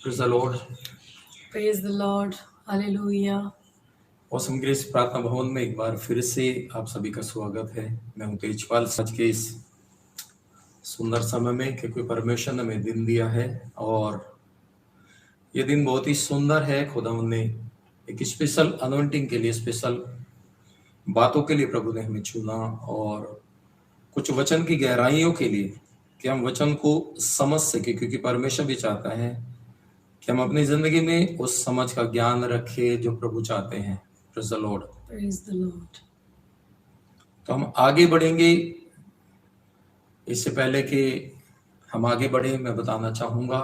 Praise the Lord. Praise the Lord. Hallelujah. Awesome grace प्रार्थना भवन में एक बार फिर से आप सभी का स्वागत है। मैं हूं तेजपाल। आज के इस सुंदर समय में क्योंकि परमेश्वर ने हमें दिन दिया है और ये दिन बहुत ही सुंदर है। खुदा ने एक स्पेशल अनॉइंटिंग के लिए, स्पेशल बातों के लिए प्रभु ने हमें चुना और कुछ वचन की गहराइयों के लिए कि हम वचन को समझ सके, क्योंकि परमेश्वर भी चाहता है कि हम अपनी जिंदगी में उस समझ का ज्ञान रखें जो प्रभु चाहते हैं। Praise the Lord. Praise the Lord. तो हम आगे बढ़ेंगे। इससे पहले कि हम आगे बढ़े, मैं बताना चाहूंगा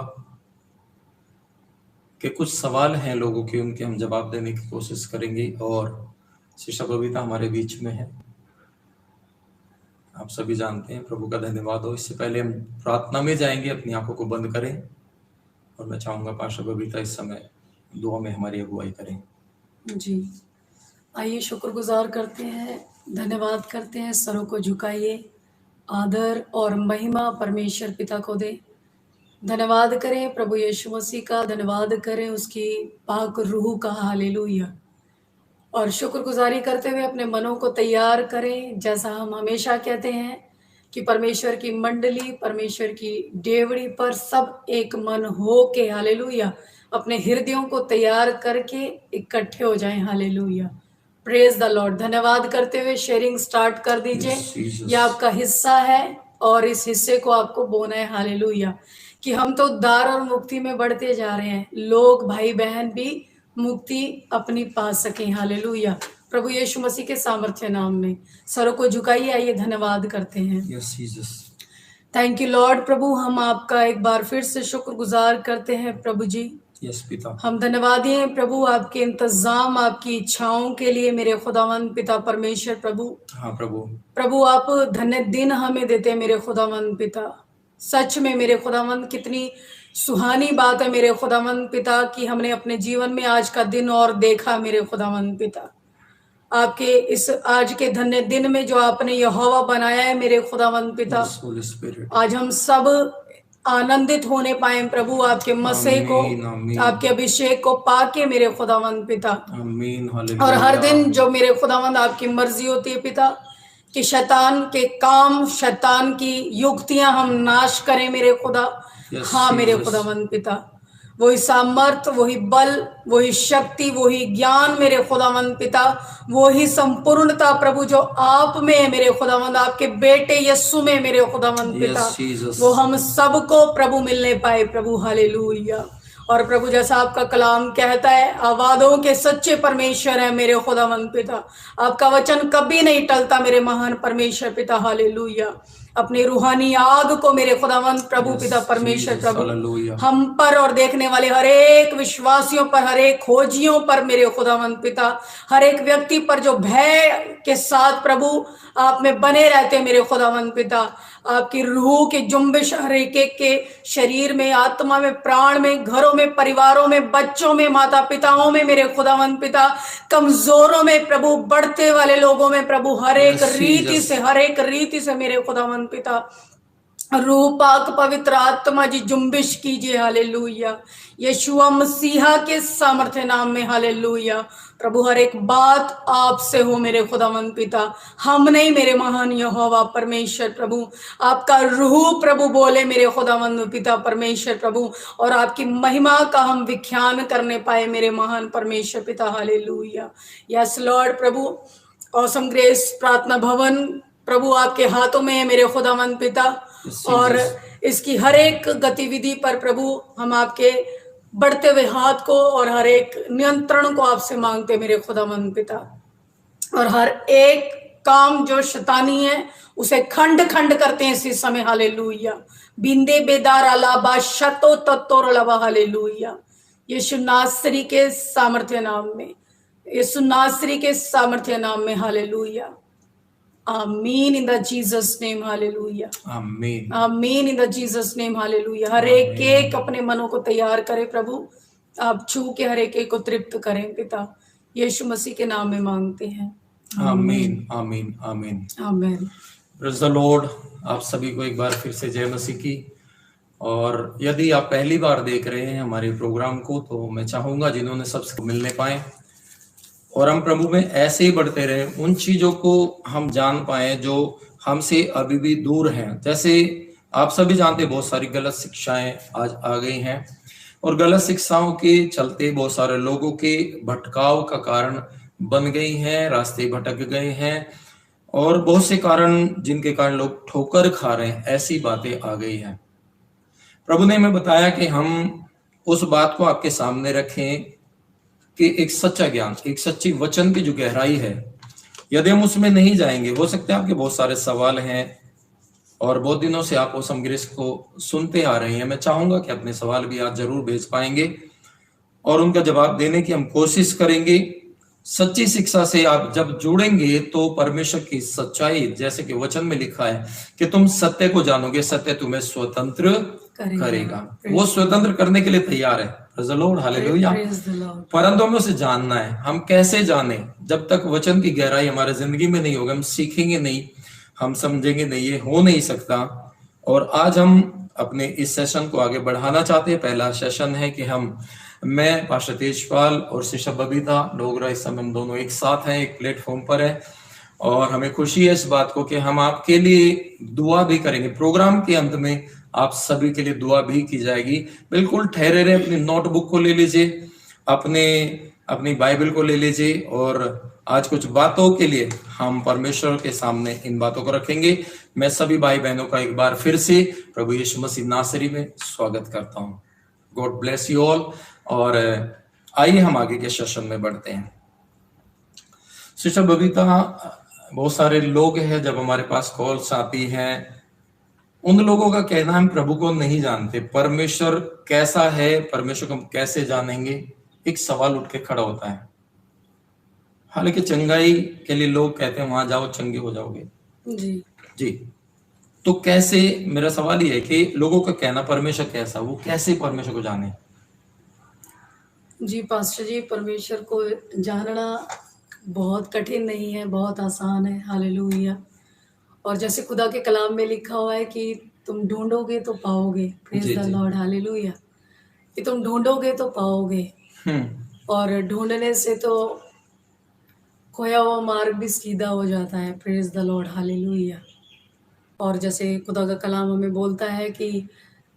कि कुछ सवाल हैं लोगों के, उनके हम जवाब देने की कोशिश करेंगे और शिक्षा बबीता हमारे बीच में है। आप सभी जानते हैं, प्रभु का धन्यवाद हो। इससे पहले हम प्रार्थना में जाएंगे, अपनी आंखों को बंद करें और मैं चाहूंगा पाशा बबीता इस समय दुआ में हमारी अगुवाई करें। जी, आइए शुक्रगुजार करते हैं, धन्यवाद करते हैं। सरों को झुकाइए, आदर और महिमा परमेश्वर पिता को दे। धन्यवाद करें प्रभु यीशु मसीह का, धन्यवाद करें उसकी पाक रूह का। हालेलुया। और शुक्रगुजारी करते हुए अपने मनों को तैयार करें, जैसा हम हमेशा कहते हैं कि परमेश्वर की मंडली, परमेश्वर की डेवड़ी पर सब एक मन हो के, हालेलुया, अपने हृदयों को तैयार करके इकट्ठे हो जाएं। Hallelujah, praise the Lord. धन्यवाद करते हुए शेयरिंग स्टार्ट कर दीजिए। यह आपका हिस्सा है और इस हिस्से को आपको बोना है। हालेलुया, कि हम तो उद्धार और मुक्ति में बढ़ते जा रहे हैं, लोग भाई बहन भी मुक्ति अपनी पा सकें। हालेलुया, प्रभु यीशु मसीह के सामर्थ्य नाम में सरों को झुकाइए। आइए धन्यवाद करते हैं। Yes, Jesus. Thank you lord. प्रभु, हम आपका एक बार फिर से शुक्रगुजार करते हैं प्रभु जी। Yes, पिता। हम धन्यवादी हैं प्रभु आपके इंतजाम, आपकी इच्छाओं के लिए मेरे खुदावंद पिता परमेश्वर। प्रभु, हाँ प्रभु। प्रभु आप धन्य दिन हमें देते हैं मेरे खुदावंद पिता। सच में मेरे खुदावंद, कितनी सुहानी बात है मेरे खुदावंद पिता कि हमने अपने जीवन में आज का दिन और देखा। मेरे खुदावंद पिता, आपके इस आज के धन्य दिन में जो आपने यहोवा बनाया है मेरे खुदावंद पिता, Yes, Holy Spirit. आज हम सब आनंदित होने पाए प्रभु, आपके मसीह को, आमीन। आपके अभिषेक को पाके मेरे खुदावंद पिता। आमीन। और हर दिन जो मेरे खुदावंद आपकी मर्जी होती है पिता कि शैतान के काम, शैतान की युक्तियां हम नाश करें मेरे खुदा। Yes, हाँ मेरे Jesus. खुदावंद पिता, वही सामर्थ, वही बल, वही शक्ति, वही ज्ञान मेरे खुदावंद पिता, वही संपूर्णता प्रभु जो आप में है मेरे खुदावंद, आपके बेटे यीशु में मेरे खुदावंद पिता, Yes, Jesus. वो हम सबको प्रभु मिलने पाए प्रभु। हालेलुया। और प्रभु, जैसा आपका कलाम कहता है, आवादों के सच्चे परमेश्वर है मेरे खुदावंद पिता, आपका वचन कभी नहीं टलता मेरे महान परमेश्वर पिता। हालेलुया। अपनी रूहानी आग को मेरे खुदावंद प्रभु Yes, पिता परमेश्वर Jesus. प्रभु Hallelujah. हम पर और देखने वाले हर एक विश्वासियों पर, हर एक खोजियों पर मेरे खुदावंद पिता, हर एक व्यक्ति पर जो भय के साथ प्रभु आप में बने रहते हैं मेरे खुदावंद पिता, आपकी रूह की जुम्बिश हर एक के शरीर में, आत्मा में, प्राण में, घरों में, परिवारों में, बच्चों में, माता पिताओं में मेरे खुदावंद पिता, कमजोरों में प्रभु, बढ़ते वाले लोगों में प्रभु, हर एक Yes, रीति Jesus. से, हर एक रीति से मेरे खुदावंद पिता, रूह पाक पवित्र आत्मा जी जुम्बिश कीजिए। हालेलुया, यीशुआ मसीहा के सामर्थ्य नाम में। हालेलुया। प्रभु, हर एक बात आपसे हो मेरे खुदावंद पिता, हम नहीं मेरे महान यहोवा परमेश्वर प्रभु, आपका रूह प्रभु बोले मेरे खुदावंद पिता परमेश्वर प्रभु, और आपकी महिमा का हम विख्यान करने पाए मेरे महान परमेश्वर पिता। हालेलुया। Yes lord. प्रभु, ऑसम ग्रेस प्रार्थना भवन प्रभु आपके हाथों में है मेरे खुदावंद पिता, और इसकी हर एक गतिविधि पर प्रभु हम आपके बढ़ते हुए हाथ को और हर एक नियंत्रण को आपसे मांगते मेरे खुदावंद पिता, और हर एक काम जो शैतानी है उसे खंड खंड करते हैं इसी समय। हालेलुया। बिंदे बेदार अलाबा शतो तत्तोर अलाबा। हालेलुया। यीशु नासरी के सामर्थ्य नाम में, यीशु नासरी के सामर्थ्य नाम में। हालेलुया। आमीन इन द जीसस नेम। हालेलुया। आमीन। आमीन इन द जीसस नेम। हालेलुया। हर एक अपने मनों को तैयार करे प्रभु, आप छू के हर एक को तृप्त करें पिता, यीशु मसीह के नाम में मांगते हैं। आमीन। आमीन। आमीन। आमीन। Praise the Lord. आप सभी को एक बार फिर से जय मसीह की। और यदि आप पहली बार देख रहे हैं हमारे प्रोग्राम को, तो मैं चाहूंगा जिन्होंने सबसे मिलने पाए और हम प्रभु में ऐसे ही बढ़ते रहे, उन चीजों को हम जान पाए जो हमसे अभी भी दूर हैं। जैसे आप सभी जानते हैं, बहुत सारी गलत शिक्षाएं आज आ गई हैं और गलत शिक्षाओं के चलते बहुत सारे लोगों के भटकाव का कारण बन गई हैं, रास्ते भटक गए हैं और बहुत से कारण जिनके कारण लोग ठोकर खा रहे हैं, ऐसी बातें आ गई हैं। प्रभु ने हमें बताया कि हम उस बात को आपके सामने रखें कि एक सच्चा ज्ञान, एक सच्ची वचन की जो गहराई है, यदि हम उसमें नहीं जाएंगे, हो सकता है आपके बहुत सारे सवाल हैं और बहुत दिनों से आप उस समग्रेस को सुनते आ रहे हैं। मैं चाहूंगा कि अपने सवाल भी आज जरूर भेज पाएंगे और उनका जवाब देने की हम कोशिश करेंगे। सच्ची शिक्षा से आप जब जुड़ेंगे तो परमेश्वर की सच्चाई, जैसे कि वचन में लिखा है कि तुम सत्य को जानोगे, सत्य तुम्हें स्वतंत्र करेगा। वो स्वतंत्र करने के लिए तैयार है। Praise the lord, hallelujah. परंतु हमें उसे जानना है। हम कैसे जाने? जब तक वचन की गहराई हमारे जिंदगी में नहीं होगा, हम सीखेंगे नहीं, हम समझेंगे नहीं, ये हो नहीं सकता। और आज हम अपने इस सेशन को आगे बढ़ाना चाहते हैं। पहला सेशन है कि मैं पास्टर तेजपाल और सिस्टर बबीता डोगरा, इस समय हम दोनों एक साथ हैं, एक प्लेटफॉर्म पर है और हमें खुशी है इस बात को कि हम आपके लिए दुआ भी करेंगे। प्रोग्राम के अंत में आप सभी के लिए दुआ भी की जाएगी। बिल्कुल ठहरे रहे, अपनी नोटबुक को ले लीजिए, अपनी बाइबल को ले लीजिए और आज कुछ बातों के लिए हम परमेश्वर के सामने इन बातों को रखेंगे। मैं सभी भाई बहनों का एक बार फिर से प्रभु यीशु मसीह नासरी में स्वागत करता हूँ। God bless you all. और आइए हम आगे के सेशन में बढ़ते हैं। सिस्टर बबीता, बहुत सारे लोग हैं जब हमारे पास कॉल्स आती हैं, उन लोगों का कहना है हम प्रभु को नहीं जानते, परमेश्वर कैसा है, परमेश्वर को हम कैसे जानेंगे, एक सवाल उठ के खड़ा होता है। हालांकि चंगाई के लिए लोग कहते हैं वहां जाओ चंगे हो जाओगे। जी तो कैसे, मेरा सवाल ये है कि लोगों का कहना परमेश्वर कैसा, वो कैसे परमेश्वर को जाने? जी पास्टर जी, परमेश्वर को जानना बहुत कठिन नहीं है, बहुत आसान है। हालेलुया। और जैसे खुदा के कलाम में लिखा हुआ है कि तुम ढूंढोगे तो पाओगे। Praise the lord, hallelujah. कि तुम ढूंढोगे तो पाओगे और ढूंढने से तो खोया हुआ मार्ग भी सीधा हो जाता है। Praise the lord, hallelujah. और जैसे खुदा का कलाम हमें बोलता है कि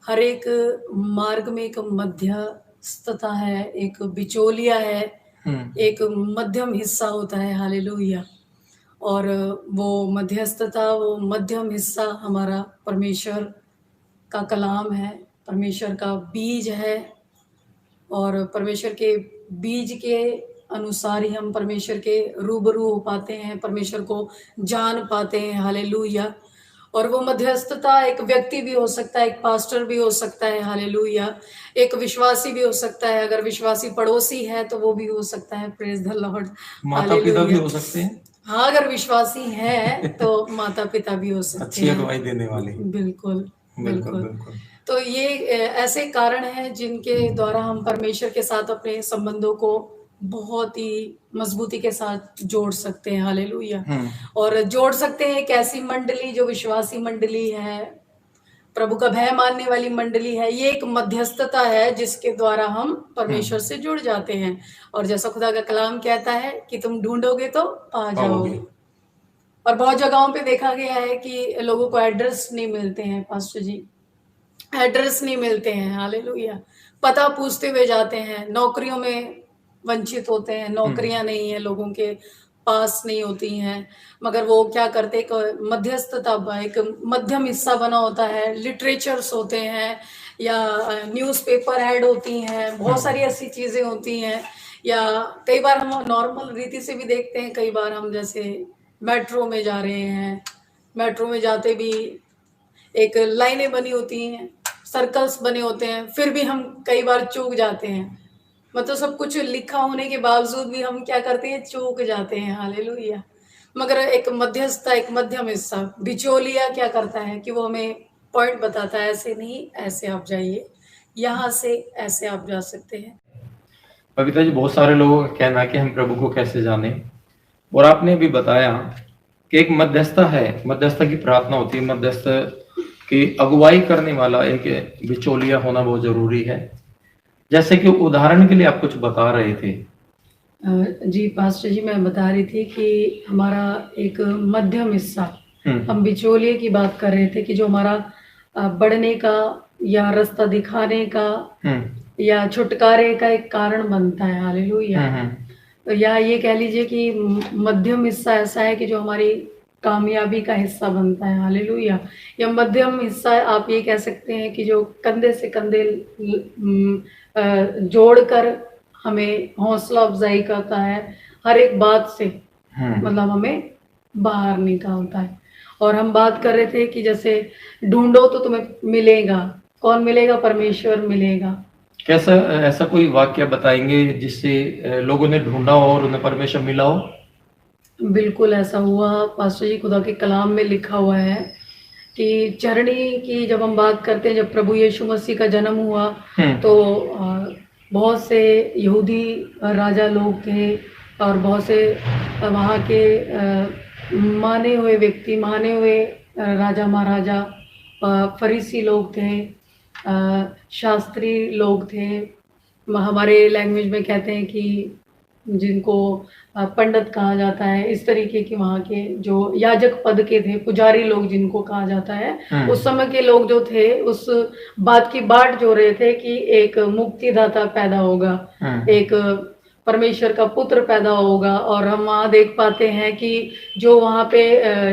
हर एक मार्ग में एक मध्यस्थता है, एक बिचौलिया है, एक मध्यम हिस्सा होता है। हालेलुया। और वो मध्यस्थता, वो मध्यम हिस्सा हमारा परमेश्वर का कलाम है, परमेश्वर का बीज है और परमेश्वर के बीज के अनुसार ही हम परमेश्वर के रूबरू हो पाते हैं, परमेश्वर को जान पाते हैं। हालेलुया। और वो मध्यस्थता एक व्यक्ति भी हो सकता है, एक पास्टर भी हो सकता है। हालेलुया। एक विश्वासी भी हो सकता है, अगर विश्वासी पड़ोसी है तो वो भी हो सकता है। प्रेज द लॉर्ड, माता पिता भी हो सकते हैं। हाँ, अगर विश्वासी है तो माता पिता भी हो सकते अच्छी हैं, अगुवाई देने वाले। बिल्कुल बिल्कुल। तो ये ऐसे कारण हैं जिनके द्वारा हम परमेश्वर के साथ अपने संबंधों को बहुत ही मजबूती के साथ जोड़ सकते हैं। हालेलुया। और जोड़ सकते हैं एक ऐसी मंडली जो विश्वासी मंडली है, प्रभु का भय मानने वाली मंडली है। ये एक मध्यस्थता है जिसके द्वारा हम परमेश्वर से जुड़ जाते हैं। और जैसा खुदा का कलाम कहता है कि तुम ढूंढोगे तो पा जाओगे। और बहुत जगहों पे देखा गया है कि लोगों को एड्रेस नहीं मिलते हैं। पास्टर जी, एड्रेस नहीं मिलते हैं। हालेलुया। पता पूछते हुए जाते हैं, नौकरियों में वंचित होते हैं, नौकरियां नहीं है, लोगों के पास नहीं होती हैं, मगर वो क्या करते, एक मध्यस्थता, एक मध्यम हिस्सा बना होता है। लिटरेचर्स होते हैं या न्यूज़पेपर ऐड होती हैं, बहुत सारी ऐसी चीजें होती हैं। या कई बार हम नॉर्मल रीति से भी देखते हैं, कई बार हम जैसे मेट्रो में जा रहे हैं, मेट्रो में जाते भी एक लाइनें बनी होती हैं, सर्कल्स बने होते हैं, फिर भी हम कई बार चूक जाते हैं। मतलब सब कुछ लिखा होने के बावजूद भी हम क्या करते हैं, चूक जाते हैं। हालेलुया। मगर एक मध्यस्थता, एक मध्यम हिस्सा, बिचौलिया क्या करता है कि वो हमें पॉइंट बताता है, ऐसे नहीं, ऐसे आप जाइए, यहाँ से ऐसे आप जा सकते हैं। बबीता जी, बहुत सारे लोगों का कहना है कि हम प्रभु को कैसे जाने, और आपने भी बताया कि एक मध्यस्थता है, मध्यस्थता की प्रार्थना होती है, मध्यस्थ कि अगुवाई करने वाला एक बिचौलिया होना बहुत जरूरी है। जैसे कि उदाहरण के लिए आप कुछ बता रहे थे। जी पास्टर जी, मैं बता रही थी कि हमारा एक मध्यम हिस्सा, हम बिचौलिए की बात कर रहे थे कि जो हमारा बढ़ने का या रास्ता दिखाने का या छुटकारे का एक कारण बनता है। हालेलुया। तो या ये कह लीजिए कि मध्यम हिस्सा ऐसा है कि जो हमारी कामयाबी का हिस्सा बनता है। हालेलुया। या मध्यम हिस्सा आप ये कह सकते हैं कि जो कंधे से कंधे जोड़कर हमें हौसला अफजाई करता है, हर एक बात से मतलब हमें बाहर निकालता है। और हम बात कर रहे थे कि जैसे ढूंढो तो तुम्हें मिलेगा। कौन मिलेगा? परमेश्वर मिलेगा। कैसा ऐसा कोई वाक्य बताएंगे जिससे लोगों ने ढूंढा हो और उन्हें परमेश्वर मिला हो? बिल्कुल ऐसा हुआ पास्टर जी, खुदा के कलाम में लिखा हुआ है कि चरणी की जब हम बात करते हैं, जब प्रभु यीशु मसीह का जन्म हुआ तो बहुत से यहूदी राजा लोग थे और बहुत से वहाँ के माने हुए व्यक्ति, माने हुए राजा महाराजा, फरीसी लोग थे, शास्त्री लोग थे, हमारे लैंग्वेज में कहते हैं कि जिनको पंडित कहा जाता है, इस तरीके के वहाँ के जो याजक पद के थे, पुजारी लोग जिनको कहा जाता है, उस समय के लोग जो थे उस बात की बाट जो रहे थे कि एक मुक्तिदाता पैदा होगा, एक परमेश्वर का पुत्र पैदा होगा। और हम वहाँ देख पाते हैं कि जो वहाँ पे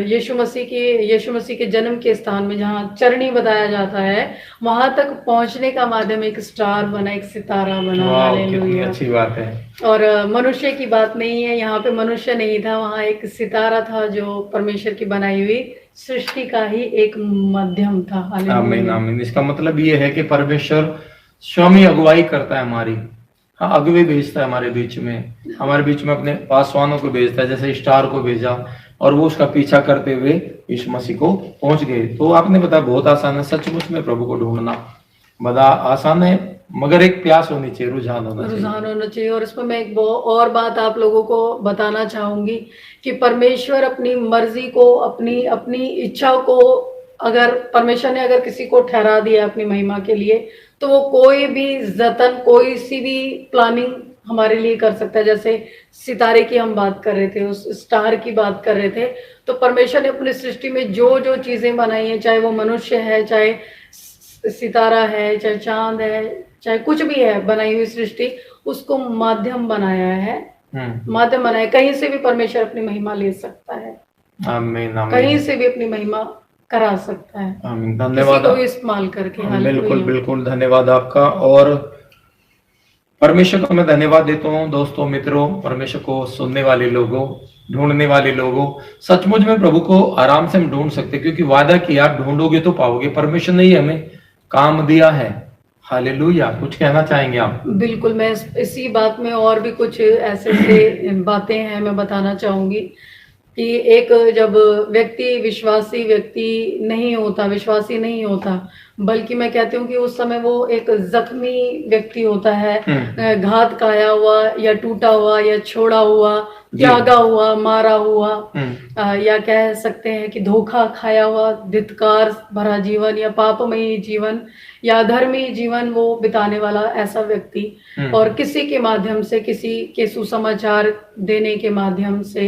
यीशु मसीह के जन्म के स्थान में जहाँ चरणी बताया जाता है, वहाँ तक पहुँचने का माध्यम एक स्टार बना, एक सितारा बना। कितनी अच्छी बात है। और मनुष्य की बात नहीं है, यहाँ पे मनुष्य नहीं था, वहाँ एक सितारा था जो परमेश्वर की बनाई हुई सृष्टि का ही एक माध्यम था। आमीन आमीन। इसका मतलब ये है कि परमेश्वर स्वयं अगुवाई करता है हमारी। हाँ, अगुवे भेजता है हमारे बीच में अपने पासवानों को भेजता है, जैसे स्टार को भेजा और वो उसका पीछा करते हुए यीशु मसीह को पहुंच गए। तो आपने बताया बहुत आसान है, सचमुच में प्रभु को ढूंढना बड़ा आसान है, मगर एक प्यास होनी चाहिए, रुझान होना चाहिए। और इसमें मैं एक और बात आप लोगों को बताना चाहूंगी कि परमेश्वर अपनी मर्जी को, अपनी इच्छा को, अगर परमेश्वर ने अगर किसी को ठहरा दिया अपनी महिमा के लिए, तो वो कोई भी जतन, कोई सी भी प्लानिंग हमारे लिए कर सकता है। जैसे सितारे की हम बात कर रहे थे, उस स्टार की बात कर रहे थे, तो परमेश्वर ने अपनी सृष्टि में जो जो चीजें बनाई है, चाहे वो मनुष्य है, चाहे सितारा है, चाहे चांद है, चाहे कुछ भी है बनाई हुई सृष्टि, उसको माध्यम बनाया है, माध्यम बनाया। कहीं से भी परमेश्वर अपनी महिमा ले सकता है। आमीन आमीन। कहीं से भी अपनी महिमा करा सकता है। आमीन। धन्यवाद। किसी को भी इस्तेमाल करके। बिल्कुल बिल्कुल, धन्यवाद आपका। और परमेश्वर को मैं धन्यवाद देता हूँ दोस्तों, मित्रों, परमेश्वर को सुनने वाले लोगों, ढूंढने वाले लोगों। सचमुच में प्रभु को आराम से हम ढूंढ सकते, क्योंकि वादा किया ढूंढोगे तो पाओगे। परमेश्वर ने हमें काम दिया है। हालेलुया। कुछ कहना चाहेंगे आप? बिल्कुल, मैं इसी बात में और भी कुछ ऐसे बातें हैं मैं बताना चाहूंगी कि एक जब विश्वासी व्यक्ति नहीं होता, बल्कि मैं कहती हूँ कि उस समय वो एक जख्मी व्यक्ति होता है, घात खाया हुआ या टूटा हुआ या छोड़ा हुआ, त्यागा हुआ, मारा हुआ, या कह सकते हैं कि धोखा खाया हुआ, धिक्कार भरा जीवन या पापमयी जीवन या अधर्मी जीवन वो बिताने वाला ऐसा व्यक्ति, और किसी के माध्यम से, किसी के सुसमाचार देने के माध्यम से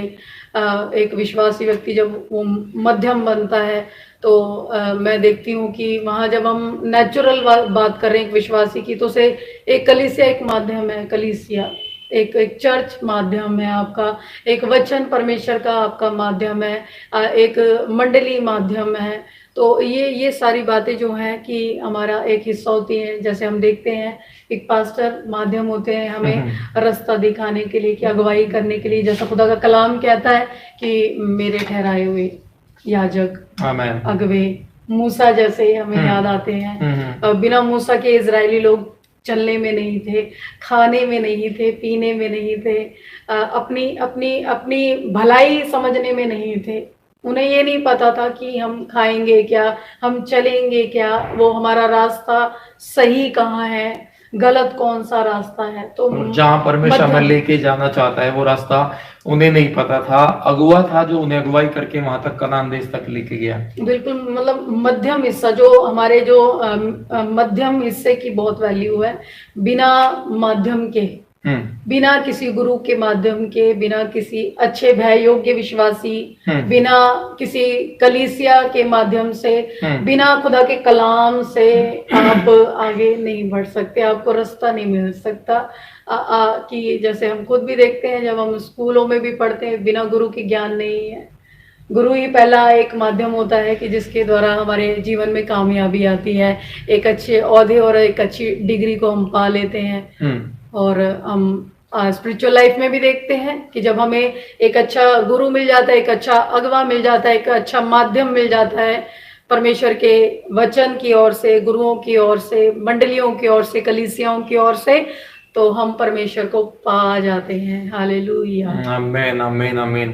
एक विश्वासी व्यक्ति जब वो मध्यम बनता है, तो मैं देखती हूँ कि वहाँ जब हम नेचुरल बात कर रहे हैं एक विश्वासी की, तो से एक कलीसिया एक माध्यम है, कलीसिया एक चर्च माध्यम है आपका, एक वचन परमेश्वर का आपका माध्यम है, एक मंडली माध्यम है। तो ये सारी बातें जो हैं कि हमारा एक हिस्सा होती है। जैसे हम देखते हैं एक पास्टर माध्यम होते हैं हमें रास्ता दिखाने के लिए, कि अगुवाई करने के लिए। जैसा खुदा का कलाम कहता है कि मेरे ठहराए हुए याजक, अगवे, मूसा जैसे हमें याद आते हैं। बिना मूसा के इजरायली लोग चलने में नहीं थे, खाने में नहीं थे, पीने में नहीं थे, अपनी भलाई समझने में नहीं थे। उन्हें ये नहीं पता था कि हम खाएंगे क्या, हम चलेंगे क्या, वो हमारा रास्ता सही कहाँ है, गलत कौन सा रास्ता है। तो जहाँ परमेश्वर हमें मध्यम, लेके जाना चाहता है वो रास्ता उन्हें नहीं पता था, अगुआ था जो उन्हें अगुवाई करके वहां तक कनान देश तक लेके गया। बिल्कुल, मतलब मध्यम हिस्सा जो हमारे जो मध्यम हिस्से की बहुत वैल्यू है। बिना माध्यम के, बिना किसी गुरु के माध्यम के, बिना किसी अच्छे भय योग्य विश्वासी, बिना किसी कलीसिया के माध्यम से, बिना खुदा के कलाम से आप आगे नहीं बढ़ सकते, आपको रास्ता नहीं मिल सकता। कि जैसे हम खुद भी देखते हैं, जब हम स्कूलों में भी पढ़ते हैं, बिना गुरु की ज्ञान नहीं है। गुरु ही पहला एक माध्यम होता है कि जिसके द्वारा हमारे जीवन में कामयाबी आती है, एक अच्छे ओहदे और एक अच्छी डिग्री को हम पा लेते हैं। और हम स्पिरिचुअल लाइफ में भी देखते हैं कि जब हमें एक अच्छा गुरु मिल जाता है, एक अच्छा अगवा मिल जाता है, एक अच्छा माध्यम मिल जाता है परमेश्वर के वचन की ओर से, गुरुओं की ओर से, मंडलियों की ओर से, कलीसियाओं की ओर से, तो हम परमेश्वर को पा जाते हैं। हालेलुया, आमीन आमीन आमीन।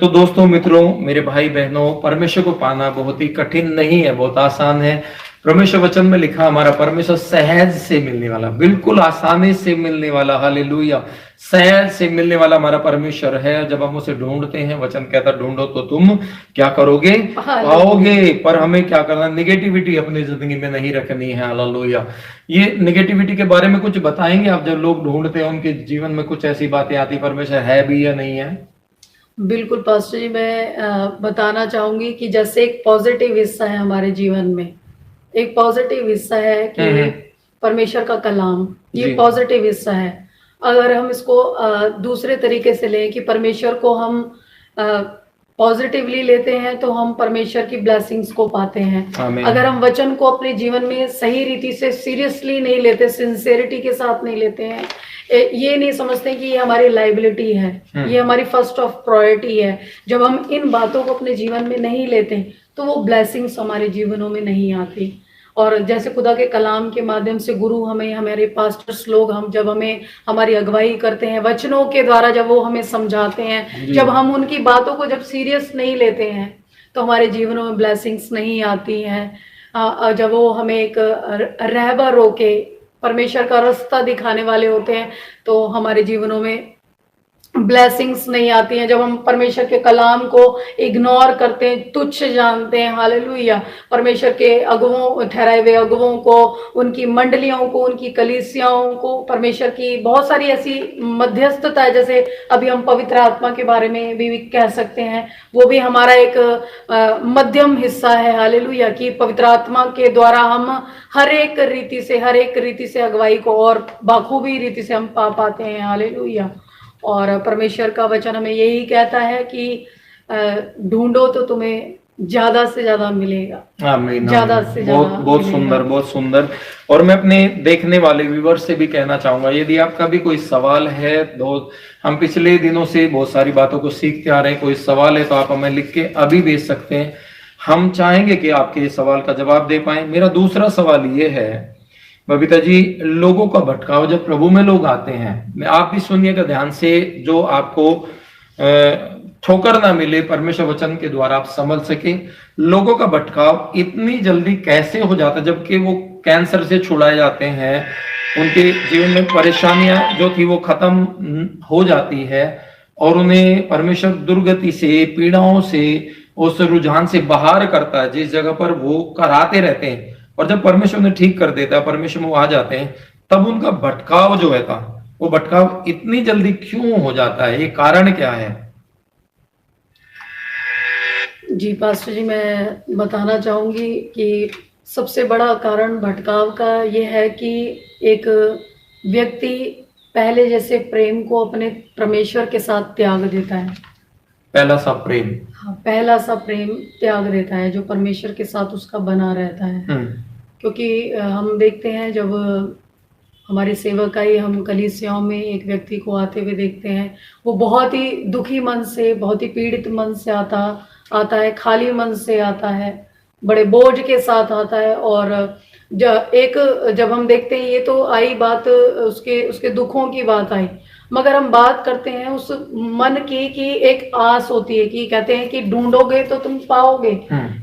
तो दोस्तों, मित्रों, मेरे भाई बहनों, परमेश्वर को पाना बहुत ही कठिन नहीं है, बहुत आसान है। परमेश्वर वचन में लिखा, हमारा परमेश्वर सहज से मिलने वाला, बिल्कुल आसानी से मिलने वाला, हालेलुया, सहज से मिलने वाला हमारा परमेश्वर है। जब हम उसे ढूंढते हैं, वचन कहता ढूंढो तो तुम क्या करोगे, पाओगे। पर हमें क्या करना, निगेटिविटी अपनी जिंदगी में नहीं रखनी है, हालेलुया। ये निगेटिविटी के बारे में कुछ बताएंगे आप? जब लोग ढूंढते हैं उनके जीवन में कुछ ऐसी बातें आती, परमेश्वर है भी या नहीं है? बिल्कुल पास्टर जी, मैं बताना चाहूंगी कि जैसे एक पॉजिटिव हिस्सा है हमारे जीवन में, एक पॉजिटिव हिस्सा है कि परमेश्वर का कलाम, ये पॉजिटिव हिस्सा है। अगर हम इसको दूसरे तरीके से लें कि परमेश्वर को हम पॉजिटिवली लेते हैं तो हम परमेश्वर की ब्लेसिंग्स को पाते हैं। अगर हम वचन को अपने जीवन में सही रीति से सीरियसली नहीं लेते, सिंसेरिटी के साथ नहीं लेते हैं, ये नहीं समझते कि ये हमारी लाइबिलिटी है, ये हमारी फर्स्ट ऑफ प्रायोरिटी है, जब हम इन बातों को अपने जीवन में नहीं लेते तो वो ब्लेसिंग्स हमारे जीवनों में नहीं आती। और जैसे खुदा के कलाम के माध्यम से गुरु हमें, हमारे पास्टर्स लोग, हम जब हमें हमारी अगुवाई करते हैं वचनों के द्वारा, जब वो हमें समझाते हैं, जब हम उनकी बातों को जब सीरियस नहीं लेते हैं तो हमारे जीवनों में ब्लेसिंग्स नहीं आती हैं। जब वो हमें एक रहबर होके परमेश्वर का रास्ता दिखाने वाले होते हैं तो हमारे जीवनों में ब्लेसिंग्स नहीं आती हैं। जब हम परमेश्वर के कलाम को इग्नोर करते हैं, तुच्छ जानते हैं, हालेलुया, परमेश्वर के अगुवों, ठहराए हुए अगुवों को, उनकी मंडलियों को, उनकी कलीसियाओं को, परमेश्वर की बहुत सारी ऐसी मध्यस्थता है, जैसे अभी हम पवित्र आत्मा के बारे में भी कह सकते हैं, वो भी हमारा एक मध्यम हिस्सा है, हालेलुया, कि पवित्र आत्मा के द्वारा हम हर एक रीति से अगुवाई को और बाखूबी रीति से हम पा पाते हैं, हालेलुया। और परमेश्वर का वचन हमें यही कहता है कि ढूंढो तो तुम्हें ज्यादा से ज्यादा मिलेगा। आमीन, ज्यादा से ज्यादा। बहुत सुंदर, बहुत सुंदर। और मैं अपने देखने वाले व्यूअर्स से भी कहना चाहूंगा, यदि आपका भी कोई सवाल है, हम पिछले दिनों से बहुत सारी बातों को सीखते आ रहे हैं, कोई सवाल है तो आप हमें लिख के अभी भेज सकते हैं। हम चाहेंगे कि आपके सवाल का जवाब दे पाए। मेरा दूसरा सवाल ये है बबीता जी, लोगों का भटकाव, जब प्रभु में लोग आते हैं, आप भी सुनिएगा ध्यान से, जो आपको ठोकर ना मिले, परमेश्वर वचन के द्वारा आप समझ सके। लोगों का भटकाव इतनी जल्दी कैसे हो जाता है, जबकि वो कैंसर से छुड़ाए जाते हैं, उनके जीवन में परेशानियां जो थी वो खत्म हो जाती है, और उन्हें परमेश्वर दुर्गति से, पीड़ाओं से, उस रुझान से बाहर करता है जिस जगह पर वो कराते रहते हैं, और जब परमेश्वर उन्हें ठीक कर देता है, परमेश्वर में वो आ जाते हैं, तब उनका भटकाव जो है था, वो भटकाव इतनी जल्दी क्यों हो जाता है? ये कारण क्या है? जी पास्टर जी, मैं बताना चाहूंगी कि सबसे बड़ा कारण भटकाव का ये है कि एक व्यक्ति पहले जैसे प्रेम को अपने परमेश्वर के साथ त्याग देता है। पहला सा प्रेम, हाँ, पहला सा प्रेम त्याग देता है जो परमेश्वर के साथ उसका बना रहता है। क्योंकि हम देखते हैं, जब हमारे सेवकाई, हम कलीसियाओं में एक व्यक्ति को आते हुए देखते हैं, वो बहुत ही दुखी मन से, बहुत ही पीड़ित मन से आता है, खाली मन से आता है, बड़े बोझ के साथ आता है। और जब हम देखते हैं, ये तो आई बात उसके दुखों की बात आई। मगर हम बात करते हैं उस मन की कि एक आस होती है, कि कहते हैं कि ढूंढोगे तो तुम पाओगे।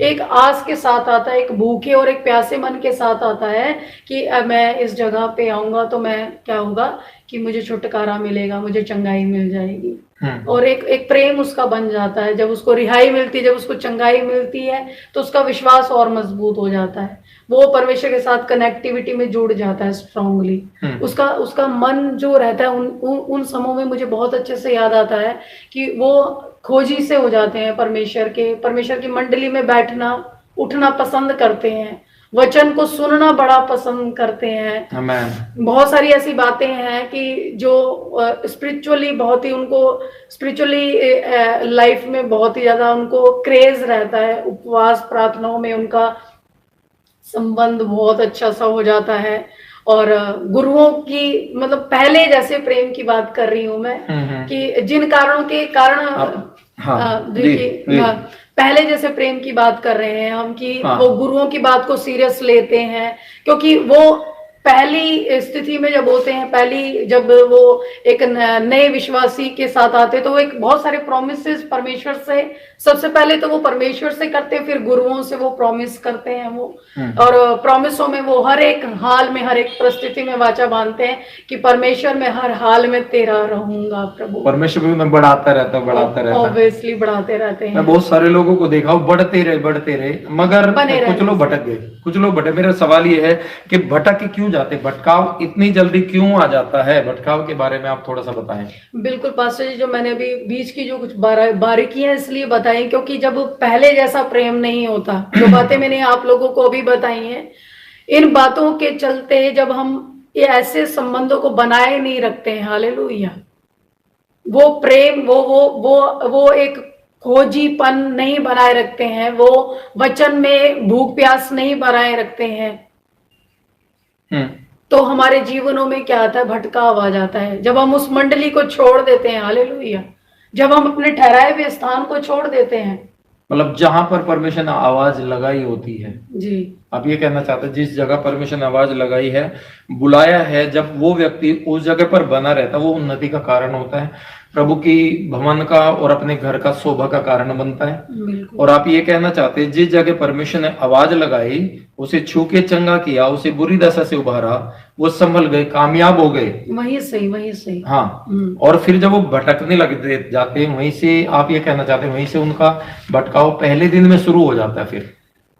एक आस के साथ आता है, एक भूखे और एक प्यासे मन के साथ आता है कि मैं इस जगह पे आऊंगा तो मैं क्या होगा कि मुझे छुटकारा मिलेगा, मुझे चंगाई मिल जाएगी। और एक प्रेम उसका बन जाता है। जब उसको रिहाई मिलती है, जब उसको चंगाई मिलती है, तो उसका विश्वास और मजबूत हो जाता है। वो परमेश्वर के साथ कनेक्टिविटी में जुड़ जाता है स्ट्रांगली। उसका मन जो रहता है उन समयों में मुझे बहुत अच्छे से याद आता है कि वो खोजी से हो जाते हैं, परमेश्वर की मंडली में बैठना उठना पसंद करते हैं, वचन को सुनना बड़ा पसंद करते हैं। बहुत सारी ऐसी बातें हैं कि जो स्पिरिचुअली बहुत ही उनको स्पिरिचुअली लाइफ में बहुत ही ज्यादा उनको क्रेज रहता है। उपवास प्रार्थनाओं में उनका संबंध बहुत अच्छा सा हो जाता है। और गुरुओं की मतलब पहले जैसे प्रेम की बात कर रही हूं मैं कि जिन कारणों के कारण देखिए पहले जैसे प्रेम की बात कर रहे हैं हम कि वो गुरुओं की बात को सीरियस लेते हैं, क्योंकि वो पहली स्थिति में जब होते हैं, जब वो एक नए विश्वासी के साथ आते हैं तो वो एक बहुत सारे प्रॉमिसेस परमेश्वर से, सबसे पहले तो वो परमेश्वर से करते हैं, फिर गुरुओं से वो प्रॉमिस करते हैं वो। और प्रॉमिसों में वो हर एक हाल में, हर एक परिस्थिति में वाचा बांधते हैं कि परमेश्वर मैं हर हाल में तेरा रहूंगा प्रभु। परमेश्वर भी मैं बढ़ाता रहता ऑब्वियसली बढ़ाते रहते हैं। मैं बहुत सारे लोगों को देखा बढ़ते रहे मगर कुछ लोग भटक गए, कुछ लोग भटक। मेरा सवाल ये है कि भटक के क्यों जाते, भटकाव इतनी जल्दी क्यों आ जाता है? भटकाव के बारे में आप थोड़ा सा बताएं। बिल्कुल पास्टर जी, जो मैंने अभी बीच की जो कुछ बारीकियां इसलिए बताई क्योंकि जब पहले जैसा प्रेम नहीं होता, जो बातें मैंने आप लोगों को भी बताई हैं, इन बातों के चलते जब हम ये ऐसे संबंधों को बनाए नहीं रखते हैं, हालेलुया, वो प्रेम वो एक खोजीपन नहीं बनाए रखते हैं, वो वचन में भूख प्यास नहीं बनाए रखते हैं, तो हमारे जीवनों में क्या आता है, भटकाव आ जाता है। जब हम उस मंडली को छोड़ देते हैं, हालेलुया, जब हम अपने ठहराए हुए स्थान को छोड़ देते हैं, मतलब जहां पर परमेश्वर ने आवाज लगाई होती है जी, आप ये कहना चाहते हैं जिस जगह परमेश्वर ने आवाज लगाई है, बुलाया है, जब वो व्यक्ति उस जगह पर बना रहता है, वो उन्नति का कारण होता है, प्रभु की भवन का और अपने घर का शोभा का कारण बनता है। और आप ये कहना चाहते हैं जिस जगह परमेश्वर ने आवाज लगाई, उसे छू के चंगा किया, उसे बुरी दशा से उभारा, वो संभल गए, कामयाब हो गए, वही सही। हाँ। और फिर जब वो भटकने लग जाते हैं, वहीं से आप ये कहना चाहते हैं वहीं से उनका भटकाव पहले दिन में शुरू हो जाता है। फिर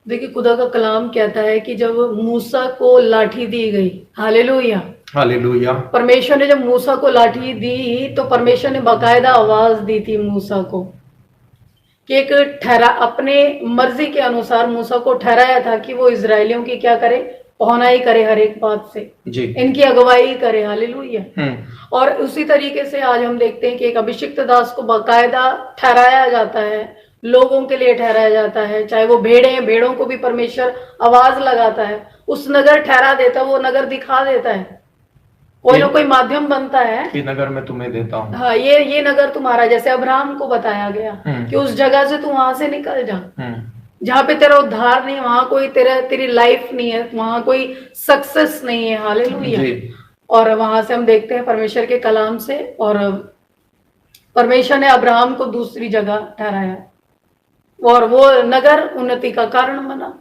देखिए खुदा का कलाम कहता है कि जब मूसा को लाठी दी गई, हालेलुया हालेलुया, परमेश्वर ने जब मूसा को लाठी दी तो परमेश्वर ने बाकायदा आवाज दी थी मूसा को कि एक अपने मर्जी के अनुसार मूसा को ठहराया था कि वो इजरायलियों की क्या करे, पहुनाई करे, हर एक बात से जी, इनकी अगुवाई करे, हालेलुया। और उसी तरीके से आज हम देखते हैं कि एक अभिषिक्त दास को बाकायदा ठहराया जाता है, लोगों के लिए ठहराया जाता है, चाहे वो भेड़े हैं, भेड़ों को भी परमेश्वर आवाज लगाता है, उस नगर ठहरा देता है, वो नगर दिखा देता है, कोई ना कोई माध्यम बनता है कि नगर में तुम्हें देता हूँ, हाँ ये नगर तुम्हारा, जैसे अब्राहम को बताया गया कि उस जगह से तू वहां से निकल जा, जहाँ पे तेरा उद्धार नहीं, वहां कोई तेरी लाइफ नहीं है, वहां कोई सक्सेस नहीं है, हालेलुया। और वहां से हम देखते हैं परमेश्वर के कलाम से, और परमेश्वर ने अब्राहम को दूसरी जगह ठहराया और वो नगर उन्नति का कारण बना।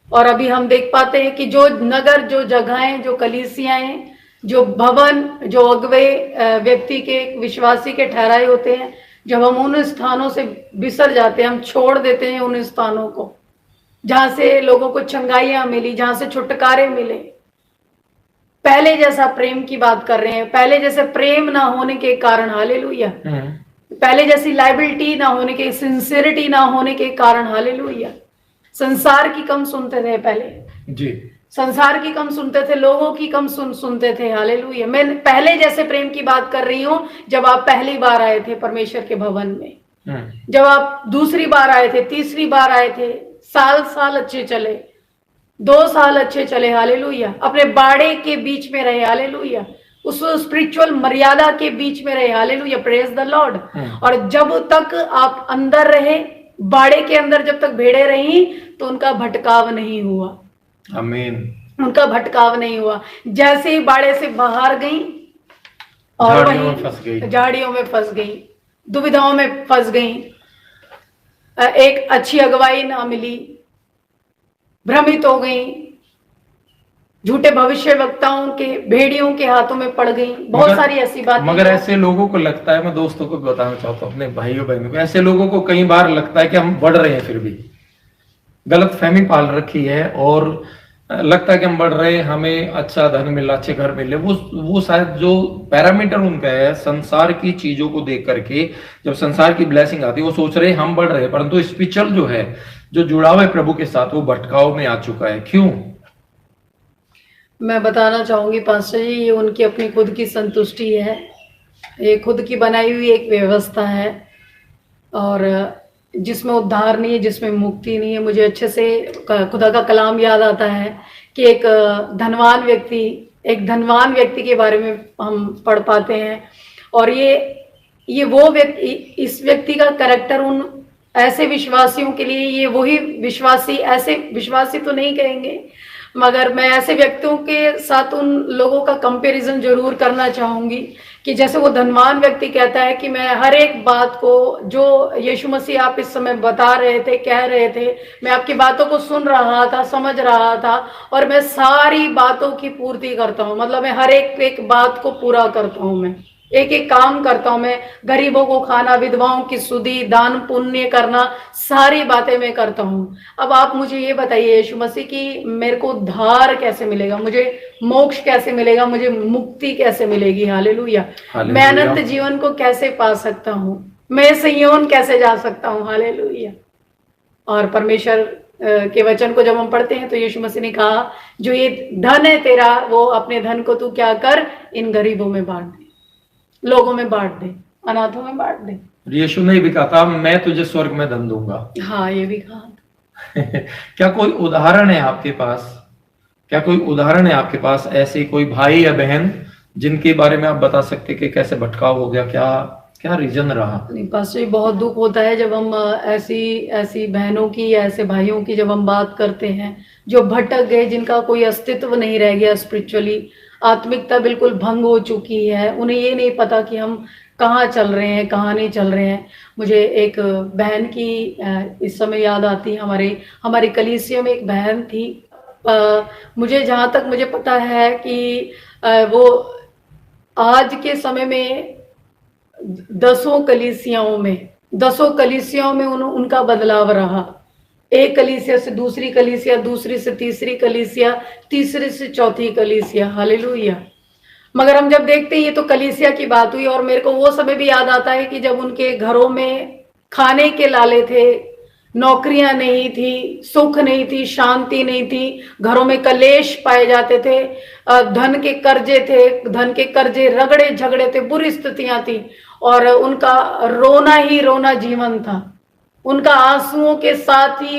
और अभी हम देख पाते हैं कि जो नगर, जो जगहें, जो कलीसियाएं, जो भवन, जो अगवे व्यक्ति के, विश्वासी के ठहराए होते हैं, जब हम उन स्थानों से बिसर जाते हैं, हम छोड़ देते हैं उन स्थानों को जहां से लोगों को चंगाइयां मिली, जहां से छुटकारे मिले, पहले जैसा प्रेम की बात कर रहे हैं, पहले जैसे प्रेम ना होने के कारण, हालेलुया, पहले जैसी लाइबिलिटी ना होने के, सिंसियरिटी ना होने के कारण, हालेलुया, संसार की कम सुनते थे पहले जी, संसार की कम सुनते थे, लोगों की कम सुनते थे, हालेलुया। मैं पहले जैसे प्रेम की बात कर रही हूं, जब आप पहली बार आए थे परमेश्वर के भवन में, जब आप दूसरी बार आए थे, तीसरी बार आए थे, साल अच्छे चले, 2 साल अच्छे चले, हालेलुया, अपने बाड़े के बीच में रहे, हालेलुया, उस स्पिरिचुअल मर्यादा के बीच में रहे, हालेलुया, प्रेज द लॉर्ड। और जब तक आप अंदर रहे, बाड़े के अंदर जब तक भेड़े रही, तो उनका भटकाव नहीं हुआ, आमीन, उनका भटकाव नहीं हुआ। जैसे ही बाड़े से बाहर गई, और झाड़ियों में फंस गई। झाड़ियों में फंस गई, दुविधाओं में फंस गई, एक अच्छी अगुवाई ना मिली, भ्रमित हो गई, झूठे भविष्य वक्ताओं के, भेड़ियों के हाथों में पड़ गई, बहुत सारी ऐसी बातें। मगर ऐसे लोगों को लगता है, मैं दोस्तों को बताना चाहता हूँ, अपने भाइयों बहनों को, ऐसे लोगों को कई बार लगता है कि हम बढ़ रहे हैं, फिर भी गलत फहमी पाल रखी है और लगता है कि हम बढ़ रहे हैं, हमें अच्छा धन मिला, अच्छे घर मिले। वो शायद जो पैरामीटर उनका है संसार की चीजों को देख करके, जब संसार की ब्लेसिंग आती है वो सोच रहे हैं हम बढ़ रहे हैं, परंतु स्पिरिचुअल जो है, जो जुड़ाव है प्रभु के साथ, वो भटकाव में आ चुका है। क्यों? मैं बताना चाहूंगी पास्टर जी, ये उनकी अपनी खुद की संतुष्टि है, ये खुद की बनाई हुई एक व्यवस्था है, और जिसमें उद्धार नहीं है, जिसमें मुक्ति नहीं है। मुझे अच्छे से खुदा का कलाम याद आता है कि एक धनवान व्यक्ति के बारे में हम पढ़ पाते हैं, और ये वो व्यक्ति, इस व्यक्ति का कैरेक्टर उन ऐसे विश्वासियों के लिए, ये वही विश्वासी, ऐसे विश्वासी तो नहीं कहेंगे, मगर मैं ऐसे व्यक्तियों के साथ उन लोगों का कंपैरिजन जरूर करना चाहूंगी कि जैसे वो धनवान व्यक्ति कहता है कि मैं हर एक बात को, जो यीशु मसीह आप इस समय बता रहे थे, कह रहे थे, मैं आपकी बातों को सुन रहा था, समझ रहा था, और मैं सारी बातों की पूर्ति करता हूँ। मतलब मैं हर एक बात को पूरा करता हूँ, मैं एक एक काम करता हूं, मैं गरीबों को खाना, विधवाओं की सुधि, दान पुण्य करना, सारी बातें मैं करता हूं। अब आप मुझे ये बताइए यीशु मसीह की मेरे को उद्धार कैसे मिलेगा, मुझे मोक्ष कैसे मिलेगा, मुझे मुक्ति कैसे मिलेगी? हालेलुया। मैं अनंत जीवन को कैसे पा सकता हूं, मैं सिय्योन कैसे जा सकता हूं? हालेलुया। और परमेश्वर के वचन को जब हम पढ़ते हैं तो यीशु मसीह ने कहा, जो ये धन है तेरा, वो अपने धन को तू क्या कर, इन गरीबों में बांट दे, लोगों में बांट दे, अनाथों में बांट दे। यीशु ने भी कहा था, मैं तुझे स्वर्ग में धन दूंगा। हाँ, ये भी कहा। क्या कोई उदाहरण है आपके पास? क्या कोई उदाहरण है आपके पास, ऐसे कोई भाई या बहन जिनके बारे में आप बता सकते कि कैसे भटकाव हो गया, क्या रीजन रहा? नहीं पास्टर जी, बहुत दुख होता है जब हम ऐसी बहनों की या ऐसे भाइयों की जब हम बात करते हैं जो भटक गए, जिनका कोई अस्तित्व नहीं रह गया स्पिरिचुअली, आत्मिकता बिल्कुल भंग हो चुकी है, उन्हें ये नहीं पता कि हम कहाँ चल रहे हैं, कहाँ नहीं चल रहे हैं। मुझे एक बहन की इस समय याद आती है, हमारी कलीसिया में एक बहन थी, मुझे जहाँ तक मुझे पता है कि वो आज के समय में 10 कलीसियाओं में उनका बदलाव रहा। एक कलीसिया से दूसरी कलीसिया, दूसरी से तीसरी कलीसिया, तीसरी से चौथी कलीसिया। हालेलुया। मगर हम जब देखते हैं, ये तो कलीसिया की बात हुई, और मेरे को वो समय भी याद आता है कि जब उनके घरों में खाने के लाले थे, नौकरियां नहीं थी, सुख नहीं थी, शांति नहीं थी, घरों में कलेश पाए जाते थे, धन के कर्जे थे, धन के कर्जे, रगड़े झगड़े थे, बुरी स्थितियां थी, और उनका रोना ही रोना जीवन था, उनका आंसुओं के साथ ही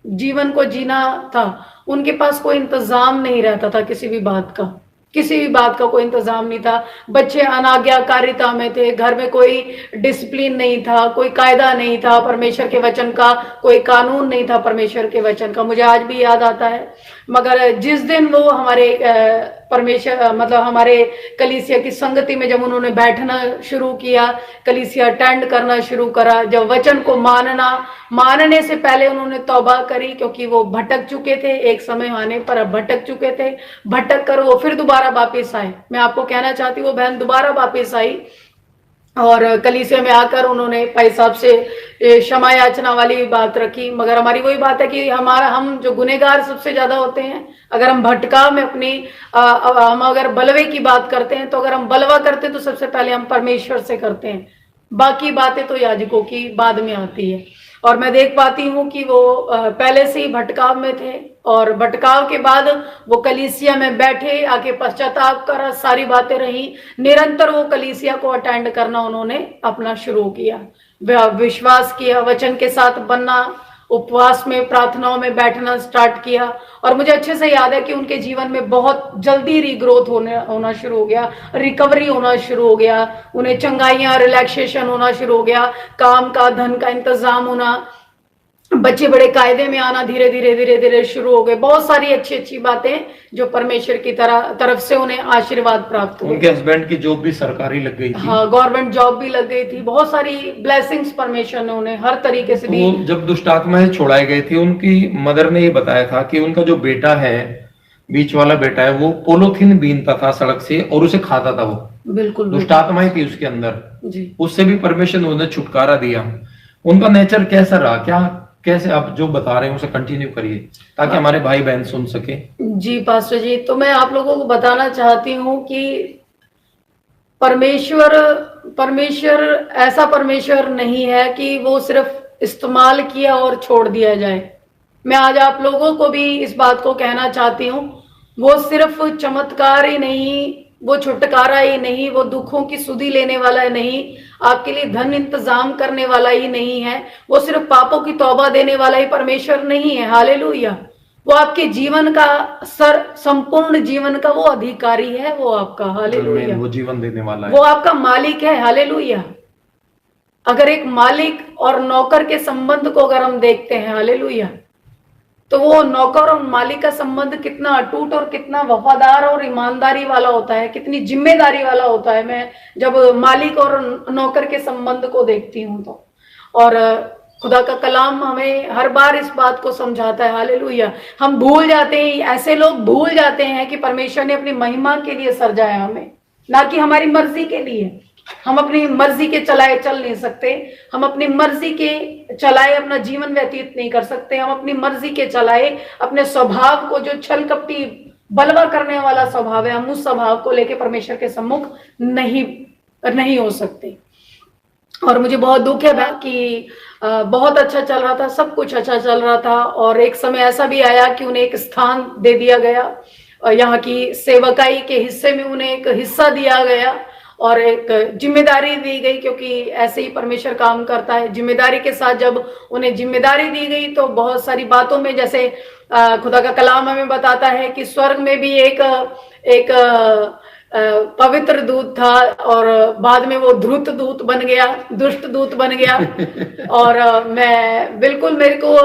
जीवन को जीना था। उनके पास कोई इंतजाम नहीं रहता था, किसी भी बात का कोई इंतजाम नहीं था। बच्चे अनाज्ञाकारिता में थे, घर में कोई डिसिप्लिन नहीं था, कोई कायदा नहीं था परमेश्वर के वचन का, कोई कानून नहीं था परमेश्वर के वचन का। मुझे आज भी याद आता है। मगर जिस दिन वो हमारे परमेश्वर मतलब हमारे कलीसिया की संगति में जब उन्होंने बैठना शुरू किया, कलीसिया अटेंड करना शुरू करा, जब वचन को मानने से पहले उन्होंने तौबा करी, क्योंकि वो भटक चुके थे, एक समय आने पर अब भटक चुके थे। भटक कर वो फिर दोबारा वापस आए। मैं आपको कहना चाहती हूँ, वो बहन दोबारा वापस आई और कलीसिया में आकर उन्होंने भाई साहब से क्षमा याचना वाली बात रखी। मगर हमारी वही बात है कि हम जो गुनहगार सबसे ज्यादा होते हैं। अगर हम भटकाव में हम अगर बलवे की बात करते हैं, तो अगर हम बलवा करते हैं तो सबसे पहले हम परमेश्वर से करते हैं, बाकी बातें तो याजकों की बाद में आती है। और मैं देख पाती हूँ कि वो पहले से ही भटकाव में थे, और भटकाव के बाद वो कलीसिया में बैठे, आके पश्चाताप कर, सारी बातें रही। निरंतर वो कलीसिया को अटेंड करना उन्होंने अपना शुरू किया, विश्वास किया, वचन के साथ बनना, उपवास में, प्रार्थनाओं में बैठना स्टार्ट किया। और मुझे अच्छे से याद है कि उनके जीवन में बहुत जल्दी रीग्रोथ होना शुरू हो गया, रिकवरी होना शुरू हो गया, उन्हें चंगाइयां, रिलैक्सेशन होना शुरू हो गया, काम का, धन का इंतजाम होना। बच्चे बड़े कायदे में आना धीरे धीरे शुरू हो गए। बहुत सारी अच्छी अच्छी बातें जो परमेश्वर की तरफ से उन्हें आशीर्वाद प्राप्त हुए। उनके हस्बैंड की जॉब भी सरकारी लग गई थी। हाँ, गवर्नमेंट जॉब भी लग गई थी। बहुत सारी ब्लेसिंग्स परमेश्वर ने उन्हें हर तरीके से दी। वो जब दुष्ट आत्माएं छुड़ाए गए थे, उनकी मदर ने ये बताया था कि उनका जो बेटा है, बीच वाला बेटा है, वो पोलोथीन बीनता था सड़क से और उसे खाता था। वो बिल्कुल दुष्ट आत्माएं थी उसके अंदर जी। उससे भी परमेश्वर ने उन्हें छुटकारा दिया। उनका नेचर कैसा रहा, क्या कैसे आप जो बता रहे हैं उसे कंटिन्यू करिए ताकि हमारे भाई बहन सुन सके। जी पास्टर जी, तो मैं आप लोगों को बताना चाहती हूँ कि परमेश्वर ऐसा परमेश्वर नहीं है कि वो सिर्फ इस्तेमाल किया और छोड़ दिया जाए। मैं आज आप लोगों को भी इस बात को कहना चाहती हूँ, वो सिर्फ चमत्कार ही नहीं, वो छुटकारा ही नहीं, वो दुखों की सुधि लेने वाला नहीं, आपके लिए धन इंतजाम करने वाला ही नहीं है, वो सिर्फ पापों की तौबा देने वाला ही परमेश्वर नहीं है। हालेलुया। वो आपके जीवन का संपूर्ण जीवन का वो अधिकारी है, वो आपका। हालेलुया। वो जीवन देने वाला है, वो आपका मालिक है। हालेलुया। अगर एक मालिक और नौकर के संबंध को अगर हम देखते हैं, हालेलुया, तो वो नौकर और मालिक का संबंध कितना अटूट और कितना वफादार और ईमानदारी वाला होता है, कितनी जिम्मेदारी वाला होता है। मैं जब मालिक और नौकर के संबंध को देखती हूँ तो, और खुदा का कलाम हमें हर बार इस बात को समझाता है। हालेलुया। हम भूल जाते हैं, ऐसे लोग भूल जाते हैं कि परमेश्वर ने अपनी महिमा के लिए सृजाया हमें, ना कि हमारी मर्जी के लिए। हम अपनी मर्जी के चलाए चल नहीं सकते, हम अपनी मर्जी के चलाए अपना जीवन व्यतीत नहीं कर सकते, हम अपनी मर्जी के चलाए अपने स्वभाव को, जो छल कपटी बलवा करने वाला स्वभाव है, हम उस स्वभाव को लेके परमेश्वर के सम्मुख नहीं हो सकते। और मुझे बहुत दुख है कि बहुत अच्छा चल रहा था, सब कुछ अच्छा चल रहा था, और एक समय ऐसा भी आया कि उन्हें एक स्थान दे दिया गया, यहाँ की सेवकाई के हिस्से में उन्हें एक हिस्सा दिया गया और एक जिम्मेदारी दी गई, क्योंकि ऐसे ही परमेश्वर काम करता है। जिम्मेदारी के साथ जब उन्हें जिम्मेदारी दी गई तो बहुत सारी बातों में, जैसे खुदा का कलाम हमें बताता है कि स्वर्ग में भी एक पवित्र दूत था और बाद में वो धृत दूत बन गया, दुष्ट दूत बन गया। और मैं बिल्कुल, मेरे को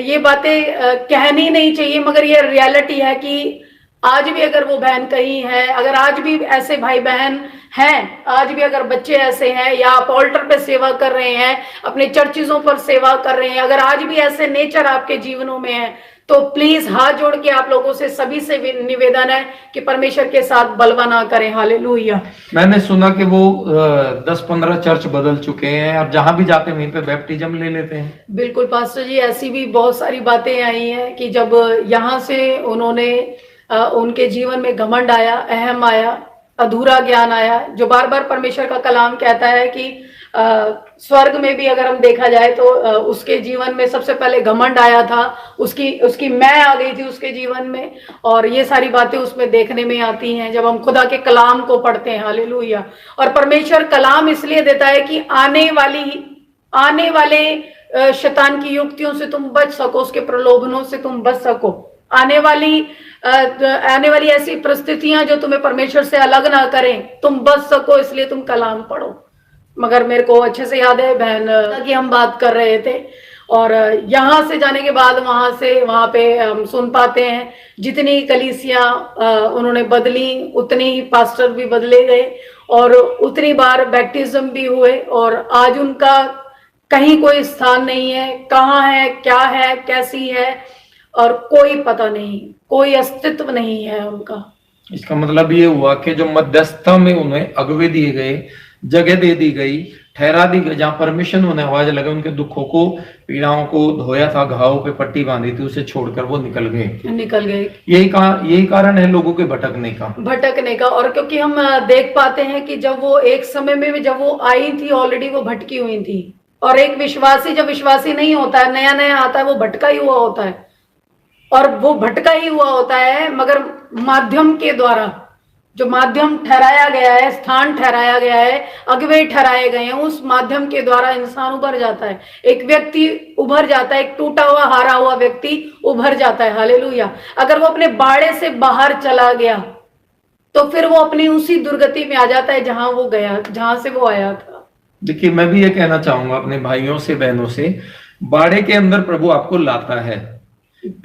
ये बातें कहनी नहीं चाहिए, मगर ये रियलिटी है कि आज भी अगर वो बहन कहीं है, अगर आज भी ऐसे भाई बहन हैं, आज भी अगर बच्चे ऐसे हैं, या आप ऑल्टर पे सेवा कर रहे हैं, अपने चर्चिज़ों पर सेवा कर रहे हैं, अगर आज भी ऐसे नेचर आपके जीवनों में है, तो प्लीज हाथ जोड़ के आप लोगों से सभी से निवेदन है कि परमेश्वर के साथ बलवा ना करें। हालेलुया। मैंने सुना कि वो 10-15 चर्च बदल चुके हैं और जहां भी जाते हैं वहीं पे बैप्टिज्म ले लेते हैं। बिल्कुल पास्टर जी, ऐसी भी बहुत सारी बातें आई हैं कि जब यहाँ से उन्होंने उनके जीवन में घमंड आया, अहम आया, अधूरा ज्ञान आया, जो बार बार परमेश्वर का कलाम कहता है कि स्वर्ग में भी अगर हम देखा जाए तो उसके जीवन में सबसे पहले घमंड आया था, उसकी मैं आ गई थी उसके जीवन में, और ये सारी बातें उसमें देखने में आती हैं जब हम खुदा के कलाम को पढ़ते हैं। हालेलुया। और परमेश्वर कलाम इसलिए देता है कि आने वाले शैतान की युक्तियों से तुम बच सको, उसके प्रलोभनों से तुम बच सको, आने वाली ऐसी परिस्थितियां जो तुम्हें परमेश्वर से अलग ना करें, तुम बच सको, इसलिए तुम कलाम पढ़ो। मगर मेरे को अच्छे से याद है बहन की हम बात कर रहे थे, और यहाँ से जाने के बाद वहां पे हम सुन पाते हैं जितनी कलीसियां उन्होंने बदली, उतनी ही पास्टर भी बदले गए और उतनी बार बैप्टिज्म भी हुए, और आज उनका कहीं कोई स्थान नहीं है, कहाँ है, क्या है, कैसी है, और कोई पता नहीं, कोई अस्तित्व नहीं है उनका। इसका मतलब ये हुआ कि जो मध्यस्थता में उन्हें अगवे दिए गए, जगह दे दी गई, ठहरा दी गई, जहां परमिशन उन्हें आवाज लगे, उनके दुखों को, पीड़ाओं को धोया था, घावों पे पट्टी बांधी थी, उसे छोड़कर वो निकल गए। यही कारण है लोगों के भटकने का। और क्योंकि हम देख पाते हैं कि जब वो एक समय में जब वो आई थी, ऑलरेडी वो भटकी हुई थी, और एक विश्वासी जब विश्वासी नहीं होता है, नया नया आता है, वो भटका ही हुआ होता है, और वो भटका ही हुआ होता है, मगर माध्यम के द्वारा, जो माध्यम ठहराया गया है, स्थान ठहराया गया है, अगवे ठहराए गए हैं, उस माध्यम के द्वारा इंसान उभर जाता है, एक व्यक्ति उभर जाता है, एक टूटा हुआ हारा हुआ व्यक्ति उभर जाता है। हालेलुया। अगर वो अपने बाड़े से बाहर चला गया तो फिर वो अपनी उसी दुर्गति में आ जाता है जहां वो गया, जहां से वो आया था। देखिए, मैं भी ये कहना चाहूंगा अपने भाइयों से, बहनों से बाड़े के अंदर प्रभु आपको लाता है,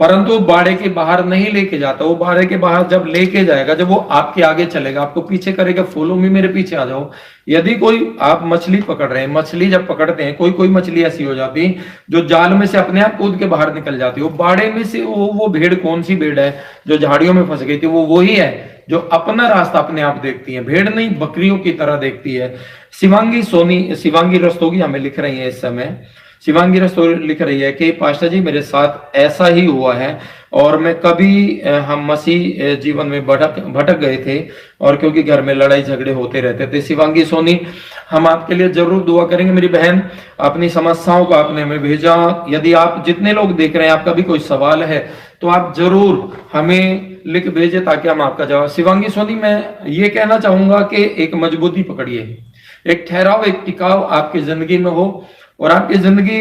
परंतु बाड़े के बाहर नहीं लेके जाता। वो बाड़े के बाहर जब लेके जाएगा, जब वो आपके आगे चलेगा, आपको पीछे करेगा, फॉलो मी, मेरे पीछे आ जाओ। यदि कोई आप मछली पकड़ रहे हैं, मछली जब पकड़ते हैं, कोई मछली ऐसी हो जाती है जो जाल में से अपने आप कूद के बाहर निकल जाती है। वो बाड़े में से वो भेड़, कौन सी भेड़ है जो झाड़ियों में फंस गई थी, वो वही है जो अपना रास्ता अपने आप देखती है। भेड़ नहीं, बकरियों की तरह देखती है। शिवांगी रस्तोगी हमें लिख रही है इस समय, शिवांगी रस्तोगी लिख रही है कि पास्टर जी मेरे साथ ऐसा ही हुआ है, और मैं कभी हम मसीह जीवन में भटक गए थे, और क्योंकि घर में लड़ाई झगड़े होते रहते थे। शिवांगी सोनी, हम आपके लिए जरूर दुआ करेंगे मेरी बहन। अपनी समस्याओं को आपने हमें भेजा। यदि आप जितने लोग देख रहे हैं, आपका भी कोई सवाल है तो आप जरूर हमें लिख भेजे ताकि हम आपका जवाब। शिवांगी सोनी, मैं ये कहना चाहूंगा कि एक मजबूती पकड़िए, एक ठहराव, एक टिकाव आपकी जिंदगी में हो, और आपकी जिंदगी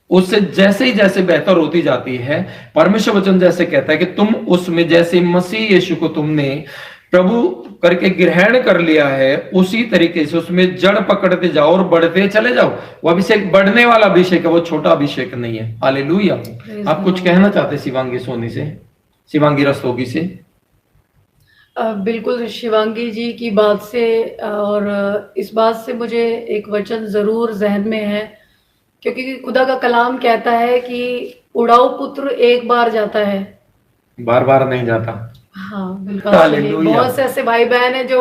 उससे जैसे ही जैसे बेहतर होती जाती है, परमेश्वर वचन जैसे कहता है कि तुम उसमें जैसे मसीह यीशु को तुमने प्रभु करके ग्रहण कर लिया है, उसी तरीके से उसमें जड़ पकड़ते जाओ और बढ़ते चले जाओ। वो अभिषेक बढ़ने वाला अभिषेक है, वो छोटा अभिषेक नहीं है। हालेलुया। आप कुछ कहना चाहते शिवांगी सोनी से, शिवांगी रस्तोगी से? बिल्कुल शिवांगी जी की बात से और इस बात से मुझे एक वचन जरूर जहन में है, क्योंकि खुदा का कलाम कहता है कि उड़ाऊ पुत्र एक बार जाता है, बार बार नहीं जाता। हाँ बिल्कुल सही। बहुत से ऐसे भाई बहन हैं जो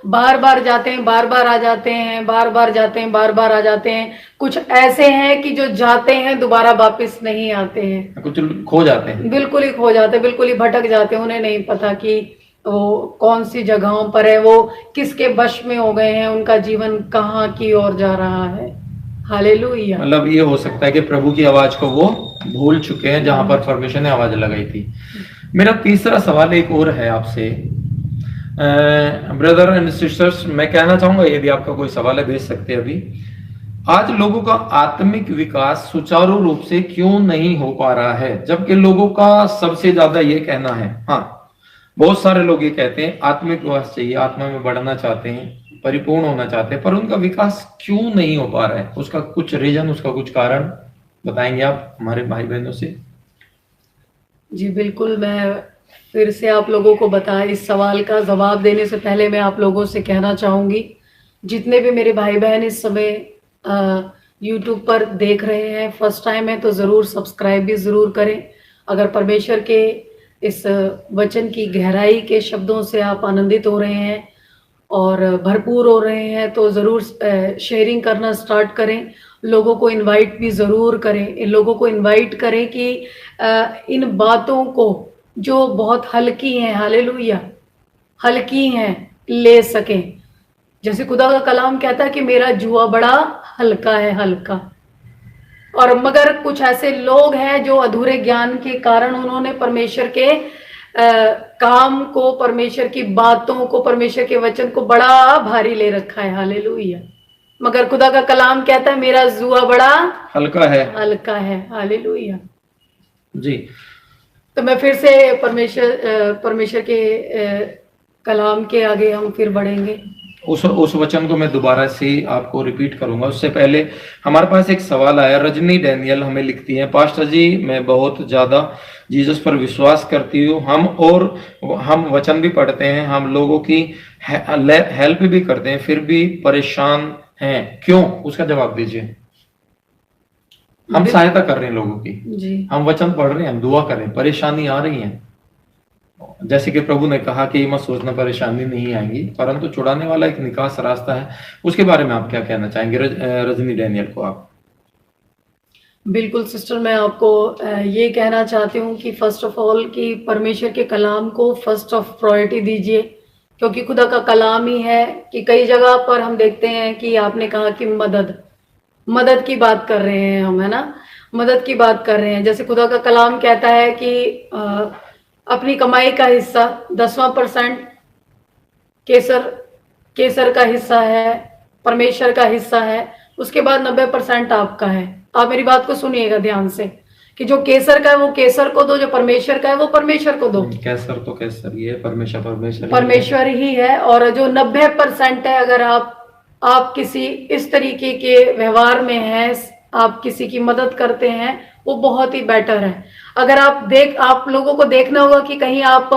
बार बार जाते हैं, बार बार आ जाते हैं, बार बार जाते हैं, बार बार आ जाते हैं। कुछ ऐसे हैं कि जो जाते हैं दोबारा वापस नहीं आते हैं, कुछ खो जाते हैं, बिल्कुल ही खो जाते हैं, बिल्कुल ही भटक जाते हैं। उन्हें नहीं पता कि वो कौन सी जगहों पर है, वो किसके वश में हो गए हैं, उनका जीवन कहाँ की ओर जा रहा है। हालेलुया। मतलब ये हो सकता है कि प्रभु की आवाज को वो भूल चुके हैं जहां पर परमेश्वर ने आवाज लगाई थी। मेरा तीसरा सवाल एक और है आपसे, ब्रदर एंड सिस्टर्स, मैं कहना चाहूंगा, यदि आपका कोई सवाल है भेज सकते हैं अभी। आज लोगों का आत्मिक विकास सुचारू रूप से क्यों नहीं हो पा रहा है, जबकि लोगों का सबसे ज्यादा ये कहना है, हाँ बहुत सारे लोग ये कहते हैं आत्मिक विकास चाहिए, आत्मा में बढ़ना चाहते हैं, परिपूर्ण होना चाहते हैं, पर उनका विकास क्यों नहीं हो पा रहा है? उसका कुछ रीजन, उसका कुछ कारण बताएंगे आप हमारे भाई बहनों से? जी बिल्कुल, मैं फिर से आप लोगों को इस सवाल का जवाब देने से पहले मैं आप लोगों से कहना चाहूंगी, जितने भी मेरे भाई बहन इस समय यूट्यूब पर देख रहे हैं, फर्स्ट टाइम है तो ज़रूर सब्सक्राइब भी ज़रूर करें। अगर परमेश्वर के इस वचन की गहराई के शब्दों से आप आनंदित हो रहे हैं और भरपूर हो रहे हैं तो ज़रूर शेयरिंग करना स्टार्ट करें। लोगों को इनवाइट भी ज़रूर करें, इन लोगों को इनवाइट करें कि इन बातों को जो बहुत हल्की हैं, हालेलुया, हल्की हैं, ले सकें। जैसे खुदा का कलाम कहता है कि मेरा जुआ बड़ा हल्का है, हल्का। और मगर कुछ ऐसे लोग हैं जो अधूरे ज्ञान के कारण उन्होंने परमेश्वर के काम को, परमेश्वर की बातों को, परमेश्वर के वचन को बड़ा भारी ले रखा है। हालेलुया। मगर खुदा का कलाम कहता है मेरा जुआ बड़ा हल्का है, हल्का है। हालेलुया जी। तो मैं फिर से परमेश्वर के कलाम के आगे हम फिर बढ़ेंगे। उस वचन को मैं दोबारा से आपको रिपीट करूंगा। उससे पहले हमारे पास एक सवाल आया, रजनी डैनियल हमें लिखती है, पास्टर जी मैं बहुत ज्यादा जीसस पर विश्वास करती हूँ, हम वचन भी पढ़ते हैं, हम लोगों की हेल्प भी करते हैं, फिर भी परेशान हैं, क्यों? उसका जवाब दीजिए। हम सहायता कर रहे हैं लोगों की जी, हम वचन पढ़ रहे हैं, हम दुआ कर रहे हैं, परेशानी आ रही है, जैसे कि प्रभु ने कहा कि मत सोचना परेशानी नहीं आएगी, परंतु छुड़ाने वाला एक निकास रास्ता है। उसके बारे में आप क्या कहना चाहेंगे रजनी डैनियल को आप? बिल्कुल सिस्टर, मैं आपको ये कहना चाहती हूँ कि फर्स्ट ऑफ ऑल कि परमेश्वर के कलाम को फर्स्ट ऑफ प्रायोरिटी दीजिए, क्योंकि खुदा का कलाम ही है कि कई जगह पर हम देखते हैं कि आपने कहा कि मदद की बात कर रहे हैं हम, है ना, मदद की बात कर रहे हैं। जैसे खुदा का कलाम कहता है कि अपनी कमाई का हिस्सा 10% केसर का हिस्सा है, परमेश्वर का हिस्सा है, उसके बाद 90% आपका है। आप मेरी बात को सुनिएगा ध्यान से कि जो केसर का है वो केसर को दो, जो परमेश्वर का है वो परमेश्वर को दो। केसर तो केसर ही है, परमेश्वर ही है। और जो 90% है, अगर आप किसी इस तरीके के व्यवहार में हैं, आप किसी की मदद करते हैं, वो बहुत ही बेटर है। अगर आप लोगों को देखना होगा कि कहीं आप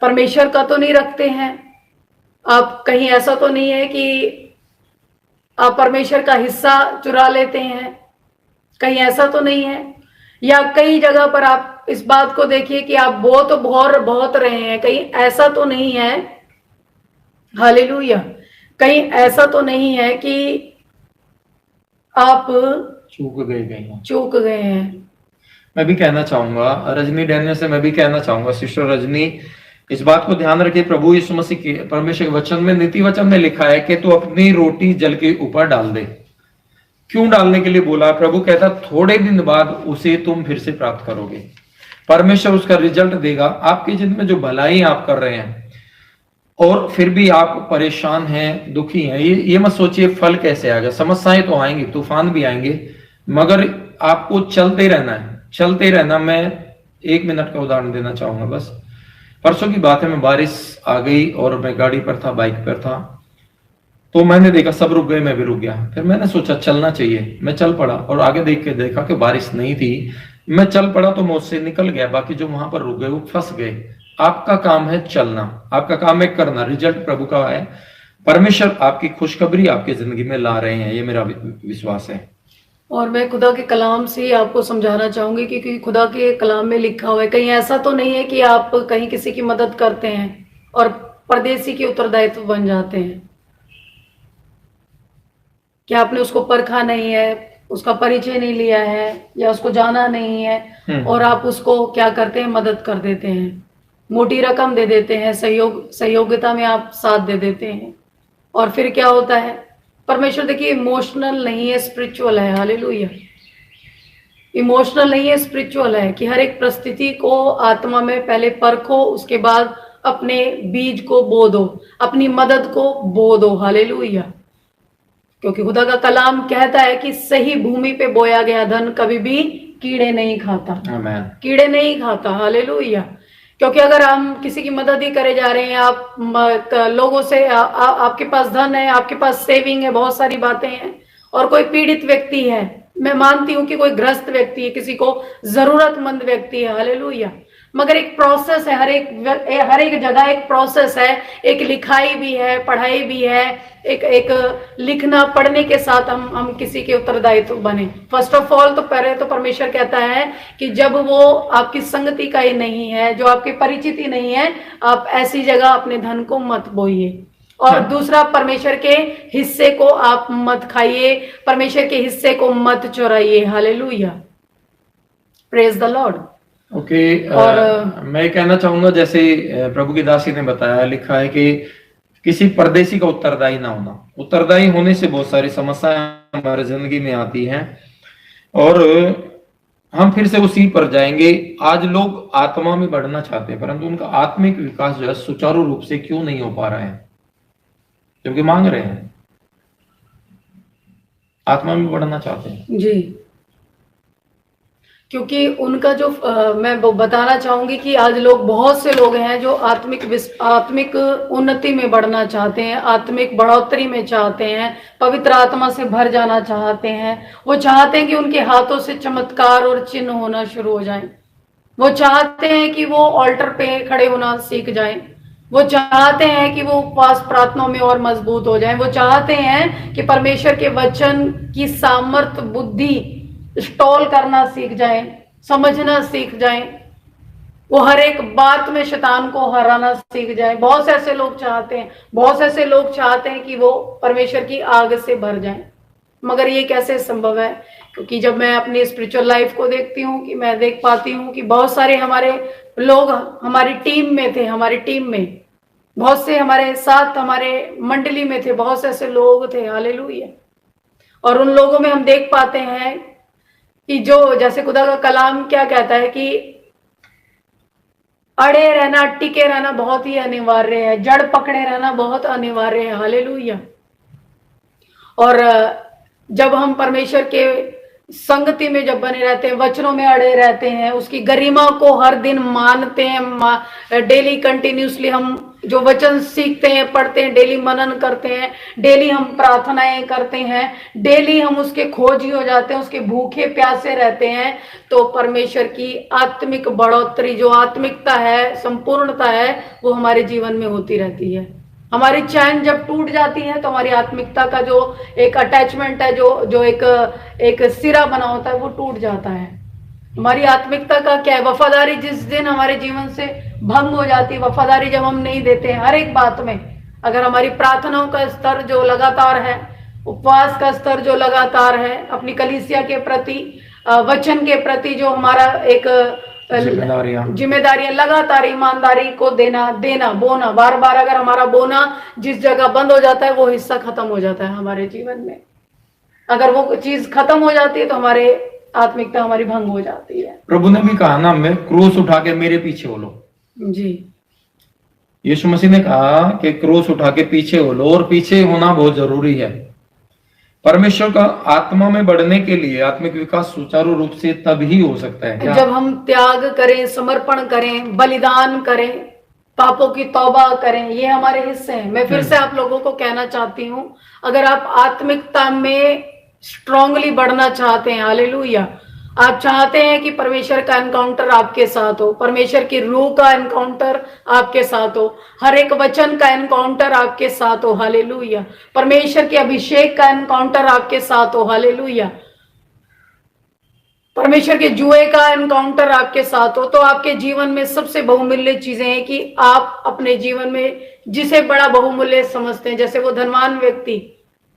परमेश्वर का तो नहीं रखते हैं, आप कहीं ऐसा तो नहीं है कि आप परमेश्वर का हिस्सा चुरा लेते हैं, कहीं ऐसा तो नहीं है। या कई जगह पर आप इस बात को देखिए कि आप बहुत रहे हैं, कहीं ऐसा तो नहीं है, हालेलुया, कहीं ऐसा तो नहीं है कि आप चूक गए हैं। मैं भी कहना चाहूंगा रजनी डैनियल से, मैं भी कहना चाहूंगा सिस्टर रजनी, इस बात को ध्यान रखिए, प्रभु यीशु मसीह के परमेश्वर के वचन में, नीति वचन में लिखा है कि तू अपनी रोटी जल के ऊपर डाल दे। क्यों डालने के लिए बोला? प्रभु कहता थोड़े दिन बाद उसे तुम फिर से प्राप्त करोगे, परमेश्वर उसका रिजल्ट देगा। आपकी जिंदगी में जो भलाई आप कर रहे हैं और फिर भी आप परेशान हैं, दुखी हैं, ये मत सोचिए फल कैसे आएगा। समस्याएं तो आएंगी, तूफान भी आएंगे, मगर आपको चलते रहना है, चलते रहना। मैं 1 मिनट का उदाहरण देना चाहूंगा बस। परसों की बात है, मैं बारिश आ गई और मैं गाड़ी पर था, बाइक पर था, तो मैंने देखा सब रुक गए, मैं भी रुक गया। फिर मैंने सोचा चलना चाहिए, मैं चल पड़ा और आगे देख के देखा कि बारिश नहीं थी। मैं चल पड़ा तो मैं उससे निकल गया, बाकी जो वहां पर रुक गए वो फंस गए। आपका काम है चलना, आपका काम है करना, रिजल्ट प्रभु का है। परमेश्वर आपकी खुशखबरी आपकी जिंदगी में ला रहे हैं, ये मेरा विश्वास है। और मैं खुदा के कलाम से आपको समझाना चाहूंगी, क्योंकि खुदा के कलाम में लिखा हुआ है, कहीं ऐसा तो नहीं है कि आप कहीं किसी की मदद करते हैं और परदेसी के उत्तरदायित्व बन जाते हैं, कि आपने उसको परखा नहीं है, उसका परिचय नहीं लिया है, या उसको जाना नहीं है, और आप उसको क्या करते हैं, मदद कर देते हैं, मोटी रकम दे देते हैं, सहयोगिता में आप साथ दे देते हैं। और फिर क्या होता है, परमेश्वर देखिए इमोशनल नहीं है, स्पिरिचुअल है। हालेलुया, इमोशनल नहीं है, स्पिरिचुअल है, कि हर एक परिस्थिति को आत्मा में पहले परखो, उसके बाद अपने बीज को बो दो, अपनी मदद को बो दो। हालेलुया, क्योंकि खुदा का कलाम कहता है कि सही भूमि पे बोया गया धन कभी भी कीड़े नहीं खाता, कीड़े नहीं खाता। हालेलुया, क्योंकि अगर हम किसी की मदद ही करे जा रहे हैं, आप लोगों से आपके पास धन है, आपके पास सेविंग है, बहुत सारी बातें हैं, और कोई पीड़ित व्यक्ति है, मैं मानती हूं कि कोई ग्रस्त व्यक्ति है, किसी को जरूरतमंद व्यक्ति है, हालेलुया, मगर एक प्रोसेस है, हर एक जगह एक प्रोसेस है, एक लिखाई भी है, पढ़ाई भी है, एक लिखना पढ़ने के साथ हम किसी के उत्तरदायित्व बने। फर्स्ट ऑफ ऑल तो पहले तो परमेश्वर कहता है कि जब वो आपकी संगति का ही नहीं है, जो आपकी परिचित ही नहीं है, आप ऐसी जगह अपने धन को मत बोइए। और दूसरा, परमेश्वर के हिस्से को आप मत खाइए, परमेश्वर के हिस्से को मत चुराइए। हालेलुया, प्रेज द लॉर्ड। ओके, और मैं कहना चाहूंगा, जैसे प्रभु की दासी ने बताया, लिखा है कि किसी परदेसी का उत्तरदायी ना होना। उत्तरदायी होने से बहुत सारी समस्याएं हमारे जिंदगी में आती हैं और हम फिर से उसी पर जाएंगे। आज लोग आत्मा में बढ़ना चाहते हैं, परंतु उनका आत्मिक विकास जो है सुचारू रूप से क्यों नहीं हो पा रहा है? क्योंकि मांग रहे हैं, आत्मा में बढ़ना चाहते हैं जी, क्योंकि उनका जो मैं बताना चाहूंगी कि आज बहुत से लोग हैं जो आत्मिक उन्नति में बढ़ना चाहते हैं, आत्मिक बढ़ोतरी में चाहते हैं, पवित्र आत्मा से भर जाना चाहते हैं। वो चाहते हैं कि उनके हाथों से चमत्कार और चिन्ह होना शुरू हो जाएं। वो चाहते हैं कि वो ऑल्टर पे खड़े होना सीख जाएं। वो चाहते हैं कि वो उपवास प्रार्थनाओं में और मजबूत हो जाएं। वो चाहते हैं कि परमेश्वर के वचन की सामर्थ बुद्धि स्टॉल करना सीख जाएं, समझना सीख जाएं, वो हर एक बात में शैतान को हराना सीख जाएं। बहुत से ऐसे लोग चाहते हैं, बहुत से ऐसे लोग चाहते हैं कि वो परमेश्वर की आग से भर जाएं, मगर ये कैसे संभव है? क्योंकि जब मैं अपनी स्पिरिचुअल लाइफ को देखती हूँ, कि मैं देख पाती हूँ कि बहुत सारे हमारे लोग हमारी टीम में थे, हमारी टीम में बहुत से हमारे साथ, हमारे मंडली में थे, बहुत से ऐसे लोग थे। हालेलुया, और उन लोगों में हम देख पाते हैं कि जो, जैसे खुदा का कलाम क्या कहता है कि अड़े रहना, टिके रहना बहुत ही अनिवार्य है, जड़ पकड़े रहना बहुत अनिवार्य है। हालेलुया, और जब हम परमेश्वर के संगति में जब बने रहते हैं, वचनों में अड़े रहते हैं, उसकी गरिमा को हर दिन मानते हैं, डेली कंटिन्यूसली हम जो वचन सीखते हैं, पढ़ते हैं, डेली मनन करते हैं, डेली हम प्रार्थनाएं करते हैं, डेली हम उसके खोजी हो जाते हैं, उसके भूखे प्यासे रहते हैं, तो परमेश्वर की आत्मिक बढ़ोतरी, जो आत्मिकता है, संपूर्णता है, वो हमारे जीवन में होती रहती है। हमारी चैन जब टूट जाती है तो हमारी आत्मिकता का जो एक अटैचमेंट है, जो एक सिरा बना होता है, वो टूट जाता है। हमारी आत्मिकता का क्या है? वफादारी जिस दिन हमारे जीवन से भंग हो जाती है, वफादारी जब हम नहीं देते हैं हर एक बात में, अगर हमारी प्रार्थनाओं का स्तर जो लगातार है, उपवास का स्तर जो लगातार है, अपनी कलीसिया के प्रति, वचन के प्रति जो हमारा एक जिम्मेदारियां लगातार ईमानदारी को देना बोना, बार बार अगर हमारा बोना जिस जगह बंद हो जाता है, वो हिस्सा खत्म हो जाता है हमारे जीवन में। अगर वो चीज खत्म हो जाती है तो हमारे आत्मिकता हमारी भंग हो जाती है। प्रभु ने भी कहा ना, मैं क्रूस उठा के मेरे पीछे हो लो। जी, यीशु मसीह ने कहा कि क्रूस उठा के पीछे हो लो, और पीछे होना बहुत जरूरी है। परमेश्वर का आत्मा में बढ़ने के लिए आत्मिक विकास सुचारू रूप से तभी हो सकता है जब हम त्याग करें, समर्पण करें, बलिदान करें, पापों की तौबा करें, ये हमारे हिस्से हैं। मैं फिर से आप लोगों को कहना चाहती हूँ, अगर आप आत्मिकता में स्ट्रांगली बढ़ना चाहते हैं, हालेलुया, आप चाहते हैं कि परमेश्वर का एनकाउंटर आपके साथ हो, परमेश्वर की रूह का एनकाउंटर आपके साथ हो, हर एक वचन का एनकाउंटर आपके साथ हो, हालेलुया, परमेश्वर के अभिषेक का एनकाउंटर आपके साथ हो, हालेलुया, परमेश्वर के जुए का एनकाउंटर आपके साथ हो, तो आपके जीवन में सबसे बहुमूल्य चीजें हैं कि आप अपने जीवन में जिसे बड़ा बहुमूल्य समझते हैं, जैसे वो धनवान व्यक्ति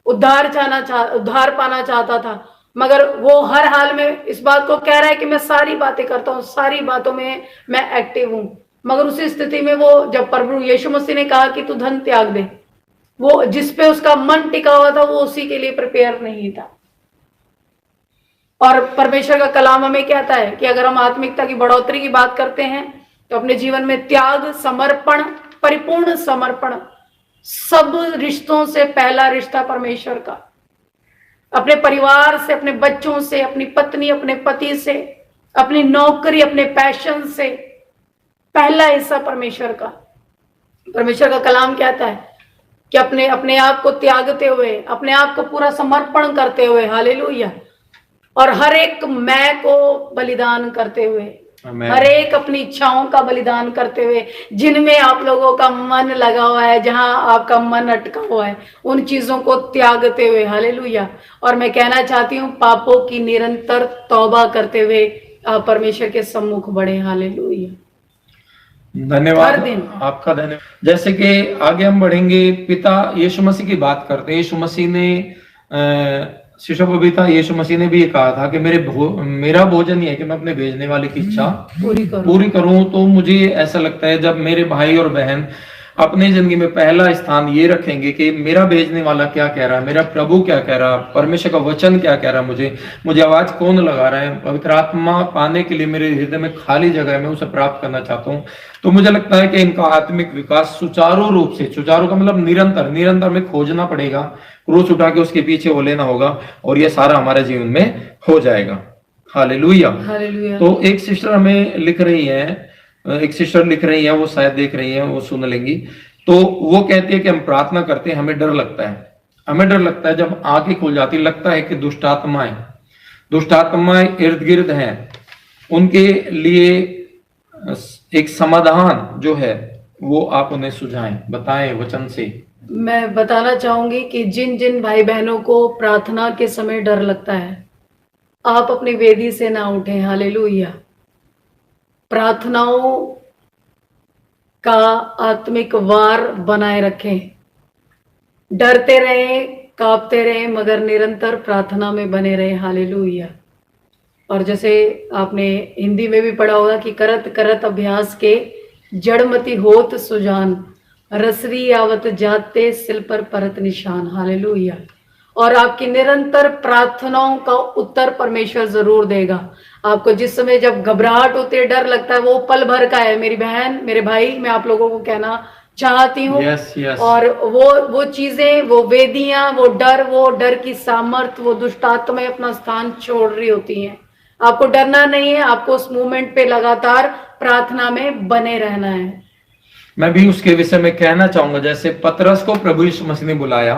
उद्धार पाना चाहता था, मगर वो हर हाल में इस बात को कह रहा है कि मैं सारी बातें करता हूँ, सारी बातों में मैं एक्टिव हूं, मगर उसी स्थिति में वो, जब प्रभु यीशु मसीह ने कहा कि तू धन त्याग दे, वो जिस पे उसका मन टिका हुआ था, वो उसी के लिए प्रिपेयर नहीं था। और परमेश्वर का कलाम हमें कहता है कि अगर हम आत्मिकता की बढ़ोतरी की बात करते हैं तो अपने जीवन में त्याग, समर्पण, परिपूर्ण समर्पण, सब रिश्तों से पहला रिश्ता परमेश्वर का, अपने परिवार से, अपने बच्चों से, अपनी पत्नी, अपने पति से, अपनी नौकरी, अपने पैशन से, पहला हिस्सा परमेश्वर का। परमेश्वर का कलाम कहता है कि अपने आप को त्यागते हुए, अपने आप को पूरा समर्पण करते हुए, हालेलुया, और हर एक मैं को बलिदान करते हुए, हर एक अपनी इच्छाओं का बलिदान करते हुए, जिनमें आप लोगों का मन लगा हुआ है, जहां आपका मन अटका हुआ है, उन चीजों को त्यागते हुए, हालेलुया। और मैं कहना चाहती हूँ, पापों की निरंतर तौबा करते हुए आप परमेश्वर के सम्मुख बढ़े, हालेलुया। धन्यवाद, हर दिन आपका धन्यवाद। जैसे कि आगे हम बढ़ेंगे, पिता यीशु मसीह की बात करते हैं। यीशु मसीह ने शिशु बबीता, यीशु मसीह ने भी ये कहा था कि मेरा भोजन ये है कि मैं अपने भेजने वाले की इच्छा पूरी करूं। तो मुझे ऐसा लगता है, जब मेरे भाई और बहन अपनी जिंदगी में पहला स्थान ये रखेंगे कि मेरा भेजने वाला क्या कह रहा है, मेरा प्रभु क्या कह रहा है, परमेश्वर का वचन क्या कह रहा है, मुझे आवाज कौन लगा रहा है, पवित्र आत्मा पाने के लिए मेरे हृदय में खाली जगह है, मैं उसे प्राप्त करना चाहता हूँ, तो मुझे लगता है कि इनका आत्मिक विकास सुचारू रूप से, सुचारू का मतलब निरंतर में खोजना पड़ेगा, क्रूस उठा के उसके पीछे वो लेना होगा, और ये सारा हमारे जीवन में हो जाएगा। हालेलुया। तो एक सिस्टर हमें लिख रही है, वो शायद देख रही है, वो सुन लेंगी। तो वो कहती है कि हम प्रार्थना करते हैं, हमें डर लगता है जब आंखें खुल जाती, लगता है कि दुष्ट आत्माएं इर्द गिर्द हैं, उनके लिए एक समाधान जो है वो आप उन्हें सुझाएं, बताएं वचन से। मैं बताना चाहूंगी कि जिन जिन भाई बहनों को प्रार्थना के समय डर लगता है, आप अपनी वेदी से ना उठें, हालेलुया। प्रार्थनाओं का आत्मिक वार बनाए रखें, डरते रहें, कांपते रहें, मगर निरंतर प्रार्थना में बने रहें, हालेलुया। और जैसे आपने हिंदी में भी पढ़ा होगा कि करत करत अभ्यास के जड़मती होत सुजान, रसरी आवत जाते सिल पर परत निशान, हालेलुया। और आपकी निरंतर प्रार्थनाओं का उत्तर परमेश्वर जरूर देगा आपको। जिस समय जब घबराहट होती है, डर लगता है, वो पल भर का है, मेरी बहन, मेरे भाई, मैं आप लोगों को कहना चाहती हूँ। yes. और वो चीजें, वो वेदियां, वो डर की सामर्थ, वो दुष्ट आत्माएं अपना स्थान छोड़ रही होती हैं। आपको डरना नहीं है, आपको उस मूवमेंट पे लगातार प्रार्थना में बने रहना है। मैं भी उसके विषय में कहना चाहूंगा। जैसे पतरस को प्रभु यीशु मसीह ने बुलाया,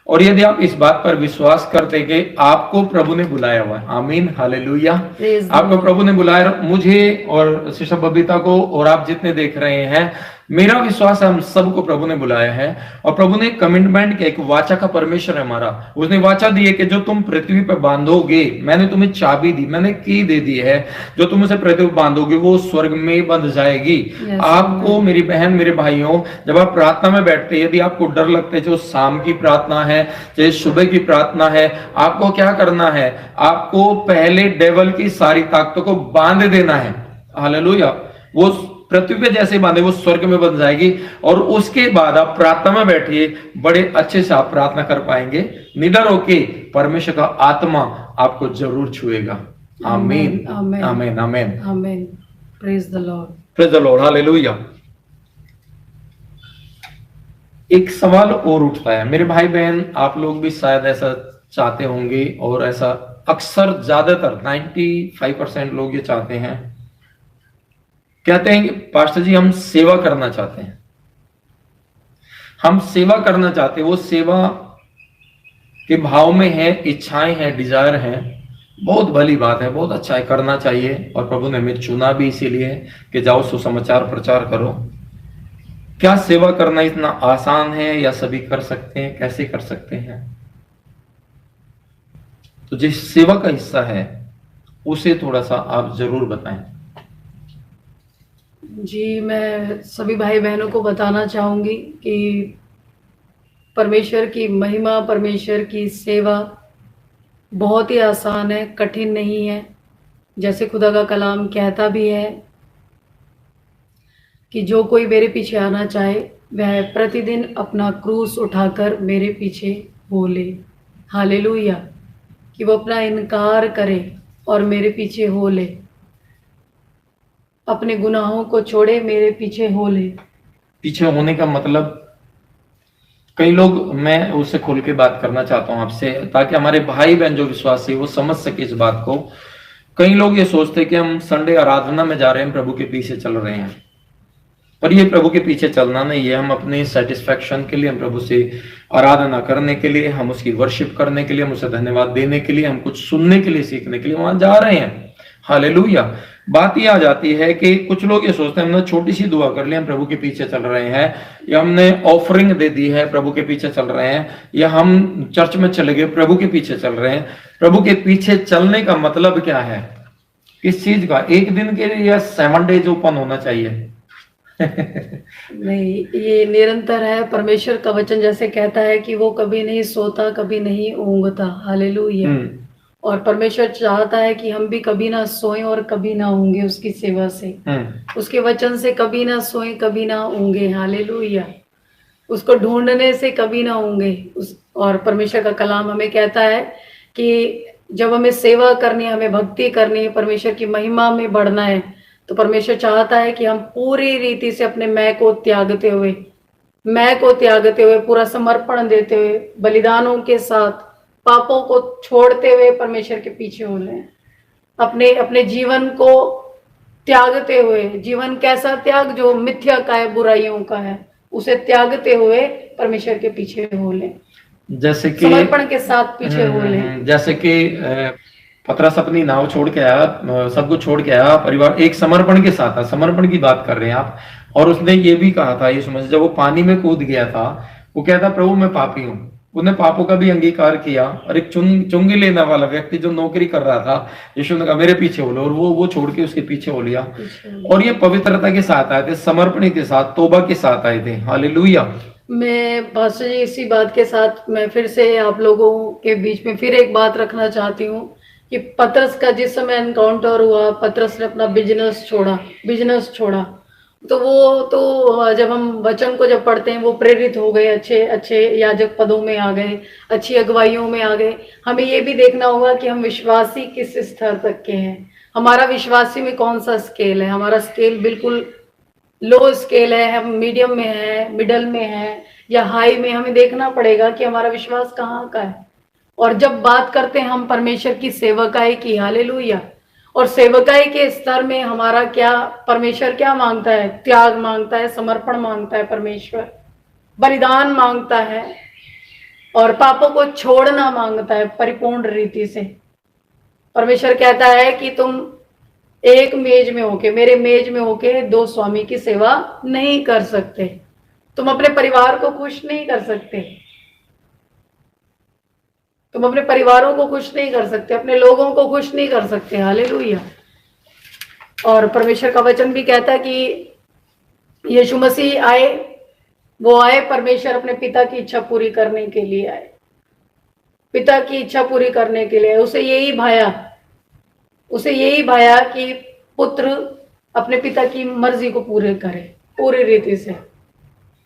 और यदि आप इस बात पर विश्वास करते कि आपको प्रभु ने बुलाया हुआ है, आमीन, हालेलुया, आपको प्रभु ने बुलाया, मुझे और सिस्टर बबीता को और आप जितने देख रहे हैं, मेरा विश्वास है हम सबको प्रभु ने बुलाया है। और प्रभु ने कमिटमेंट किया, एक वाचा का परमेश्वर है हमारा, उसने वाचा दी है कि जो तुम पृथ्वी पर बांधोगे, मैंने तुम्हें चाबी दी, मैंने की दे दी है, जो तुम उसे पृथ्वी पर बांधोगे वो स्वर्ग में बंध जाएगी। आपको मेरी बहन, मेरे भाइयों, जब आप प्रार्थना में बैठते, यदि आपको डर लगता है, जो शाम की प्रार्थना है, चाहे सुबह की प्रार्थना है, आपको क्या करना है, आपको पहले डेविल की सारी ताकतों को बांध देना है। हालेलुया, वो पृथ्वी पे जैसे बांधे वो स्वर्ग में बन जाएगी। और उसके बाद आप प्रार्थना में बैठिए, बड़े अच्छे से आप प्रार्थना कर पाएंगे, निडर होके परमेश्वर का आत्मा आपको जरूर छुएगा। आमीन, आमीन, आमीन, आमीन। Praise the lord, praise the lord, hallelujah. एक सवाल और उठता है मेरे भाई बहन, आप लोग भी शायद ऐसा चाहते होंगे, और ऐसा अक्सर ज्यादातर 95% लोग ये चाहते हैं, कहते हैं कि पास्टर जी हम सेवा करना चाहते हैं, हम सेवा करना चाहते हैं, वो सेवा के भाव में है, इच्छाएं हैं, डिजायर हैं, बहुत भली बात है, बहुत अच्छा है, करना चाहिए। और प्रभु ने हमें चुना भी इसीलिए कि जाओ सुसमाचार प्रचार करो। क्या सेवा करना इतना आसान है, या सभी कर सकते हैं, कैसे कर सकते हैं? तो जिस सेवा का हिस्सा है उसे थोड़ा सा आप जरूर बताएं। जी, मैं सभी भाई बहनों को बताना चाहूंगी कि परमेश्वर की महिमा, परमेश्वर की सेवा बहुत ही आसान है, कठिन नहीं है। जैसे खुदा का कलाम कहता भी है कि जो कोई मेरे पीछे आना चाहे वह प्रतिदिन अपना क्रूस उठाकर मेरे पीछे हो ले। हालेलुया, कि वो अपना इनकार करे और मेरे पीछे हो ले, अपने गुनाहों को छोड़े, मेरे पीछे हो ले। पीछे होने का मतलब, कई लोग, मैं उससे खुल के बात करना चाहता हूं आपसे, ताकि हमारे भाई बहन जो विश्वासी वो समझ सके इस बात को। कई लोग ये सोचते कि हम संडे आराधना में जा रहे हैं, प्रभु के पीछे चल रहे हैं, पर ये प्रभु के पीछे चलना नहीं है। हम अपने सेटिस्फेक्शन के लिए, हम प्रभु से आराधना करने के लिए, हम उसकी वर्शिप करने के लिए, हम उसे धन्यवाद देने के लिए, हम कुछ सुनने के लिए, सीखने के लिए वहां जा रहे हैं। हालेलुया। बात ये आ जाती है कि कुछ लोग ये सोचते हैं हमने छोटी सी दुआ कर ली, हम प्रभु के पीछे चल रहे हैं, या हमने ऑफरिंग दे दी है, प्रभु के पीछे चल रहे हैं, या हम चर्च में चले गए, प्रभु के पीछे चल रहे हैं। प्रभु के पीछे चलने का मतलब क्या है, किस चीज का? एक दिन के लिए या 7 डेज ओपन होना चाहिए? नहीं, ये निरंतर है। परमेश्वर का वचन जैसे कहता है कि वो कभी नहीं सोता, कभी नहीं ऊंघता। हालेलुया। और परमेश्वर चाहता है कि हम भी कभी ना सोएं और कभी ना ऊंघे उसकी सेवा से, उसके वचन से कभी ना सोएं, कभी ना ऊंघे। हालेलुया। उसको ढूंढने से कभी ना ऊंघे। और परमेश्वर का कलाम हमें कहता है कि जब हमें सेवा करनी है, हमें भक्ति करनी है, परमेश्वर की महिमा में बढ़ना है, तो परमेश्वर चाहता है कि हम पूरी रीति से अपने मैं को त्यागते हुए, पूरा समर्पण देते हुए, बलिदानों के साथ, पापों को छोड़ते हुए परमेश्वर के पीछे हो लें। अपने जीवन को त्यागते हुए, जीवन कैसा त्याग? जो मिथ्या का है, बुराइयों का है, उसे त्यागते हुए परमेश्वर के पीछे हो लें, जैसे कि समर्पण के साथ पीछे हो लें। जैसे कि पतरस अपनी नाव छोड़ के आया, सब कुछ छोड़ के आया, परिवार, एक समर्पण के साथ था, समर्पण की बात कर रहे हैं आप। और उसने ये भी कहा था, ये समझ, जब वो पानी में कूद गया था, वो कहता प्रभु मैं पापी हूँ। उसने पापों का भी अंगीकार किया। और एक चुंगी लेने वाला व्यक्ति जो नौकरी कर रहा था, यीशु ने कहा मेरे पीछे हो लो, और वो छोड़ के उसके पीछे हो लिया। और ये पवित्रता के साथ आए थे, समर्पण के साथ, तौबा के साथ आए थे। हालेलुया। मैं पास्टर जी इसी बात के साथ मैं फिर से आप लोगों के बीच में फिर एक बात रखना चाहती हूँ कि पतरस का जिस समय एनकाउंटर हुआ, पतरस ने अपना बिजनेस छोड़ा, तो वो तो जब हम वचन को जब पढ़ते हैं, वो प्रेरित हो गए, अच्छे याजक पदों में आ गए, अच्छी अगुवाइयों में आ गए। हमें ये भी देखना होगा कि हम विश्वासी किस स्तर तक के हैं, हमारा विश्वासी में कौन सा स्केल है। हमारा स्केल बिल्कुल लो स्केल है, हम मीडियम में है, मिडल में है, या हाई में? हमें देखना पड़ेगा कि हमारा विश्वास कहाँ का है। और जब बात करते हैं हम परमेश्वर की सेवकाई की, हालेलुया, और सेवकाई के स्तर में हमारा क्या, परमेश्वर क्या मांगता है? त्याग मांगता है, समर्पण मांगता है, परमेश्वर बलिदान मांगता है और पापों को छोड़ना मांगता है परिपूर्ण रीति से। परमेश्वर कहता है कि तुम एक मेज में होके, मेरे मेज में होके दो स्वामी की सेवा नहीं कर सकते। तुम अपने परिवार को खुश नहीं कर सकते, तुम अपने परिवारों को खुश नहीं कर सकते, अपने लोगों को खुश नहीं कर सकते। हालेलुया। और परमेश्वर का वचन भी कहता है कि यीशु मसीह आए, वो आए, परमेश्वर अपने पिता की इच्छा पूरी करने के लिए आए, पिता की इच्छा पूरी करने के लिए। उसे यही भाया कि पुत्र अपने पिता की मर्जी को पूरे करे पूरी रीति से।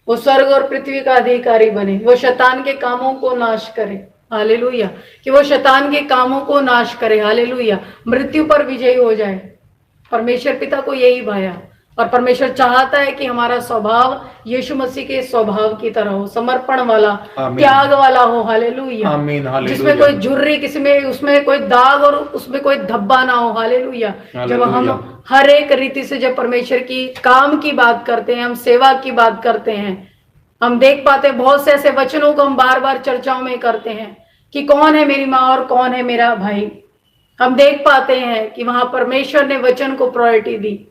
वो स्वर्ग और पृथ्वी का अधिकारी बने, वो शैतान के कामों को नाश करे। हालेलुया। कि वो शैतान के कामों को नाश करे। हालेलुया। मृत्यु पर विजयी हो जाए। परमेश्वर पिता को यही भाया और परमेश्वर चाहता है कि हमारा स्वभाव यीशु मसीह के स्वभाव की तरह हो, समर्पण वाला, त्याग वाला हो। हालेलुया। आमीन। हालेलुया। जिसमें कोई झुर्री, किसी में उसमें कोई दाग और उसमें कोई धब्बा ना हो। हालेलुया। जब हम हर एक रीति से जब परमेश्वर की काम की बात करते हैं, हम सेवा की बात करते हैं, हम देख पाते हैं बहुत से ऐसे वचनों को हम बार बार चर्चाओं में करते हैं कि कौन है मेरी माँ और कौन है मेरा भाई। हम देख पाते हैं कि वहां परमेश्वर ने वचन को प्रायोरिटी दी।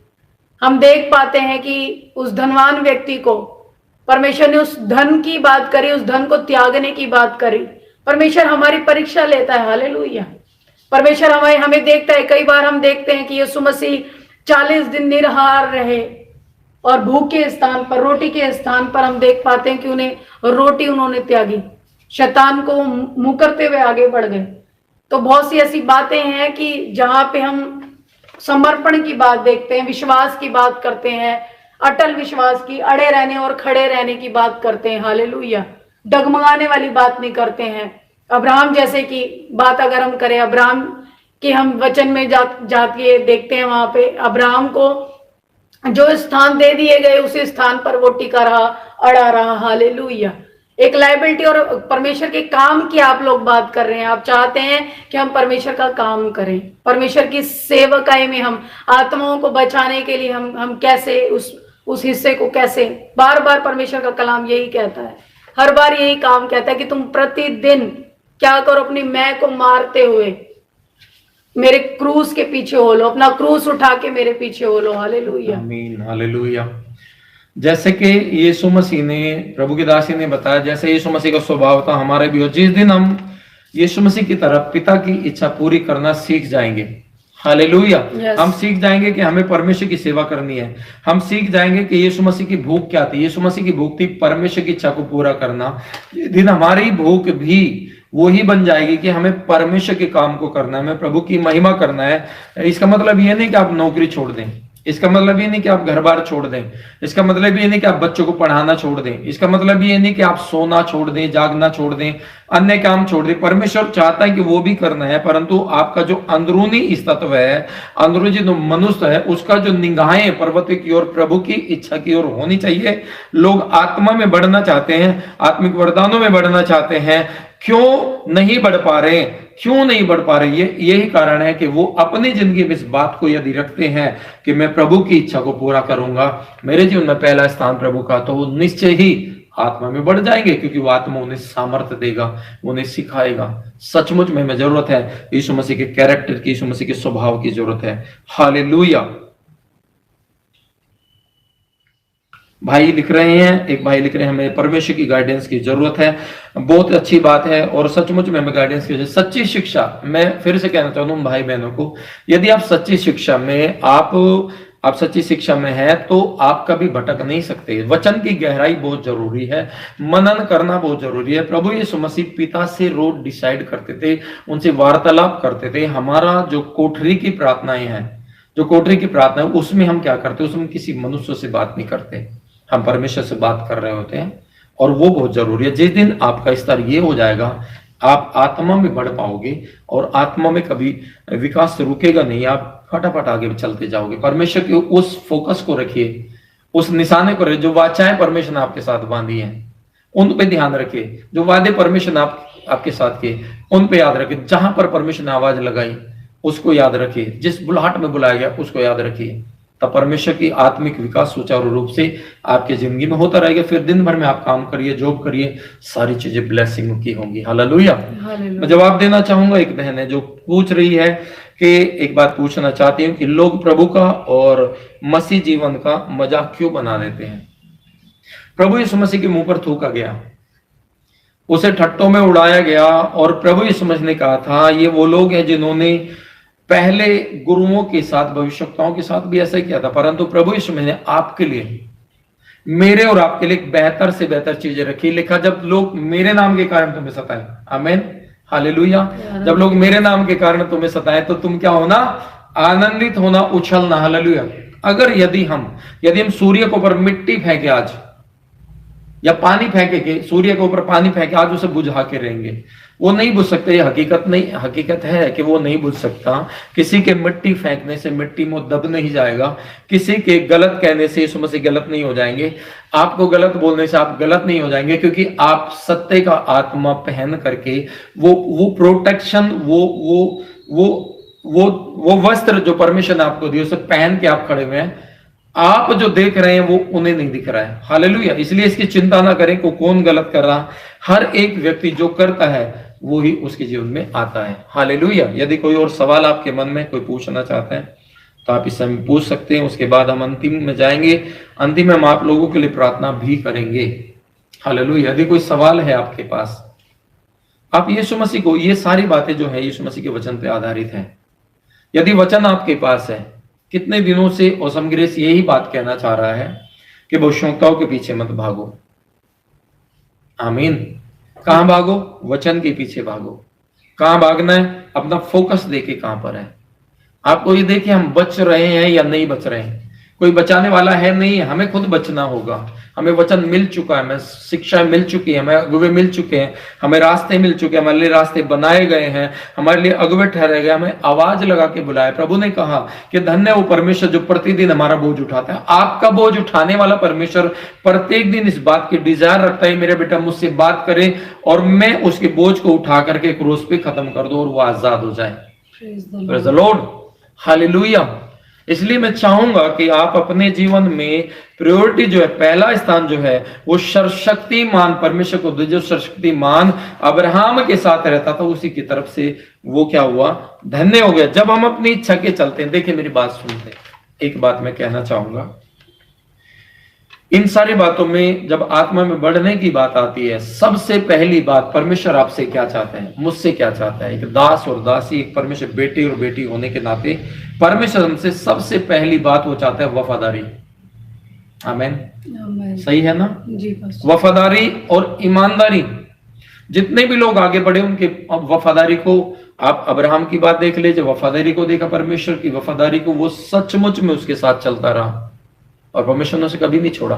हम देख पाते हैं कि उस धनवान व्यक्ति को परमेश्वर ने उस धन की बात करी, उस धन को त्यागने की बात करी। परमेश्वर हमारी परीक्षा लेता है। हालेलुया। परमेश्वर हमें देखता है। कई बार हम देखते हैं कि यीशु मसीह 40 दिन निराहार रहे और भूख के स्थान पर, रोटी के स्थान पर हम देख पाते हैं कि रोटी उन्होंने त्यागी, शैतान को मुंह करते हुए आगे बढ़ गए। तो बहुत सी ऐसी बातें हैं कि जहां पे हम समर्पण की बात देखते हैं, विश्वास की बात करते हैं, अटल विश्वास की, अड़े रहने और खड़े रहने की बात करते हैं। हालेलुया। डगमगाने वाली बात नहीं करते हैं। अब्राहम जैसे की बात अगर हम करें, अब्राहम की हम वचन में जाके देखते हैं, वहां पे अब्राहम को जो स्थान दे दिए गए उसी स्थान पर वो टिका रहा, अड़ा रहा। हालेलुया। एक लाइबिलिटी और परमेश्वर के काम की आप लोग बात कर रहे हैं। आप चाहते हैं कि हम परमेश्वर का काम करें, परमेश्वर की सेवकाई में हम आत्माओं को बचाने के लिए हम कैसे उस हिस्से को कैसे, बार बार परमेश्वर का कलाम यही कहता है, हर बार यही काम कहता है कि तुम प्रतिदिन क्या करो, अपनी मैं को मारते हुए मेरे क्रूस के पीछे हो लो, अपना क्रूस उठा के मेरे पीछे हो लो। हालेलुया। आमीन। हालेलुया। जैसे कि यीशु मसीह ने, प्रभु की दासी ने बताया, जैसे यीशु मसीह का स्वभाव था हमारे भी हो। जिस दिन हम यीशु मसीह की तरफ पिता की इच्छा पूरी करना सीख जाएंगे, हालेलुया, हम सीख जाएंगे कि हमें परमेश्वर की सेवा करनी है। हम सीख जाएंगे कि यीशु मसीह की भूख क्या थी। यीशु मसीह की भूख थी परमेश्वर की इच्छा को पूरा करना। जिस दिन हमारी भूख भी वो ही बन जाएगी कि हमें परमेश्वर के काम को करना है, हमें प्रभु की महिमा करना है। इसका मतलब ये नहीं कि आप नौकरी छोड़ दें, इसका मतलब ये नहीं कि आप घर बार छोड़ दें, इसका मतलब ये नहीं कि आप बच्चों को पढ़ाना छोड़ दें, इसका मतलब ये नहीं कि आप सोना छोड़ दें, जागना छोड़ दें, अन्य काम छोड़ दें। परमेश्वर चाहता है कि वो भी करना है, परंतु आपका जो अंदरूनी तत्व है, अंदरूनी जो मनुष्य है, उसका जो निगाहें पर्वत की ओर, प्रभु की इच्छा की ओर होनी चाहिए। लोग आत्मा में बढ़ना चाहते हैं, आत्मिक वरदानों में बढ़ना चाहते हैं, क्यों नहीं बढ़ पा रहे, क्यों नहीं बढ़ पा रहे? यही कारण है कि वो अपनी जिंदगी में इस बात को यदि रखते हैं कि मैं प्रभु की इच्छा को पूरा करूंगा, मेरे जीवन में पहला स्थान प्रभु का, तो वो निश्चय ही आत्मा में बढ़ जाएंगे, क्योंकि वो आत्मा उन्हें सामर्थ्य देगा, उन्हें सिखाएगा। सचमुच में हमें जरूरत है यीशु मसीह के कैरेक्टर की, यीशु मसीह के स्वभाव की जरूरत है। हालेलुया। भाई लिख रहे हैं, एक भाई लिख रहे हैं, हमें परमेश्वर की गाइडेंस की जरूरत है। बहुत अच्छी बात है और सचमुच में हमें गाइडेंस की जरूरत है। सच्ची शिक्षा, मैं फिर से कहना चाहता हूं भाई बहनों को, यदि आप सच्ची शिक्षा में आप सच्ची शिक्षा में है तो आप कभी भटक नहीं सकते। वचन की गहराई बहुत जरूरी है, मनन करना बहुत जरूरी है। प्रभु यीशु मसीह पिता से रोज डिसाइड करते थे, उनसे वार्तालाप करते थे। हमारा जो कोठरी की प्रार्थनाएं हैं, जो कोठरी की प्रार्थना है, उसमें हम क्या करते हैं? उसमें किसी मनुष्य से बात नहीं करते, हम परमेश्वर से बात कर रहे होते हैं, और वो बहुत जरूरी है। जिस दिन आपका स्तर ये हो जाएगा, आप आत्मा में बढ़ पाओगे और आत्मा में कभी विकास रुकेगा नहीं, आप फटाफट आगे चलते जाओगे। परमेश्वर के उस फोकस को रखिए, उस निशाने को रखिए, जो वाचाएं परमेश्वर ने आपके साथ बांधी हैं उन पे ध्यान रखिए, जो वादे परमेश्वर ने आपके साथ किए उन पे याद रखिए। जहां पर परमेश्वर ने आवाज लगाई उसको याद रखिए, जिस बुलाहट में बुलाया गया उसको याद रखिए, तब परमेश्वर की आत्मिक विकास सुचारू रूप से आपकी जिंदगी में होता रहेगा। फिर दिन भर में आप काम करिए, जॉब करिए, सारी चीजें ब्लेसिंग की होंगी। हालेलुया। मैं जवाब देना चाहूंगा, एक बहन है जो पूछ रही है कि एक बात पूछना चाहती हूँ कि लोग प्रभु का और मसीह जीवन का मजाक क्यों बना देते हैं। प्रभु यीशु मसीह के मुंह पर थूका गया, उसे ठट्टों में उड़ाया गया, और प्रभु यीशु मसीह ने कहा था ये वो लोग हैं जिन्होंने पहले गुरुओं के साथ, भविष्यवक्ताओं के साथ भी ऐसा ही किया था, परंतु प्रभु यीशु मसीह ने आपके लिए, मेरे और आपके लिए बेहतर से बेहतर चीजें रखी। लिखा, जब लोग मेरे नाम के कारण तुम्हें सताएं, आमीन, हालेलुया, जब लोग मेरे नाम के कारण तुम्हें सताएं तो तुम क्या होना, आनंदित होना, उछलना। हालेलुया। अगर यदि हम सूर्य के ऊपर मिट्टी फेंके आज, या पानी फेंके के, सूर्य के ऊपर पानी फेंके आज, उसे बुझा के रहेंगे, वो नहीं बुझ सकते। ये हकीकत है कि वो नहीं बुझ सकता। किसी के मिट्टी फेंकने से मिट्टी में दब नहीं जाएगा, किसी के गलत कहने से यीशु मसीह गलत नहीं हो जाएंगे, आपको गलत बोलने से आप गलत नहीं हो जाएंगे, क्योंकि आप सत्य का आत्मा पहन करके वो प्रोटेक्शन, वो वस्त्र जो परमेश्वर ने आपको दिया उसे पहन के आप खड़े हुए हैं। आप जो देख रहे हैं वो उन्हें नहीं दिख रहा है। हालेलुया। इसलिए इसकी चिंता ना करें को कौन गलत कर रहा, हर एक व्यक्ति जो करता है वो ही उसके जीवन में आता है। हालेलुया। यदि कोई और सवाल आपके मन में कोई पूछना चाहते हैं तो आप इस समय पूछ सकते हैं। उसके बाद हम अंतिम में जाएंगे, अंतिम में हम आप लोगों के लिए प्रार्थना भी करेंगे। हालेलुया। यदि कोई सवाल है आपके पास, आप यीशु मसीह को, ये सारी बातें जो है यीशु मसीह के वचन पे आधारित है। यदि वचन आपके पास है, कितने दिनों से ऑसम ग्रेस यही बात कहना चाह रहा है कि भविष्यवक्ताओं के पीछे मत भागो। आमीन। कहां भागो? वचन के पीछे भागो। कहां भागना है? अपना फोकस देखे कहां पर है। आपको ये देखिए हम बच रहे हैं या नहीं बच रहे हैं, कोई बचाने वाला है नहीं है, हमें खुद बचना होगा। हमें वचन मिल चुका है, हमें शिक्षा मिल चुकी है, हमें अगुवे मिल चुके हैं, हमें रास्ते मिल चुके हैं, हमारे लिए रास्ते बनाए गए हैं, हमारे लिए अगुवे ठहरे गए, हमें आवाज लगा के बुलाया। प्रभु ने कहा कि धन्य वो परमेश्वर जो प्रतिदिन हमारा बोझ उठाता है। आपका बोझ उठाने वाला परमेश्वर प्रत्येक दिन इस बात की डिजायर रखता है, मेरे बेटा मुझसे बात करे और मैं उसके बोझ को उठा करके क्रूस पे खत्म कर दूं और वो आजाद हो जाए। Praise the lord. हालेलुया। इसलिए मैं चाहूंगा कि आप अपने जीवन में प्रायोरिटी जो है, पहला स्थान जो है वो सर्वशक्तिमान परमेश्वर को दो, जो सर्वशक्तिमान अब्राहम के साथ रहता था उसी की तरफ से वो क्या हुआ, धन्य हो गया। जब हम अपनी इच्छा के चलते हैं, देखिए मेरी बात सुनते हैं, एक बात मैं कहना चाहूंगा, इन सारी बातों में जब आत्मा में बढ़ने की बात आती है, सबसे पहली बात परमेश्वर आपसे क्या चाहते हैं, मुझसे क्या चाहता है। एक दास और दासी, एक परमेश्वर बेटे और बेटी होने के नाते परमेश्वर हमसे सबसे पहली बात वो चाहता है वफादारी। आमीन। सही है ना जी। वफादारी और ईमानदारी। जितने भी लोग आगे बढ़े उनके वफादारी को, आप अब्राहम की बात देख लीजिए, वफादारी को देखा, परमेश्वर की वफादारी को, वो सचमुच में उसके साथ चलता रहा और परमेश्वर ने उसे कभी नहीं छोड़ा।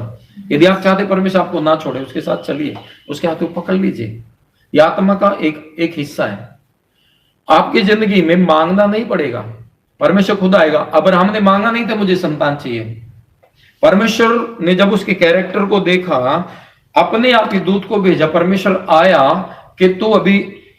यदि आप चाहते परमेश्वर आपको ना छोड़े, उसके साथ चलिए, उसके हाथों पकड़ लीजिए। यह आत्मा का एक हिस्सा है। आपकी जिंदगी में मांगना नहीं पड़ेगा, परमेश्वर खुद आएगा। अब्राहम ने मांगा नहीं था मुझे संतान चाहिए, परमेश्वर ने जब उसके कैरेक्टर को देखा, अपने आप ही दूत को भेजा। परमेश्वर आया कि तू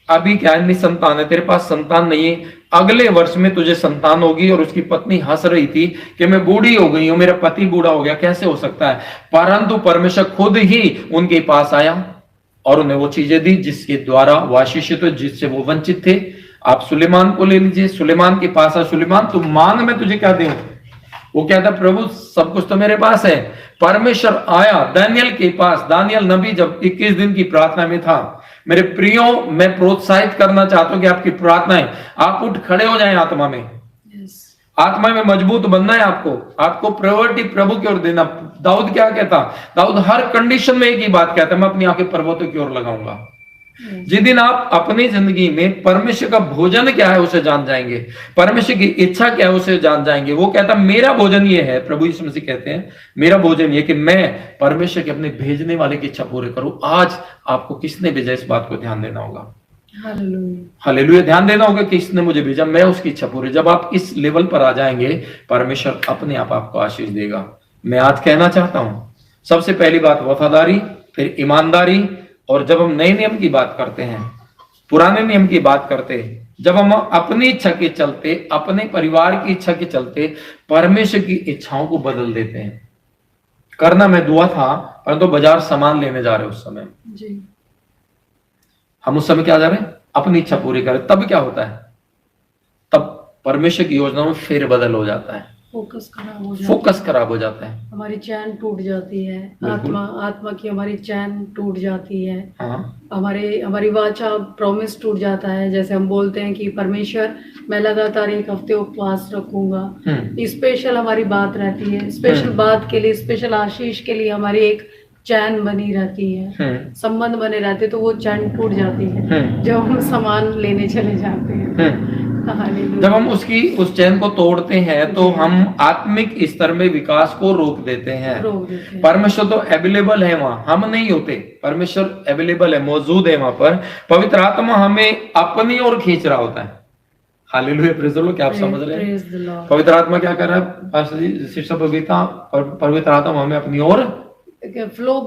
अभी क्या निसंतान है, तेरे पास संतान नहीं है, अगले वर्ष में तुझे संतान होगी। और उसकी पत्नी हंस रही थी कि मैं बूढ़ी हो गई हूं, मेरा पति बूढ़ा हो गया, कैसे हो सकता है। परंतु परमेश्वर खुद ही उनके पास आया और उन्हें वो चीजें दी जिसके द्वारा वो आशीषित हुए, जिससे वो वंचित थे। आप सुलेमान को ले लीजिए, सुलेमान के पास है, सुलेमान तू मांग मैं तुझे क्या दूं। वो कहता प्रभु सब कुछ तो मेरे पास है। परमेश्वर आया दानियल के पास, दानियल नबी जब 21 दिन की प्रार्थना में था। मेरे प्रियो, मैं प्रोत्साहित करना चाहता हूं कि आपकी प्रार्थनाएं, आप उठ खड़े हो जाएं आत्मा में। आत्मा में मजबूत बनना है आपको प्रायोरिटी प्रभु की ओर देना। दाऊद क्या कहता, दाऊद हर कंडीशन में एक ही बात कहता, मैं अपनी आंखें पर्वतों की ओर लगाऊंगा। जिस दिन आप अपनी जिंदगी में परमेश्वर का भोजन क्या है उसे जान जाएंगे, परमेश्वर की इच्छा क्या है उसे जान जाएंगे। वो कहता मेरा भोजन ये है, प्रभु यीशु मसीह कहते हैं मेरा भोजन ये कि मैं परमेश्वर के अपने भेजने वाले की इच्छा पूरी करूं। आज आपको किसने भेजा इस बात को ध्यान देना होगा। हालेलुया। ध्यान देना होगा कि इसने मुझे भेजा, मैं उसकी इच्छा पूरी। जब आप इस लेवल पर आ जाएंगे, परमेश्वर अपने आप आपको आशीष देगा। मैं आज कहना चाहता हूं, सबसे पहली बात वफादारी, फिर ईमानदारी। और जब हम नए नियम की बात करते हैं, पुराने नियम की बात करते हैं, जब हम अपनी इच्छा के चलते, अपने परिवार की इच्छा के चलते परमेश्वर की इच्छाओं को बदल देते हैं। करना मैं दुआ था, परंतु बाजार सामान लेने जा रहे उस समय जी, हम उस समय क्या जा रहे हैं, अपनी इच्छा पूरी करें। तब क्या होता है, तब परमेश्वर की योजना में फेरबदल हो जाता है, फोकस खराब हो जाता है, फोकस खराब हो जाता है। हमारी चैन टूट जाती है, बिल्कुल। आत्मा की हमारी चैन टूट जाती है, हाँ, हमारी वाचा प्रॉमिस टूट जाता है। जैसे हम बोलते हैं कि परमेश्वर मैं लगातार 1 हफ्ते उपवास रखूंगा, स्पेशल हमारी बात रहती है, स्पेशल बात के लिए, स्पेशल आशीष के लिए हमारी एक चैन बनी रहती है, संबंध बने रहते, तो वो चैन टूट जाती है जब हम सामान लेने चले जाते हैं। जब हम उस चैन को तोड़ते हैं तो हम आत्मिक स्तर में विकास को रोक देते हैं। परमेश्वर तो अवेलेबल है वहां, हम नहीं होते, परमेश्वर अवेलेबल है, मौजूद है वहां पर। पवित्र आत्मा हमें अपनी ओर खींच रहा होता है। Hallelujah, praise the Lord. क्या आप समझ रहे हैं? पवित्र आत्मा क्या कर रहा है पास्टर जी, सिस्टर बबीता? पवित्र आत्मा हमें अपनी ओर फ्लो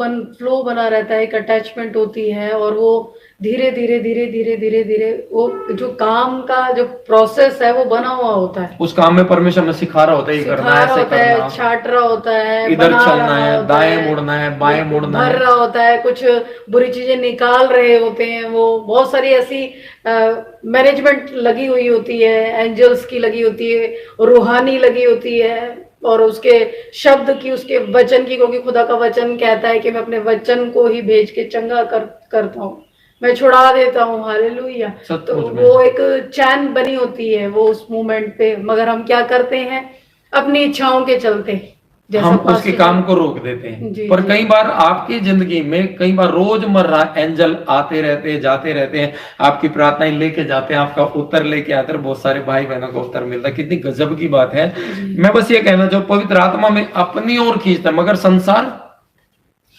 बना रहता है, एक अटैचमेंट होती है, और वो धीरे धीरे धीरे धीरे धीरे धीरे वो जो काम का जो प्रोसेस है वो बना हुआ होता है। उस काम में परमेश्वर हमें सिखा रहा होता है, ये करना है, ऐसे करना है, छाट रहा होता है, इधर चलना है, दाएं मुड़ना है, बाएं मुड़ना है, भर रहा होता है, कुछ बुरी चीजें निकाल रहे होते हैं। वो बहुत सारी ऐसी मैनेजमेंट लगी हुई होती है, एंजल्स की लगी होती है, रूहानी लगी होती है, और उसके शब्द की, उसके वचन की, क्योंकि खुदा का वचन कहता है कि मैं अपने वचन को ही भेज के चंगा करता हूँ, मैं छुड़ा देता हूँ। हालेलुया। तो वो एक चैन बनी होती है वो उस मोमेंट पे, मगर हम क्या करते हैं, अपनी इच्छाओं के चलते हम उसके काम को रोक देते हैं। पर कई बार आपकी जिंदगी में, कई बार रोजमर्रा एंजल आते रहते हैं, जाते रहते हैं, आपकी प्रार्थनाएं लेके जाते हैं, आपका उत्तर लेके आते हैं, बहुत सारे भाई बहनों को उत्तर मिलता है। कितनी गजब की बात है। मैं बस ये कहना, जो पवित्र आत्मा में अपनी ओर खींचता है, मगर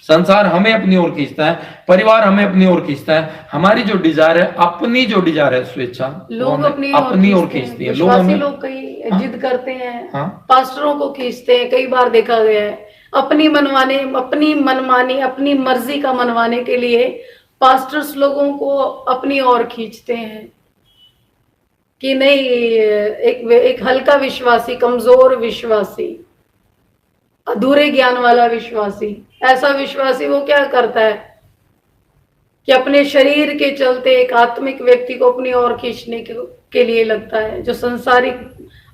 संसार हमें अपनी ओर खींचता है, परिवार हमें अपनी ओर खींचता है, हमारी जो डिजायर है, अपनी जो डिजायर है, स्वेच्छा, लोग अपनी ओर खींचती है। लोग कई जिद करते हैं, पास्टरों को खींचते हैं, कई बार देखा गया है, अपनी मनमानी, अपनी मर्जी का मनवाने के लिए पास्टर्स लोगों को अपनी ओर खींचते हैं कि नहीं, एक हल्का विश्वासी, कमजोर विश्वासी, अधूरे ज्ञान वाला विश्वासी, ऐसा विश्वासी वो क्या करता है कि अपने शरीर के चलते एक आत्मिक व्यक्ति को अपनी ओर खींचने के लिए लगता है, जो संसारिक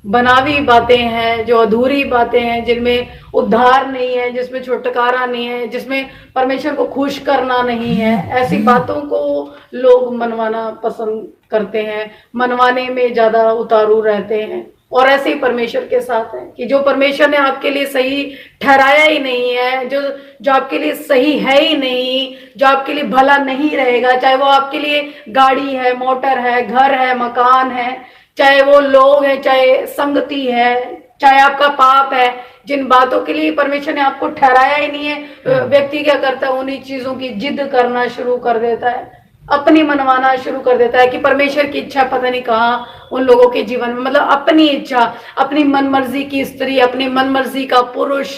बनावी बातें हैं, जो अधूरी बातें हैं, जिनमें उद्धार नहीं है, जिसमें छुटकारा नहीं है, जिसमें परमेश्वर को खुश करना नहीं है, ऐसी बातों को लोग मनवाना पसंद करते हैं, मनवाने में ज्यादा उतारू रहते हैं। और ऐसे ही परमेश्वर के साथ है कि जो परमेश्वर ने आपके लिए सही ठहराया ही नहीं है, जो आपके लिए सही है ही नहीं, जो आपके लिए भला नहीं रहेगा, चाहे वो आपके लिए गाड़ी है, मोटर है, घर है, मकान है, चाहे वो लोग है, चाहे संगति है, चाहे आपका पाप है, जिन बातों के लिए परमेश्वर ने आपको ठहराया ही नहीं है, व्यक्ति क्या करता है, उन्हीं चीजों की जिद करना शुरू कर देता है, अपनी मनवाना शुरू कर देता है कि परमेश्वर की इच्छा पता नहीं कहाँ उन लोगों के जीवन में, मतलब अपनी इच्छा, अपनी मनमर्जी की स्त्री, अपनी मनमर्जी का पुरुष,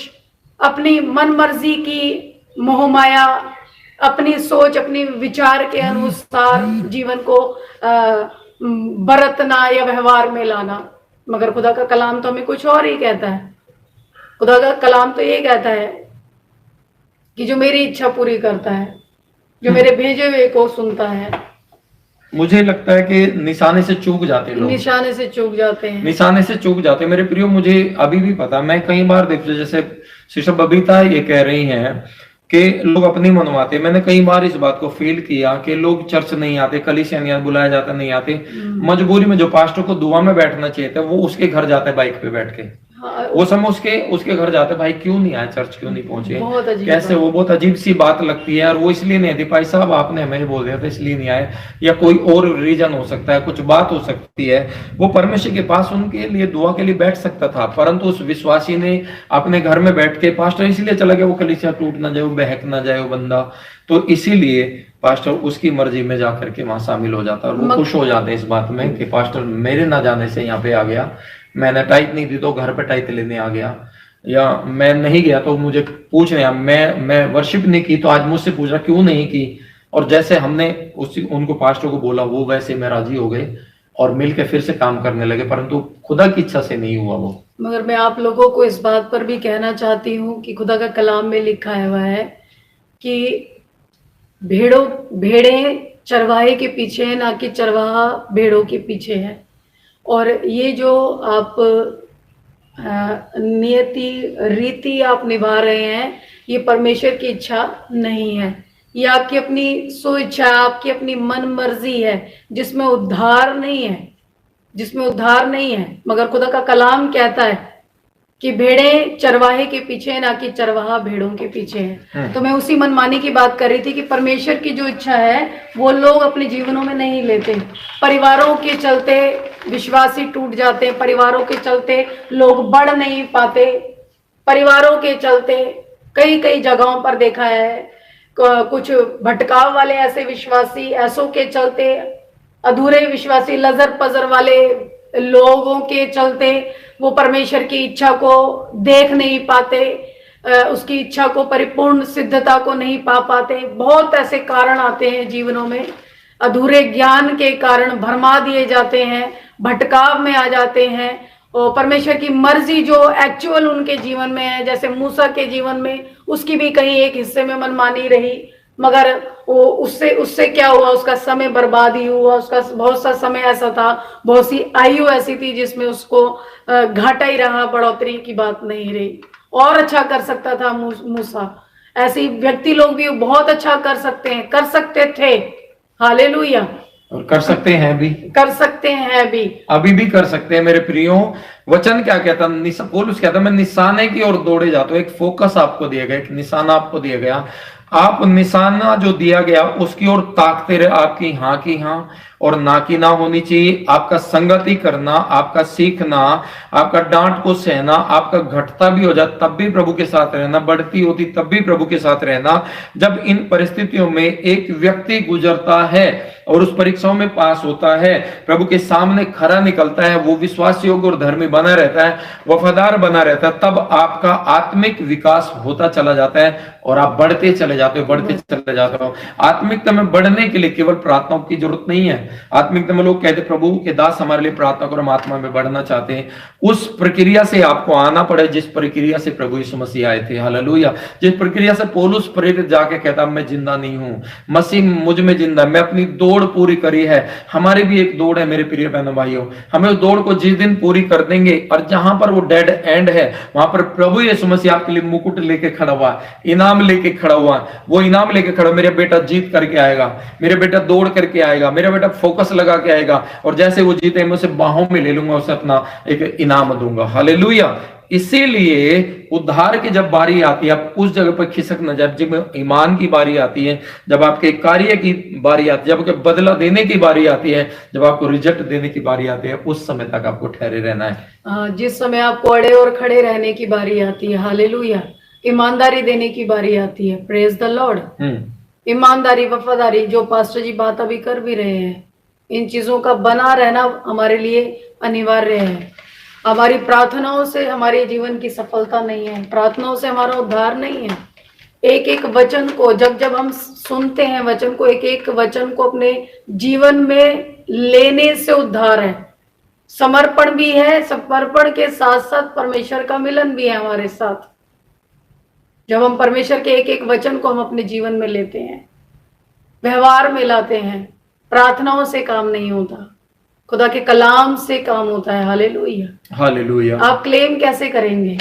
अपनी मनमर्जी की मोहमाया, अपनी सोच, अपनी विचार के अनुसार जीवन को बरतना या व्यवहार में लाना। मगर खुदा का कलाम तो हमें कुछ और ही कहता है। खुदा का कलाम तो ये कहता है कि जो मेरी इच्छा पूरी करता है, जो मेरे भेजे हुए को सुनता है। मुझे लगता है कि निशाने से चूक जाते लोग, निशाने से चूक जाते हैं, निशाने से चूक जाते हैं। मेरे प्रियो, मुझे अभी भी पता, मैं कई बार देखता, जैसे सिस्टर बबीता ये कह रही हैं कि लोग अपनी मनवाते। मैंने कई बार इस बात को फील किया कि लोग चर्च नहीं आते, कलीसिया नहीं, बुलाया जाता नहीं आते, मजबूरी में जो पास्टर को दुआ में बैठना चाहिए था वो उसके घर जाते बाइक पे बैठ के, वो समय उसके घर जाते, भाई क्यों नहीं आए, चर्च क्यों नहीं पहुंचे, कैसे, वो बहुत अजीब सी बात लगती है। और वो इसलिए नहीं आती, भाई साहब आपने हमें बोल दिया था इसलिए नहीं आए, या कोई और रीजन हो सकता है, कुछ बात हो सकती है। वो परमेश्वर के पास उनके लिए दुआ के लिए बैठ सकता था, परंतु उस विश्वासी ने अपने घर में बैठ के, पास्टर इसलिए चला गया वो कलीसिया टूट ना जाए, वो बहक ना जाए वो बंदा, तो इसीलिए पास्टर उसकी मर्जी में जाकर के वहां शामिल हो जाता है। और वो खुश हो जाते हैं इस बात में कि पास्टर मेरे ना जाने से यहाँ पे आ गया, मैंने टाइट नहीं दी तो घर पे टाइट लेने आ गया, या मैं नहीं गया तो मुझे पूछ रहे, मैं वर्शिप नहीं की तो आज मुझसे पूछ रहा क्यों नहीं की। और जैसे हमने उनको पास्टर को बोला वो वैसे मैं राजी हो गए और मिलके फिर से काम करने लगे, परंतु खुदा की इच्छा से नहीं हुआ वो। मगर मैं आप लोगों को इस बात पर भी कहना चाहती हूँ कि खुदा का कलाम में लिखा हुआ है कि भेड़ें चरवाहे के पीछे है, ना कि चरवाहा भेड़ों के पीछे है। और ये जो आप नियति रीति आप निभा रहे हैं, ये परमेश्वर की इच्छा नहीं है। ये आपकी अपनी स्वेच्छा, आपकी अपनी मन मर्जी है, जिसमें उद्धार नहीं है, जिसमें उद्धार नहीं है। मगर खुदा का कलाम कहता है कि भेड़ें चरवाहे के पीछे है, ना कि चरवाहा भेड़ों के पीछे है। तो मैं उसी मनमानी की बात कर रही थी कि परमेश्वर की जो इच्छा है वो लोग अपने जीवनों में नहीं लेते। परिवारों के चलते विश्वासी टूट जाते, परिवारों के चलते लोग बढ़ नहीं पाते, परिवारों के चलते कई कई जगहों पर देखा है कुछ भटकाव वाले ऐसे विश्वासी, ऐसों के चलते अधूरे विश्वासी, लजर पजर वाले लोगों के चलते वो परमेश्वर की इच्छा को देख नहीं पाते, उसकी इच्छा को परिपूर्ण सिद्धता को नहीं पा पाते। बहुत ऐसे कारण आते हैं जीवनों में, अधूरे ज्ञान के कारण भरमा दिए जाते हैं, भटकाव में आ जाते हैं। और परमेश्वर की मर्जी जो एक्चुअल उनके जीवन में है, जैसे मूसा के जीवन में उसकी भी कहीं एक हिस्से में मनमानी रही, मगर वो उससे क्या हुआ, उसका समय बर्बाद ही हुआ। उसका बहुत सा समय ऐसा था, बहुत सी आयु ऐसी थी जिसमें उसको घाटा ही रहा, बढ़ोतरी की बात नहीं रही। और अच्छा कर सकता था मूसा। ऐसे व्यक्ति लोग भी बहुत अच्छा कर सकते हैं, कर सकते थे, हालेलुया, और कर सकते हैं भी, कर सकते हैं भी, अभी भी कर सकते हैं मेरे प्रियो। वचन क्या कहता, पौलुस कहता, मैं निशाने की ओर दौड़े जाता हूं। एक फोकस आपको दिया गया, एक निशाना आपको दिया गया, आप निशाना जो दिया गया उसकी ओर ताकते रहे। आपकी हाँ की हाँ और ना की ना होनी चाहिए। आपका संगति करना, आपका सीखना, आपका डांट को सहना, आपका घटता भी हो जाए तब भी प्रभु के साथ रहना, बढ़ती होती तब भी प्रभु के साथ रहना। जब इन परिस्थितियों में एक व्यक्ति गुजरता है और उस परीक्षाओं में पास होता है, प्रभु के सामने खरा निकलता है, वो विश्वास योग्य और धर्मी बना रहता है, वफादार बना रहता है, तब आपका आत्मिक विकास होता चला जाता है और आप बढ़ते चले जाते हो, बढ़ते चले जाते हो। आत्मिकता में बढ़ने के लिए केवल प्रार्थनाओं की जरूरत नहीं है। आत्मिकता में लोग कहते प्रभु के दास हमारे लिए प्रार्थना करो, हम आत्मा में बढ़ना चाहते हैं। उस प्रक्रिया से आपको आना पड़े जिस प्रक्रिया से प्रभु यीशु मसीह आए थे, हालेलुया। जिस प्रक्रिया से पौलुस प्रेरित जाके कहता मैं जिंदा नहीं हूं, मसीह मुझ में जिंदा, मैं अपनी दौड़ पूरी करी है। हमारी भी एक दौड़ है मेरे प्रिय बहनों भाइयों, हमें उस दौड़ को जिस दिन पूरी कर देंगे और जहां पर वो डेड एंड है वहां पर प्रभु यीशु मसीह आपके लिए मुकुट लेके खड़ा हुआ, इनाम लेके खड़ा हुआ। वो इनाम लेके खड़ा, मेरा बेटा जीत करके आएगा, मेरा बेटा दौड़ करके आएगा, मेरा बेटा फोकस लगा के आएगा, और जैसे वो जीते मैं उसे बाहों में ले लूंगा, उसे अपना एक इनाम दूंगा, हालेलुया। इसीलिए उद्धार की जब बारी आती है, आप उस जगह पर खिसक न जाए। जब ईमान की बारी आती है, जब आपके कार्य की बारी आती है, जब आपके बदला देने की बारी आती है, जब आपको रिजेक्ट देने की बारी आती है, उस समय तक आपको ठहरे रहना है। जिस समय आपको अड़े और खड़े रहने की बारी आती है, हालेलुया, ईमानदारी देने की बारी आती है, प्रेज द लॉर्ड। ईमानदारी, वफादारी, जो पास्टर जी बात अभी कर भी रहे हैं, इन चीजों का बना रहना हमारे लिए अनिवार्य है। हमारी प्रार्थनाओं से हमारे जीवन की सफलता नहीं है, प्रार्थनाओं से हमारा उद्धार नहीं है। एक एक वचन को जब हम सुनते हैं, वचन को, एक एक वचन को अपने जीवन में लेने से उद्धार है। समर्पण भी है, समर्पण के साथ साथ परमेश्वर का मिलन भी है हमारे साथ। जब हम परमेश्वर के एक एक वचन को हम अपने जीवन में लेते हैं, व्यवहार में लाते हैं, प्रार्थनाओं से काम नहीं होता, खुदा के कलाम से काम होता है, हालेलुया, हालेलुया। आप क्लेम कैसे करेंगे?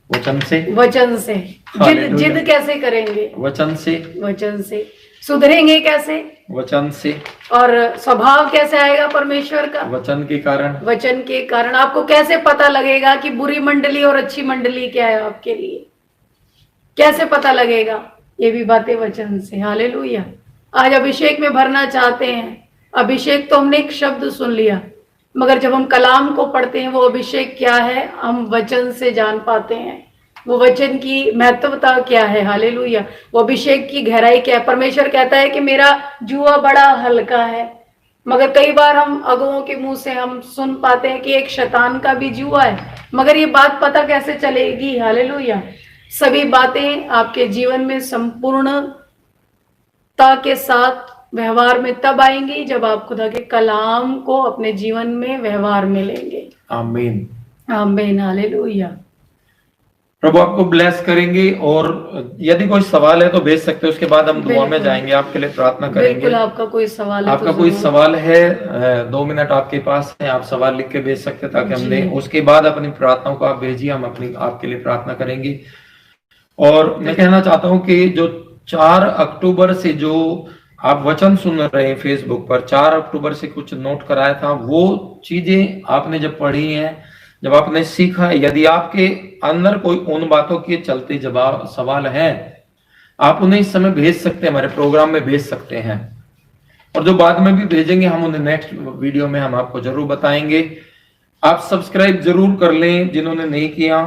वचन से, वचन से। जिद कैसे करेंगे? वचन से, वचन से। सुधरेंगे कैसे? वचन से। और स्वभाव कैसे आएगा परमेश्वर का? वचन के कारण। वचन के कारण। आपको कैसे पता लगेगा कि बुरी मंडली और अच्छी मंडली क्या है आपके लिए? कैसे पता लगेगा? ये भी बातें वचन से, हालेलुया। आज अभिषेक में भरना चाहते हैं, अभिषेक तो हमने एक शब्द सुन लिया, मगर जब हम कलाम को पढ़ते हैं वो अभिषेक क्या है हम वचन से जान पाते हैं। वो वचन की महत्वता क्या है, हालेलुया। वो अभिषेक की गहराई क्या है। परमेश्वर कहता है कि मेरा जुआ बड़ा हल्का है, मगर कई बार हम अगुओं के मुंह से हम सुन पाते हैं कि एक शैतान का भी जुआ है, मगर ये बात पता कैसे चलेगी? हालेलुया। सभी बातें आपके जीवन में संपूर्णता के साथ व्यवहार में तब आएंगी जब आप खुदा के कलाम को अपने जीवन में व्यवहार में लेंगे। आमीन। आमीन, हालेलुया। प्रभु आपको ब्लेस करेंगे, और यदि कोई सवाल है तो भेज सकते हैं, उसके बाद हम दुआ में बिल्कुल। जाएंगे, आपके लिए प्रार्थना करेंगे। बिल्कुल, आपका कोई सवाल है आपका तो कोई जरूर। सवाल है, 2 मिनट आपके पास है, आप सवाल लिख के भेज सकते हैं ताकि हम जी। दें। उसके बाद अपनी प्रार्थनाओं को आप भेजिए, हम अपनी आपके लिए प्रार्थना करेंगे। और मैं कहना चाहता हूं कि जो 4 अक्टूबर से जो आप वचन सुन रहे हैं फेसबुक पर, 4 अक्टूबर से कुछ नोट कराया था, वो चीजें आपने जब पढ़ी हैं, जब आपने सीखा है, यदि आपके अंदर कोई उन बातों के चलते जवाब सवाल है, आप उन्हें इस समय भेज सकते हैं, हमारे प्रोग्राम में भेज सकते हैं, और जो बाद में भी भेजेंगे हम उन्हें नेक्स्ट वीडियो में हम आपको जरूर बताएंगे। आप सब्सक्राइब जरूर कर लें जिन्होंने नहीं किया,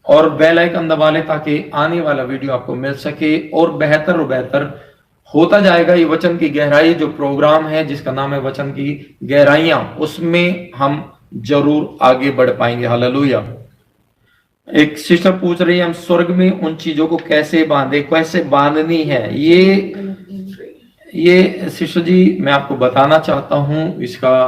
और बेल आइकन दबा लें ताकि आने वाला वीडियो आपको मिल सके, और बेहतर होता जाएगा ये वचन की गहराई जो प्रोग्राम है जिसका नाम है वचन की गहराइयां, उसमें हम जरूर आगे बढ़ पाएंगे। हालेलुया। एक सिस्टर पूछ रही है, हम स्वर्ग में उन चीजों को कैसे बांधे, कैसे बांधनी है, ये सिस्टर जी मैं आपको बताना चाहता हूं। इसका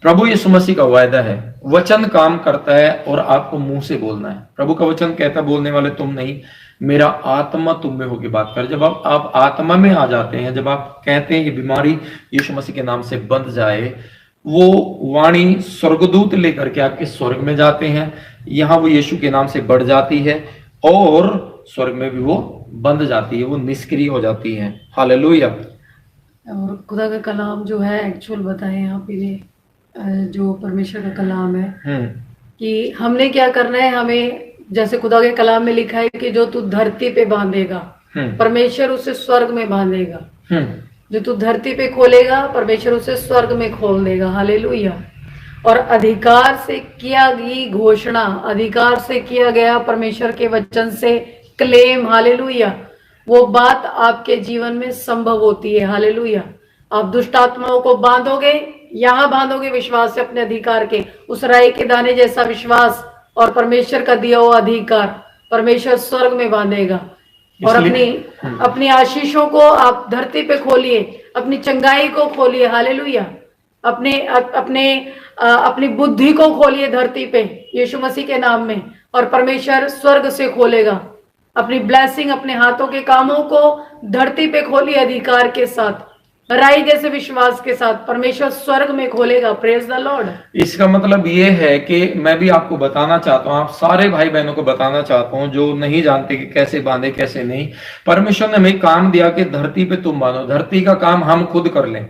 प्रभु यीशु मसीह का वायदा है, वचन काम करता है और आपको मुंह से बोलना है। प्रभु का वचन कहता है, बोलने वाले तुम नहीं, मेरा आत्मा तुम में होगी बात कर। जब आप आत्मा में आ जाते हैं, जब आप कहते हैं ये बीमारी यीशु मसीह के नाम से बंध जाए, वो वाणी स्वर्गदूत लेकर के आपके स्वर्ग में जाते हैं, यहां वो यीशु के नाम से बढ़ जाती है, और स्वर्ग में भी वो बंध जाती है, वो निष्क्रिय हो जाती है। हालेलुया। और खुदा का कलाम जो है एक्चुअल बताए यहाँ पे, जो परमेश्वर का कलाम है कि हमने क्या करना है। हमें जैसे खुदा के कलाम में लिखा है कि जो तू धरती पे बांधेगा परमेश्वर उसे स्वर्ग में बांधेगा, जो तू धरती पे खोलेगा परमेश्वर उसे स्वर्ग में खोल देगा। हालेलुया। और अधिकार से किया गई घोषणा, अधिकार से किया गया परमेश्वर के वचन से क्लेम, हालेलुया, वो बात आपके जीवन में संभव होती है। हालेलुया। आप दुष्ट आत्माओं को बांधोगे, यहां बांधोगे विश्वास से अपने अधिकार के, उस राई के दाने जैसा विश्वास और परमेश्वर का दिया हुआ अधिकार परमेश्वर स्वर्ग में बांधेगा। और अपनी आशीषों को आप धरती पे खोलिए, अपनी चंगाई को खोलिए। हालेलुया। अपनी बुद्धि को खोलिए धरती पे यीशु मसीह के नाम में, और परमेश्वर स्वर्ग से खोलेगा। अपनी ब्लेसिंग, अपने हाथों के कामों को धरती पे खोलिए अधिकार के साथ, राई जैसे विश्वास के साथ, परमेश्वर स्वर्ग में खोलेगा। Praise the Lord. इसका मतलब ये है कि मैं भी आपको बताना चाहता हूं, आप सारे भाई बहनों को बताना चाहता हूं जो नहीं जानते कि कैसे बांधे कैसे नहीं। परमेश्वर ने हमें काम दिया कि धरती पे तुम बांधो, धरती का काम हम खुद कर लें,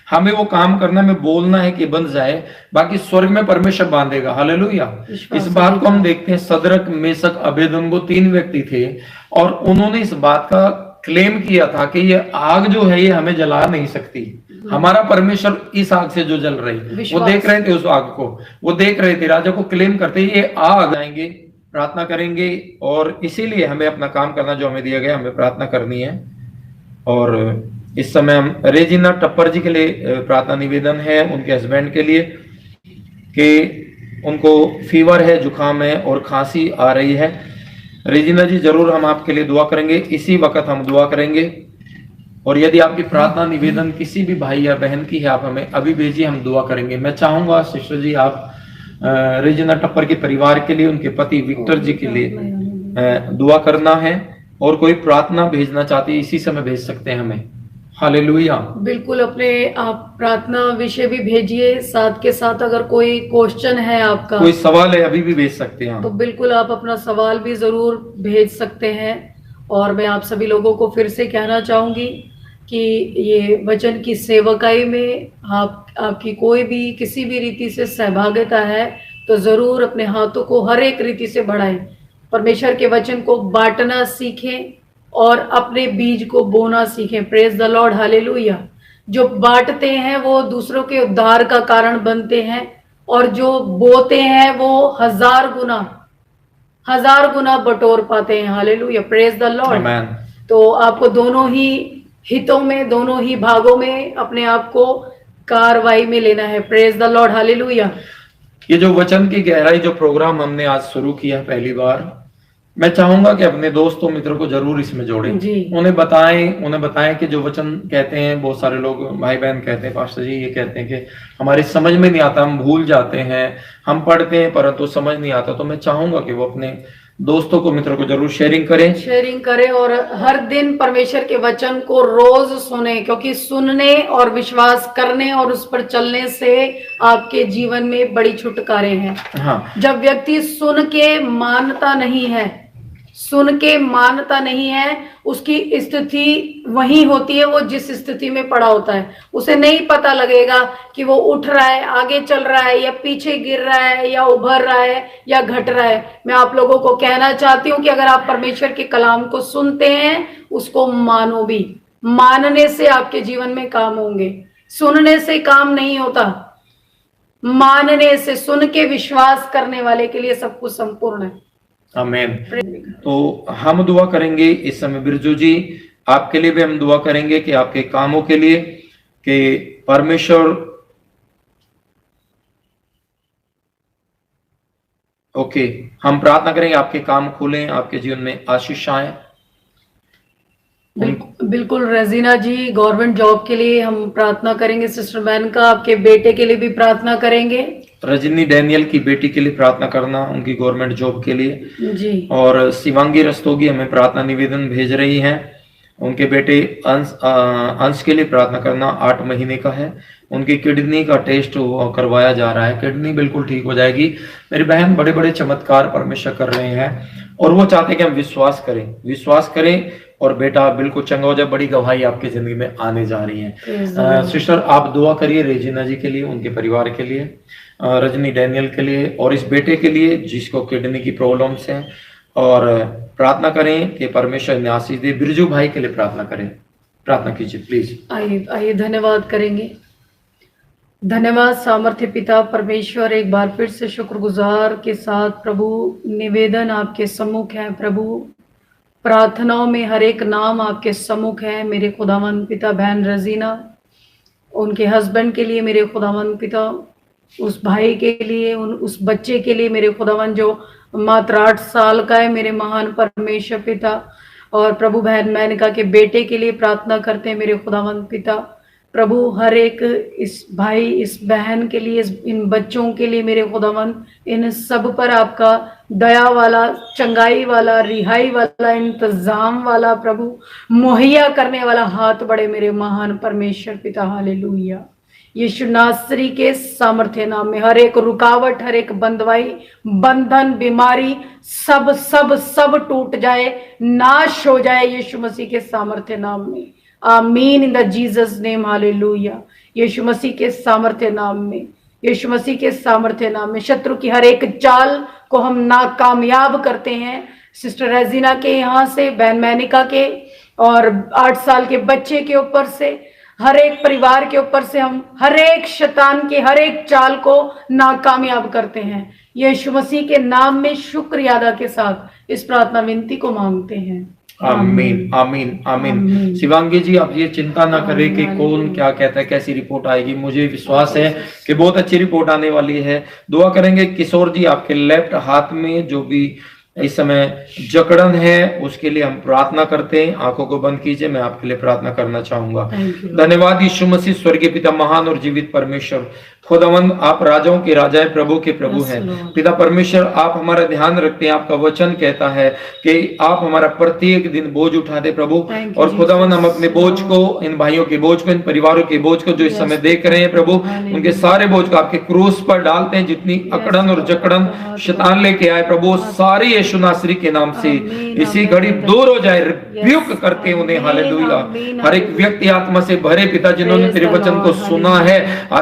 हमें वो काम करना, में बोलना है कि बंध जाए, बाकी स्वर्ग में परमेश्वर बांधेगा। हालेलुया। इस बात को हम देखते हैं, सदरक मेशक अबेदनगो 3 व्यक्ति थे, और उन्होंने इस बात का क्लेम किया था कि ये आग जो है ये हमें जला नहीं सकती, हमारा परमेश्वर इस आग से जो जल रही, वो देख रहे थे, उस आग को वो देख रहे थे, राजा को क्लेम करते ये आग आएंगे, प्रार्थना करेंगे, और इसीलिए हमें अपना काम करना जो हमें दिया गया, हमें प्रार्थना करनी है। और इस समय हम रेजिना टप्पर जी के लिए प्रार्थना निवेदन है, उनके हस्बैंड के लिए, कि उनको फीवर है, जुकाम है और खांसी आ रही है। रेजिना जी जरूर हम आपके लिए दुआ करेंगे, इसी वक्त हम दुआ करेंगे। और यदि आपकी प्रार्थना निवेदन किसी भी भाई या बहन की है, आप हमें अभी भेजिए, हम दुआ करेंगे। मैं चाहूंगा सिस्टर जी आप रेजिना टप्पर के परिवार के लिए, उनके पति विक्टर जी के लिए दुआ करना है, और कोई प्रार्थना भेजना चाहती है इसी समय भेज सकते हैं हमें। हालेलुया। बिल्कुल, अपने आप प्रार्थना विषय भी भेजिए, साथ के साथ अगर कोई क्वेश्चन है, आपका कोई सवाल है, अभी भी भेज सकते हैं, तो बिल्कुल आप अपना सवाल भी जरूर भेज सकते हैं। और मैं आप सभी लोगों को फिर से कहना चाहूंगी कि ये वचन की सेवकाई में आपकी कोई भी किसी भी रीति से सहभागिता है तो जरूर अपने हाथों को हर एक रीति से बढ़ाएं, परमेश्वर के वचन को बांटना सीखें और अपने बीज को बोना सीखें। Praise the lord. हालेलुया। जो बांटते हैं वो दूसरों के उद्धार का कारण बनते हैं, और जो बोते हैं वो 1000 गुना बटोर पाते हैं। हालेलुया। Praise the Lord. तो आपको दोनों ही हितों में, दोनों ही भागों में अपने आप को कार्रवाई में लेना है। Praise the lord. हालेलुया। ये जो वचन की गहराई जो प्रोग्राम हमने आज शुरू किया पहली बार, मैं चाहूंगा कि अपने दोस्तों मित्रों को जरूर इसमें जोड़ें, जी। उन्हें बताएं कि जो वचन कहते हैं, बहुत सारे लोग भाई बहन कहते हैं, पास्टर जी ये कहते हैं कि हमारी समझ में नहीं आता, हम भूल जाते हैं, हम पढ़ते हैं परंतु समझ नहीं आता। तो मैं चाहूंगा कि वो अपने दोस्तों को मित्रों को जरूर शेयरिंग करें और हर दिन परमेश्वर के वचन को रोज सुने, क्योंकि सुनने और विश्वास करने और उस पर चलने से आपके जीवन में बड़ी छुटकारे हैं। हाँ, जब व्यक्ति सुन के मानता नहीं है, उसकी स्थिति वही होती है वो जिस स्थिति में पड़ा होता है। उसे नहीं पता लगेगा कि वो उठ रहा है, आगे चल रहा है, या पीछे गिर रहा है, या उभर रहा है, या घट रहा है। मैं आप लोगों को कहना चाहती हूँ कि अगर आप परमेश्वर के कलाम को सुनते हैं, उसको मानो भी। मानने से आपके जीवन में काम होंगे, सुनने से काम नहीं होता, मानने से। सुन के विश्वास करने वाले के लिए सब कुछ संपूर्ण है। आमीन। तो हम दुआ करेंगे इस समय, बिरजू जी आपके लिए भी हम दुआ करेंगे कि आपके कामों के लिए कि परमेश्वर हम प्रार्थना करेंगे आपके काम खुलें, आपके जीवन में आशीष आए। बिल्कुल रेजिना जी, गवर्नमेंट जॉब के लिए हम प्रार्थना करेंगे। सिस्टर मैन का आपके बेटे के लिए भी प्रार्थना करेंगे। रजनी डैनियल की बेटी के लिए प्रार्थना करना, उनकी गवर्नमेंट जॉब के लिए जी। और शिवांगी रस्तोगी हमें प्रार्थना निवेदन भेज रही हैं, उनके बेटे अंश के लिए प्रार्थना करना। 8 महीने का है, उनकी किडनी का टेस्ट करवाया जा रहा है, किडनी बिल्कुल ठीक हो जाएगी। मेरी बहन, बड़े बड़े चमत्कार परमेश्वर कर रहे हैं और वो चाहते हैं कि हम विश्वास करें और बेटा बिल्कुल चंगा हो जाए। बड़ी गवाही आपकी जिंदगी में आने जा रही है। सिस्टर आप दुआ करिए रेजिना जी के लिए, उनके परिवार के लिए, रजनी डैनियल के लिए और इस बेटे के लिए जिसको किडनी की प्रॉब्लम्स हैं, और प्रार्थना करें कि परमेश्वर ने आशीष दे। बिरजू भाई के लिए प्रार्थना कीजिए प्लीज। आइए धन्यवाद करेंगे। धन्यवाद सामर्थ्य पिता परमेश्वर, एक बार फिर से शुक्रगुजार के साथ प्रभु निवेदन आपके सम्मुख है। प्रभु प्रार्थनाओं में हर एक नाम आपके सम्मुख है। मेरे खुदावन पिता बहन रजीना, उनके हस्बैंड के लिए मेरे खुदावन पिता, उस भाई के लिए, उस बच्चे के लिए मेरे खुदावन जो मात्र 8 साल का है, मेरे महान परमेश्वर पिता। और प्रभु बहन मैनका के बेटे के लिए प्रार्थना करते हैं मेरे खुदावन पिता। प्रभु हर एक इस भाई, इस बहन के लिए, इन बच्चों के लिए मेरे खुदावन, इन सब पर आपका दया वाला, चंगाई वाला, रिहाई वाला, इंतजाम वाला, प्रभु मुहैया करने वाला हाथ बड़े मेरे महान परमेश्वर पिता। हालेलुया। यीशु नासरी के सामर्थ्य नाम में हर एक रुकावट, हर एक बंधवाई, बंधन, बीमारी सब सब सब टूट जाए, नाश हो जाए यीशु मसीह के सामर्थ्य नाम में। आमीन इन द जीसस नेम। हालेलुया। यीशु मसीह के सामर्थ्य नाम में, यीशु मसीह के सामर्थ्य नाम में शत्रु की हर एक चाल को हम नाकामयाब करते हैं। सिस्टर रेजिना के यहाँ से, बहन मैनिका के और 8 साल के बच्चे के ऊपर से, हर एक परिवार के ऊपर से हम हर एक शैतान के हर एक चाल को नाकामयाब करते हैं। यीशु मसीह के नाम में शुक्रिया अदा के साथ इस प्रार्थना विनती को मांगते हैं। आमीन आमीन आमीन। शिवांगी जी, आप ये चिंता ना करें कि कौन क्या कहता है, कैसी रिपोर्ट आएगी। मुझे विश्वास है कि बहुत अच्छी रिपोर्ट आने वाली है। दुआ करेंगे किशोर जी, आपके लेफ्ट हाथ में जो भी इस समय जकड़न है उसके लिए हम प्रार्थना करते हैं। आंखों को बंद कीजिए, मैं आपके लिए प्रार्थना करना चाहूंगा। धन्यवाद यीशु मसीह, स्वर्गीय पिता, महान और जीवित परमेश्वर खुदावंद, आप राजाओं के राजा है, प्रभु के प्रभु हैं। पिता परमेश्वर, आप हमारा ध्यान रखते हैं। आपका वचन कहता है कि आप हमारा प्रत्येक दिन बोझ उठा दे प्रभु। और खुदावंद, हम अपने बोझ को, इन भाइयों के बोझ को, इन परिवारों के बोझ को जो इस समय देख रहे हैं प्रभु, उनके सारे बोझ को आपके क्रूस पर डालते हैं। जितनी अकड़न और जकड़न शैतान लेके आए प्रभु, सारी यीशु नासरी के नाम से इसी घड़ी दूर हो जाए, रिब्यूक करते हैं उन्हें। हालेलुया। हर एक व्यक्ति आत्मा से भरे पिता, जिन्होंने तेरे वचन को सुना है,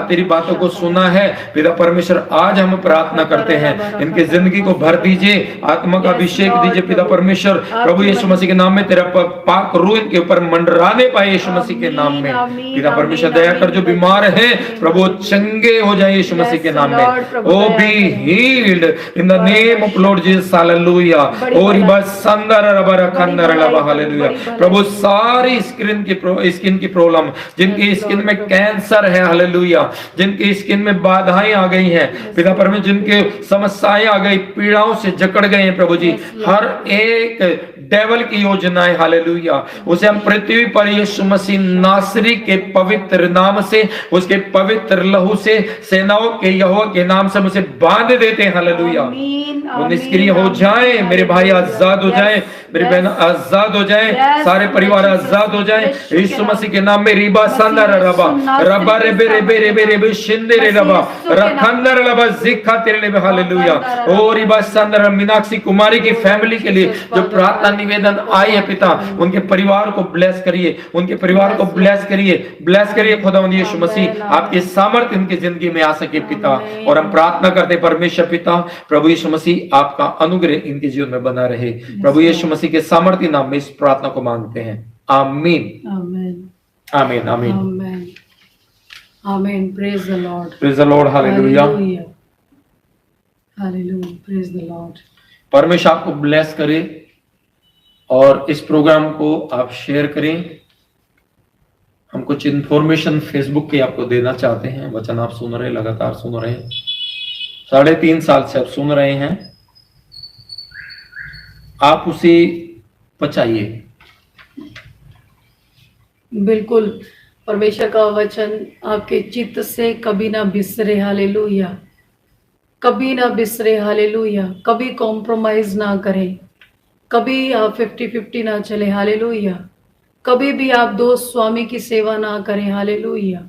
तेरी बातों को सुना है पिता परमेश्वर, आज हम प्रार्थना करते हैं इनकी जिंदगी को भर दीजिए, आत्मा का अभिषेक दीजिए पिता परमेश्वर। प्रभु यीशु मसीह के नाम में तेरा पाक रूह इनके ऊपर मंडराने पाए यीशु मसीह के नाम में। पिता परमेश्वर, दया कर, जो बीमार है प्रभु चंगे हो जाए यीशु मसीह के नाम में। Oh be healed in the name of Lord Jesus. Hallelujah. Hallelujah. बड़ी और भलाई। बस संदर रबर खंदर बड़ी लबा भलाई, हालेलुया। बड़ी भलाई। प्रभु सारी स्किन की प्रॉब्लम, जिनकी Yes, स्किन Lord, में प्रभु। कैंसर है हालेलुया, जिनकी स्किन में बाधाएं आ गई हैं पिता परमेश्वर, जिनके समस्याएं आ गई, पीड़ाओं से जकड़ गए हैं प्रभु जी, Yes, Lord। हर एक डेवल की योजनाएं हालेलुया, उसे हम पृथ्वी पर यीशु मसीह नासरी के पवित्र नाम से, उसके पवित्र लहू से, सेनाओं के यहोवा के नाम से उसे बांध देते हैं हालेलुया। आमीन, वो आमीन, निष्क्रिय हो आमीन, जाए, मेरे भाई हालेलुया। आजाद हो Yes, जाए, मेरी yes, बहन आजाद हो जाए, yes, सारे परिवार Jesus, आजाद हो जाए यीशु के यीशु नाम। मसीह के नाम में। रिबा मसीह संदर यीशु रबा नासरी रबा के रेबे रेबे रेबे रेबे शिंदे रे मसीह रबा यीशु के नाम। रखंदर रबा जिखा तेरे लिए हालेलुया। रखंदर ओ रिबा संदर मीनाक्षी कुमारी की फैमिली के लिए Jesus, जो Father, प्रार्थना निवेदन आई है पिता, उनके परिवार को ब्लेस करिए, उनके परिवार को ब्लेस करिए, ब्लेस करिए खुदावंद यीशु मसीह, आमेन, आपकी सामर्थ इनकी जिंदगी में आ सके पिता। आमेन। और हम प्रार्थना करते हैं परमेश्वर पिता, प्रभु यीशु मसीह आपका अनुग्रह इनके जीवन में बना रहे। प्रभु यीशु मसीह के सामर्थ्य नाम में इस प्रार्थना को मांगते हैं, आमीन आमेन, आमीन आमीन। आमेन, आमेन। Praise the lord, praise the lord हालेलुया। हालेलुया, हालेलुया, प्रेज द लॉर्ड। परमेश्वर आपको ब्लेस करे और इस प्रोग्राम को आप शेयर करें। हम कुछ इंफॉर्मेशन फेसबुक की आपको देना चाहते हैं। वचन आप सुन रहे, लगातार सुन रहे हैं, 3.5 साल से आप सुन रहे हैं, आप उसे पचाइए। बिल्कुल, परमेश्वर का वचन आपके चित्त से कभी ना बिसरे, हालेलुया, कभी ना बिसरे, हालेलुया। कभी कॉम्प्रोमाइज ना करें, कभी आप 50-50 ना चले, हालेलुया। कभी भी आप दो स्वामी की सेवा ना करें, हालेलुया।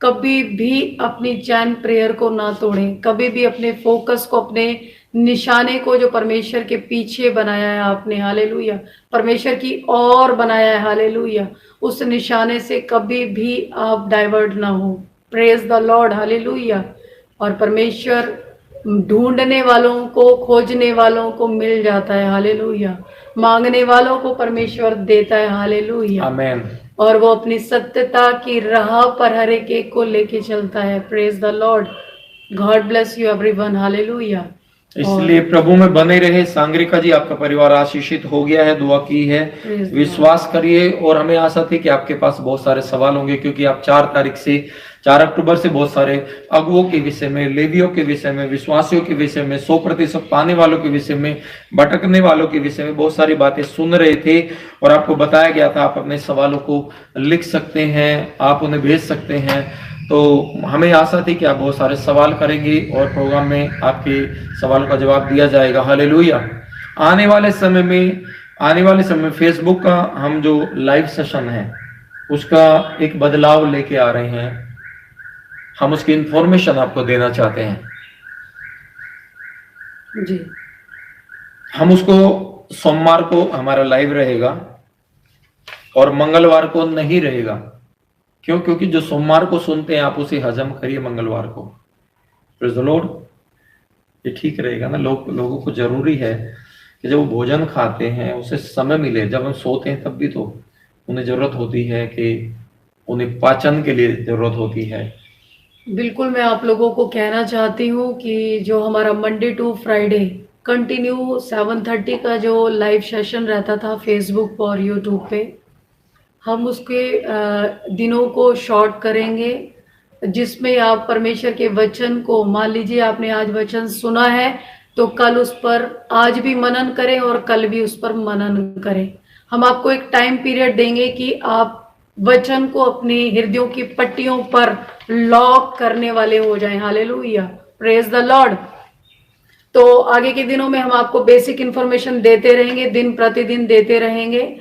कभी भी अपनी चैन प्रेयर को ना तोड़ें, कभी भी अपने फोकस को, अपने निशाने को जो परमेश्वर के पीछे बनाया है आपने, हालेलुया, परमेश्वर की ओर बनाया है, हालेलुया, उस निशाने से कभी भी आप डाइवर्ट ना हो। Praise the lord, hallelujah. और परमेश्वर ढूंढने वालों को, खोजने वालों को मिल जाता है, हालेलुया। मांगने वालों को परमेश्वर देता है, हालेलुया। आमीन। और वो अपनी सत्यता की राह पर हर एक को लेके चलता है। Praise the Lord, God bless you everyone, hallelujah. इसलिए प्रभु में बने रहे। सांगरिका जी, आपका परिवार आशीषित हो गया है, दुआ की है, विश्वास करिए। और हमें आशा थी कि आपके पास बहुत सारे सवाल होंगे, क्योंकि आप 4 अक्टूबर से बहुत सारे अगुओं के विषय में, लेवियों के विषय में, विश्वासियों के विषय में, 100% पाने वालों के विषय में, भटकने वालों के विषय में बहुत सारी बातें सुन रहे थे। और आपको बताया गया था आप अपने सवालों को लिख सकते हैं, आप उन्हें भेज सकते हैं। तो हमें आशा थी कि आप बहुत सारे सवाल करेंगे और प्रोग्राम में आपके सवालों का जवाब दिया जाएगा, हालेलुया। आने वाले समय में फेसबुक का हम जो लाइव सेशन है उसका एक बदलाव लेके आ रहे हैं। हम उसकी इंफॉर्मेशन आपको देना चाहते हैं जी। हम उसको सोमवार को हमारा लाइव रहेगा और मंगलवार को नहीं रहेगा। क्यों? क्योंकि जो सोमवार को सुनते हैं आप उसे हजम करिए मंगलवार को। Praise the Lord. ये ठीक रहेगा ना? लोगों को जरूरी है कि जब वो भोजन खाते हैं उसे समय मिले। जब हम सोते हैं तब भी तो उन्हें जरूरत होती है कि उन्हें पाचन के लिए जरूरत होती है। बिल्कुल, मैं आप लोगों को कहना चाहती हूँ कि जो हमारा मंडे टू फ्राइडे कंटिन्यू 7:30 का जो लाइव सेशन रहता था फेसबुक और यूट्यूब पे, हम उसके दिनों को शॉर्ट करेंगे, जिसमें आप परमेश्वर के वचन को, मान लीजिए आपने आज वचन सुना है तो कल उस पर आज भी मनन करें और कल भी उस पर मनन करें। हम आपको एक टाइम पीरियड देंगे कि आप वचन को अपनी हृदयों की पट्टियों पर लॉक करने वाले हो जाएं। Hallelujah, praise the Lord. तो आगे के दिनों में हम आपको बेसिक इंफॉर्मेशन देते रहेंगे, दिन प्रतिदिन देते रहेंगे।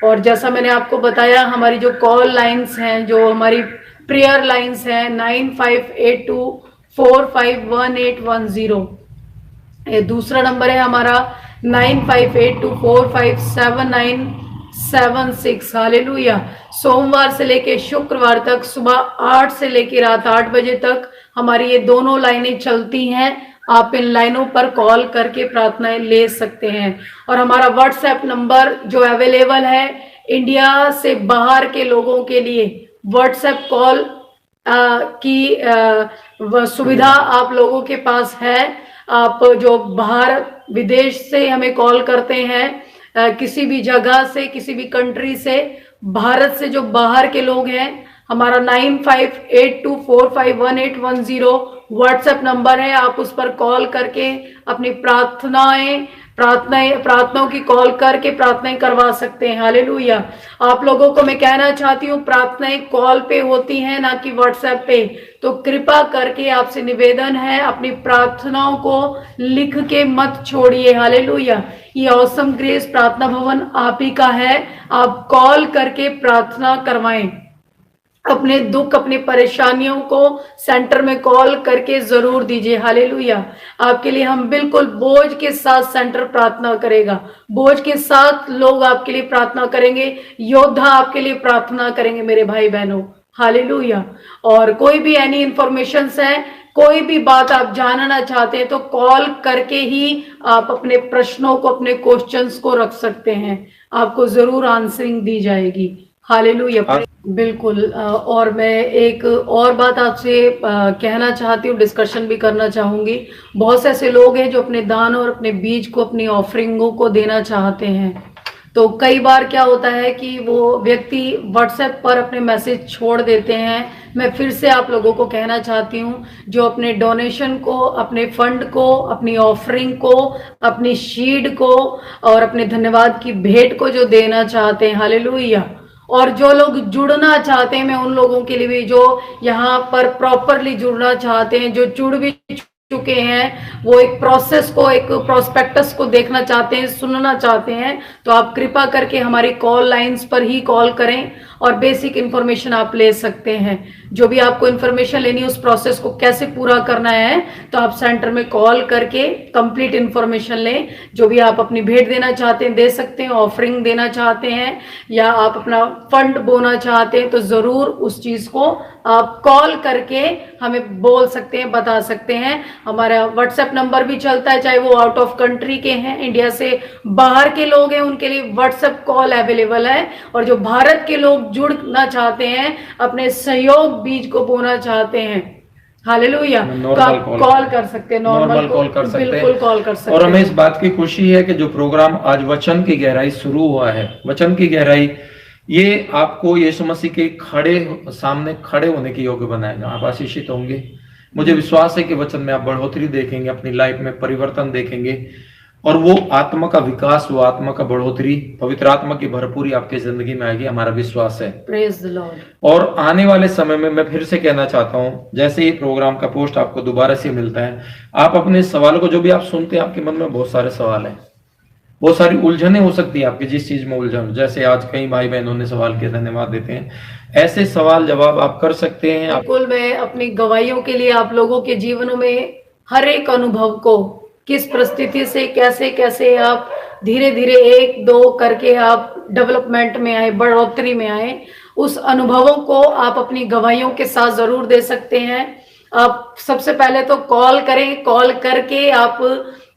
और जैसा मैंने आपको बताया, हमारी जो कॉल लाइंस हैं, जो हमारी प्रेयर लाइंस हैं, 9582451810, ये दूसरा नंबर है हमारा 9582457976। हालेलुया। सोमवार से लेके शुक्रवार तक सुबह 8 से लेके रात 8 बजे तक हमारी ये दोनों लाइनें चलती हैं। आप इन लाइनों पर कॉल करके प्रार्थनाएं ले सकते हैं। और हमारा व्हाट्सएप नंबर जो अवेलेबल है इंडिया से बाहर के लोगों के लिए, व्हाट्सएप कॉल की सुविधा आप लोगों के पास है। आप जो बाहर विदेश से हमें कॉल करते हैं, किसी भी जगह से, किसी भी कंट्री से, भारत से जो बाहर के लोग हैं, हमारा 9582451810 व्हाट्सएप नंबर है। आप उस पर कॉल करके अपनी प्रार्थनाओं की कॉल करके प्रार्थनाएं करवा सकते हैं। हालेलुया। आप लोगों को मैं कहना चाहती हूँ, प्रार्थनाएं कॉल पे होती हैं, ना कि व्हाट्सएप पे। तो कृपा करके आपसे निवेदन है, अपनी प्रार्थनाओं को लिख के मत छोड़िए। हालेलुया। ये ऑसम ग्रेस प्रार्थना भवन आप ही का है। आप कॉल करके प्रार्थना करवाएं। अपने दुख, अपनी परेशानियों को सेंटर में कॉल करके जरूर दीजिए। हालेलुया। आपके लिए हम बिल्कुल बोझ के साथ सेंटर प्रार्थना करेगा। बोझ के साथ लोग आपके लिए प्रार्थना करेंगे, योद्धा आपके लिए प्रार्थना करेंगे मेरे भाई बहनों। हालेलुया। और कोई भी एनी इंफॉर्मेशन है, कोई भी बात आप जानना चाहते हैं, तो कॉल करके ही आप अपने प्रश्नों को, अपने क्वेश्चंस को रख सकते हैं। आपको जरूर आंसरिंग दी जाएगी। हालेलुया। बिल्कुल। और मैं एक और बात आपसे कहना चाहती हूँ, डिस्कशन भी करना चाहूंगी। बहुत से ऐसे लोग हैं जो अपने दान और अपने बीज को, अपनी ऑफरिंगों को देना चाहते हैं। तो कई बार क्या होता है कि वो व्यक्ति व्हाट्सएप पर अपने मैसेज छोड़ देते हैं। मैं फिर से आप लोगों को कहना चाहती हूँ, जो अपने डोनेशन को, अपने फंड को, अपनी ऑफरिंग को, अपनी शीड को और अपने धन्यवाद की भेंट को जो देना चाहते हैं, हालेलुया। और जो लोग जुड़ना चाहते हैं, मैं उन लोगों के लिए भी जो यहाँ पर प्रॉपरली जुड़ना चाहते हैं, जो जुड़ भी चुके हैं, वो एक प्रोसेस को, एक प्रोस्पेक्टस को देखना चाहते हैं, सुनना चाहते हैं, तो आप कृपा करके हमारी कॉल लाइंस पर ही कॉल करें और बेसिक इंफॉर्मेशन आप ले सकते हैं। जो भी आपको इंफॉर्मेशन लेनी है, उस प्रोसेस को कैसे पूरा करना है, तो आप सेंटर में कॉल करके कंप्लीट इंफॉर्मेशन लें। जो भी आप अपनी भेंट देना चाहते हैं दे सकते हैं, ऑफरिंग देना चाहते हैं, या आप अपना फंड बोना चाहते हैं, तो जरूर उस चीज को आप कॉल करके हमें बोल सकते हैं, बता सकते हैं। हमारा व्हाट्सएप नंबर भी चलता है, चाहे वो आउट ऑफ कंट्री के हैं, इंडिया से बाहर के लोग हैं, उनके लिए व्हाट्सएप कॉल अवेलेबल है। और जो भारत के लोग जुड़ना चाहते हैं, अपने सहयोग बीज को बोना चाहते हैं, हालेलुया, तो आप कॉल कर सकते हैं, नॉर्मल कॉल कर सकते हैं, बिल्कुल कॉल कर सकते हैं। और हमें इस बात की खुशी है कि जो प्रोग्राम आज वचन की गहराई शुरू हुआ है, वचन की गहराई, ये आपको यीशु मसीह के सामने खड़े होने के योग्य बनाएगा। आप आशीषित होंगे। मुझे विश्वास है कि वचन में आप बढ़ोतरी देखेंगे, अपनी लाइफ में परिवर्तन देखेंगे, और वो आत्मा का विकास, वो आत्मा का बढ़ोतरी, पवित्र आत्मा की भरपूरी आपकी जिंदगी में आएगी, हमारा विश्वास है। Praise the Lord. और आने वाले समय में मैं फिर से कहना चाहता हूँ, जैसे ही प्रोग्राम का पोस्ट आपको दोबारा से मिलता है, आप अपने सवालों को, जो भी आप सुनते हैं, आपके मन में बहुत सारे सवाल हैं, बहुत सारी उलझने हो सकती है आपकी, जिस चीज में उलझन, जैसे आज कई भाई बहनों ने सवाल किए, धन्यवाद देते हैं। ऐसे सवाल जवाब आप कर सकते हैं। बिल्कुल। मैं अपनी गवाहियों के लिए आप लोगों के जीवनों में हर एक अनुभव को, किस परिस्थिति से कैसे कैसे आप धीरे धीरे एक दो करके आप डेवलपमेंट में आए, बढ़ोतरी में आए, उस अनुभवों को आप अपनी गवाहियों के साथ जरूर दे सकते हैं। आप सबसे पहले तो कॉल करें, कॉल करके आप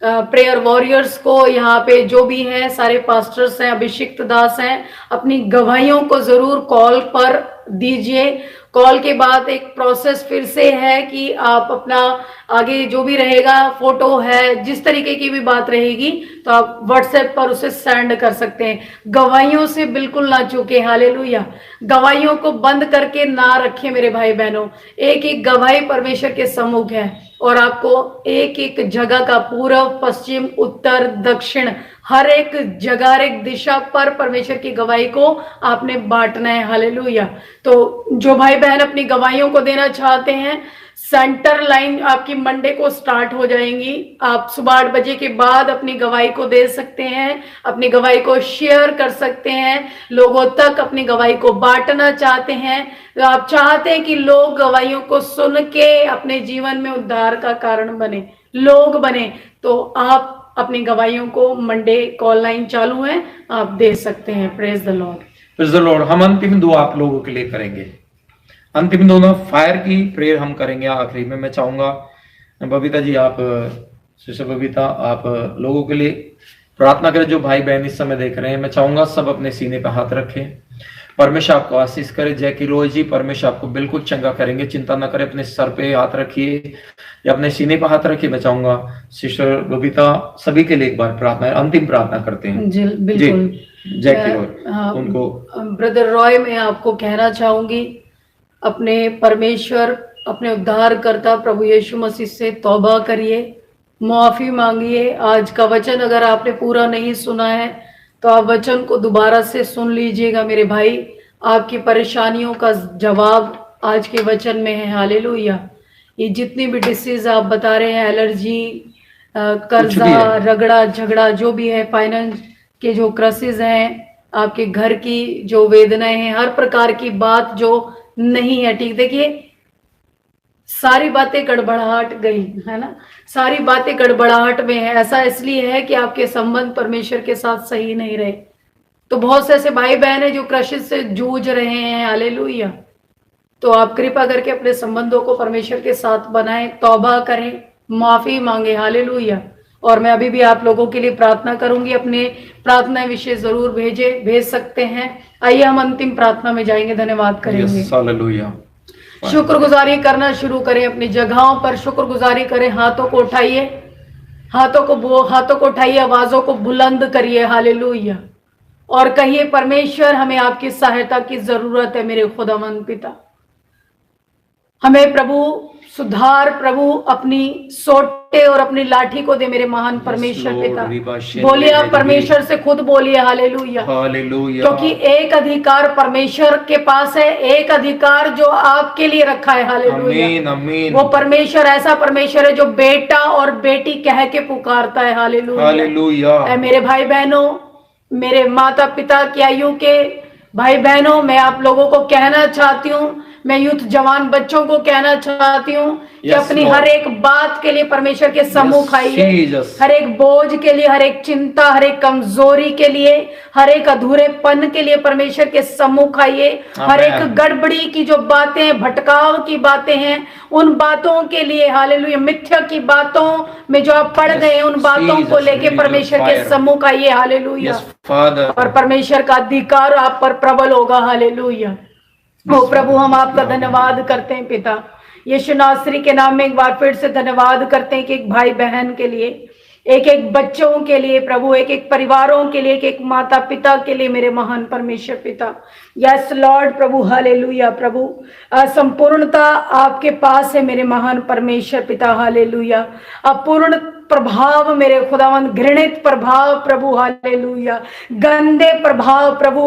प्रेयर वॉरियर्स को, यहाँ पे जो भी हैं, सारे पास्टर्स हैं, अभिषिक्त दास हैं, अपनी गवाहियों को जरूर कॉल पर दीजिए। कॉल के बाद एक प्रोसेस फिर से है कि आप अपना आगे जो भी रहेगा, फोटो है, जिस तरीके की भी बात रहेगी, तो आप व्हाट्सएप पर उसे सेंड कर सकते हैं। गवाहियों से बिल्कुल ना चूके। हालेलुया। गवाहियों को बंद करके ना रखें मेरे भाई बहनों। एक एक गवाही परमेश्वर के सम्मुख है, और आपको एक एक जगह का, पूर्व, पश्चिम, उत्तर, दक्षिण, हर एक जगह, हर एक दिशा पर परमेश्वर की गवाही को आपने बांटना है। हालेलुया। तो जो भाई बहन अपनी गवाहियों को देना चाहते हैं, सेंटर लाइन आपकी मंडे को स्टार्ट हो जाएंगी। आप सुबह 8 बजे के बाद अपनी गवाही को दे सकते हैं, अपनी गवाही को शेयर कर सकते हैं, लोगों तक अपनी गवाही को बांटना चाहते हैं। तो आप चाहते हैं कि लोग गवाहियों को सुन के अपने जीवन में उद्धार का कारण बने, लोग बने, तो आप अपनी गवाहियों को, मंडे कॉल लाइन चालू है, आप दे सकते हैं। Praise the lord. Praise the Lord. हम अंतिम दुआ आप लोगों के लिए करेंगे, अंतिम दोनों फायर की प्रेयर हम करेंगे। आखिरी में मैं चाहूंगा बबीता जी, आप, सिस्टर बबीता, आप लोगों के लिए प्रार्थना करें जो भाई बहन इस समय देख रहे हैं। मैं चाहूंगा सब अपने सीने पर हाथ रखें। परमेश्वर आपको आशीष करे। जय की रोज जी, परमेश्वर आपको बिल्कुल चंगा करेंगे, चिंता न करें। अपने सर पे हाथ रखिए या अपने सीने पे हाथ रखिए, मैं चाहूंगा सिस्टर बबीता सभी के लिए एक बार प्रार्थना, अंतिम प्रार्थना करते हैं। जी बिल्कुल। जय की रोज उनको। ब्रदर रॉय, मैं आपको कहना चाहूंगी, अपने परमेश्वर, अपने उद्धारकर्ता प्रभु यीशु मसीह से तौबा करिए, माफी मांगिए। आज का वचन अगर आपने पूरा नहीं सुना है तो आप वचन को दोबारा से सुन लीजिएगा मेरे भाई। आपकी परेशानियों का जवाब आज के वचन में है। हालेलुया। ये जितनी भी डिसीज आप बता रहे हैं, एलर्जी, कर्जा, रगड़ा झगड़ा, जो भी है, फाइनेंस के जो क्राइसिस हैं, आपके घर की जो वेदनाएं हैं, हर प्रकार की बात जो नहीं है, ठीक, देखिए सारी बातें गड़बड़ाहट गई है ना, सारी बातें गड़बड़ाहट में है। ऐसा इसलिए है कि आपके संबंध परमेश्वर के साथ सही नहीं रहे। तो बहुत से ऐसे भाई बहन है जो क्राइसिस से जूझ रहे हैं। हालेलुया। तो आप कृपा करके अपने संबंधों को परमेश्वर के साथ बनाएं, तौबा करें, माफी मांगे। हालेलुया। और मैं अभी भी आप लोगों के लिए प्रार्थना करूंगी। अपने प्रार्थना विषय जरूर भेज सकते हैं। आइए हम अंतिम प्रार्थना में जाएंगे। धन्यवाद करेंगे। हालेलुया। शुक्रगुजारी करना शुरू करें, अपनी जगहों पर शुक्रगुजारी करें। हाथों को उठाइए, हाथों को उठाइए, आवाजों को बुलंद करिए। हालेलुया। और कहिए, परमेश्वर हमें आपकी सहायता की जरूरत है मेरे खुदावंद पिता। हमें प्रभु सुधार, प्रभु अपनी सोटे और अपनी लाठी को दे मेरे महान परमेश्वर पिता। बोलिए, आप परमेश्वर से खुद बोलिए। हालेलुया। क्योंकि एक अधिकार परमेश्वर के पास है, एक अधिकार जो आपके लिए रखा है। हालेलुया। वो परमेश्वर ऐसा परमेश्वर है जो बेटा और बेटी कह के पुकारता है। हालेलुया। मेरे भाई बहनों, मेरे माता पिता की आयु के भाई बहनों, मैं आप लोगों को कहना चाहती हूँ, मैं यूथ जवान बच्चों को कहना चाहती हूँ कि अपनी हर एक बात के लिए परमेश्वर के सम्मुख आइए। हर एक बोझ के लिए, हर एक चिंता, हर एक कमजोरी के लिए, हर एक अधूरेपन के लिए परमेश्वर के सम्मुख आइए। हर एक गड़बड़ी की जो बातें, भटकाव की बातें हैं, उन बातों के लिए, हालेलुया, मिथ्या की बातों में जो आप पड़ गए, उन बातों को लेके परमेश्वर के सम्मुख आइए। हालेलुया। और परमेश्वर का अधिकार आप पर प्रबल होगा। हालेलुया। ओ प्रभु, हम आपका धन्यवाद करते हैं पिता यीशु नासरी के नाम में। एक बार फिर से धन्यवाद करते हैं कि एक भाई बहन के लिए, एक एक बच्चों के लिए प्रभु, एक एक परिवारों के लिए, एक एक माता पिता के लिए मेरे महान परमेश्वर पिता। यस लॉर्ड प्रभु। हालेलुया। प्रभु, संपूर्णता आपके पास है मेरे महान परमेश्वर पिता। हालेलुया। अपूर्ण प्रभाव मेरे खुदावंद, घृणित प्रभाव प्रभु। हालेलुया। गंदे प्रभाव प्रभु,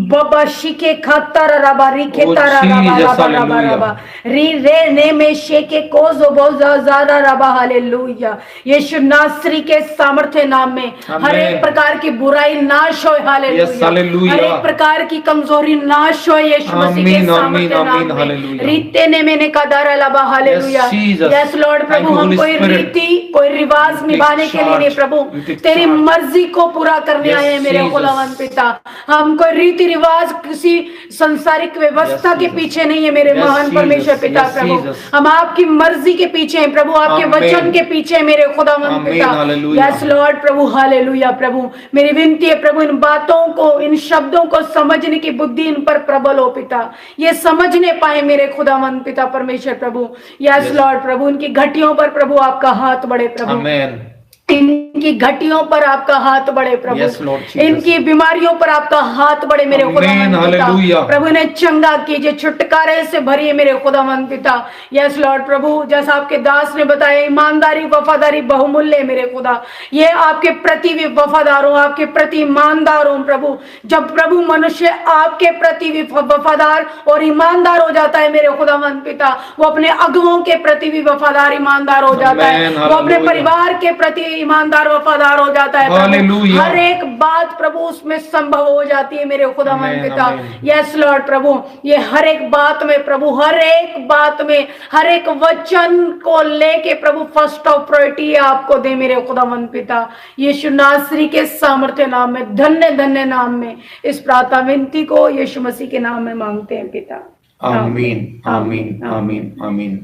बबशिके खतर रबा रिके तरा रबा रबा री रे ने में शेके कोजो बोजा ज़ारा रबा। हालेलुया। यीशु नासरी के सामर्थ्य नाम में हर एक प्रकार की बुराई नाश हो। हालेलुया। हर एक प्रकार की कमजोरी नाश हो यीशु मसीह के सामर्थ्य नाम में। रीते ने मैंने कदारा लबा। हालेलुया। यस लॉर्ड प्रभु, हम कोई रीति, कोई रिवाज निभाने के लिए नहीं प्रभु, तेरी मर्जी को पूरा करने आए हैं मेरे खुदावंद पिता। हम कोई रीति रिवाज, किसी संसारिक व्यवस्था के पीछे नहीं है मेरे महान परमेश्वर पिता। प्रभु, हम आपकी मर्जी के पीछे हैं प्रभु, आपके वचन के पीछे है मेरे खुदावंद पिता। यस लॉर्ड प्रभु। हालेलुया। प्रभु, मेरी विनती है प्रभु, इन बातों को, इन शब्दों को समझने की बुद्धि इन पर प्रबल हो पिता, ये समझने पाए मेरे खुदावंद पिता परमेश्वर प्रभु। यस लॉर्ड प्रभु, इनकी घटियों पर प्रभु आपका हाथ बढ़े प्रभु। इनकी घटियों पर आपका हाथ बढ़े प्रभु। इनकी बीमारियों पर आपका हाथ बढ़े मेरे खुदावंद पिता। प्रभु, इन्हें चंगा कीजिए, छुटकारे से भरिए मेरे खुदावंद पिता। यस लॉर्ड प्रभु, जैसा आपके दास ने बताया, ईमानदारी वफादारी बहुमूल्य मेरे खुदा। ये आपके प्रति भी वफादार हो, आपके प्रति ईमानदार हो प्रभु। जब प्रभु मनुष्य आपके प्रति भी वफादार और ईमानदार हो जाता है मेरे खुदावंद पिता, वो अपने अगुओं के प्रति भी वफादार ईमानदार हो जाता है, वो अपने परिवार के प्रति ईमानदार वफादार हो जाता है प्रभु। हर एक बात प्रभु उसमें संभव हो जाती है मेरे खुदावंद पिता। यस लॉर्ड प्रभु, ये हर एक बात में प्रभु, हर एक बात में, हर एक वचन को लेके प्रभु फर्स्ट ऑफ प्रायोरिटी आपको दे मेरे खुदावंद पिता। यीशु नासरी के सामर्थ्य नाम में, धन्य धन्य नाम में इस प्रार्थना विनती को यीशु मसीह के नाम में मांगते हैं पिता। आमीन आमीन आमीन आमीन।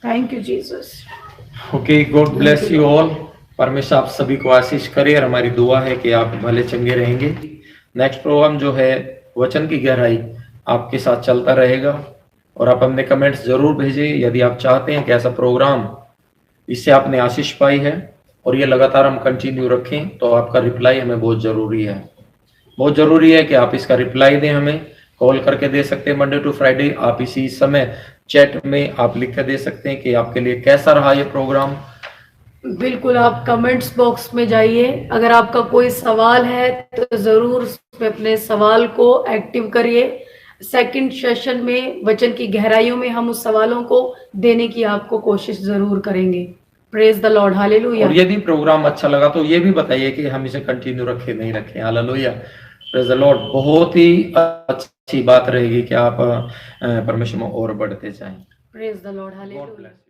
Thank you Jesus. Okay, God bless you all. परमेश्वर आप सभी को आशीष करे और हमारी दुआ है कि आप भले चंगे रहेंगे। नेक्स्ट प्रोग्राम जो है वचन की गहराई आपके साथ चलता रहेगा। और आप अपने कमेंट्स जरूर भेजें यदि आप चाहते हैं कि ऐसा प्रोग्राम इससे आपने आशीष पाई है और ये लगातार हम कंटिन्यू रखें, तो आपका रिप्लाई हमें बहुत जरूरी है। बहुत जरूरी है कि आप इसका रिप्लाई दें, हमें कॉल करके दे सकते हैं मंडे टू फ्राइडे, आप इसी समय चैट में आप लिख के दे सकते हैं कि आपके लिए कैसा रहा ये प्रोग्राम। बिल्कुल, आप कमेंट्स बॉक्स में जाइए, अगर आपका कोई सवाल है तो जरूर उसमें अपने सवाल को एक्टिव करिए। सेकंड सेशन में वचन की गहराइयों में हम उस सवालों को देने की आपको कोशिश जरूर करेंगे। Praise the lord, hallelujah. और यदि प्रोग्राम अच्छा लगा तो ये भी बताइए कि हम इसे कंटिन्यू रखें नहीं रखें। Hallelujah, praise the Lord. बहुत ही अच्छी बात रहेगी कि आप परमेश्वर में और बढ़ते जाएं। Praise the Lord, God hallelujah. Bless.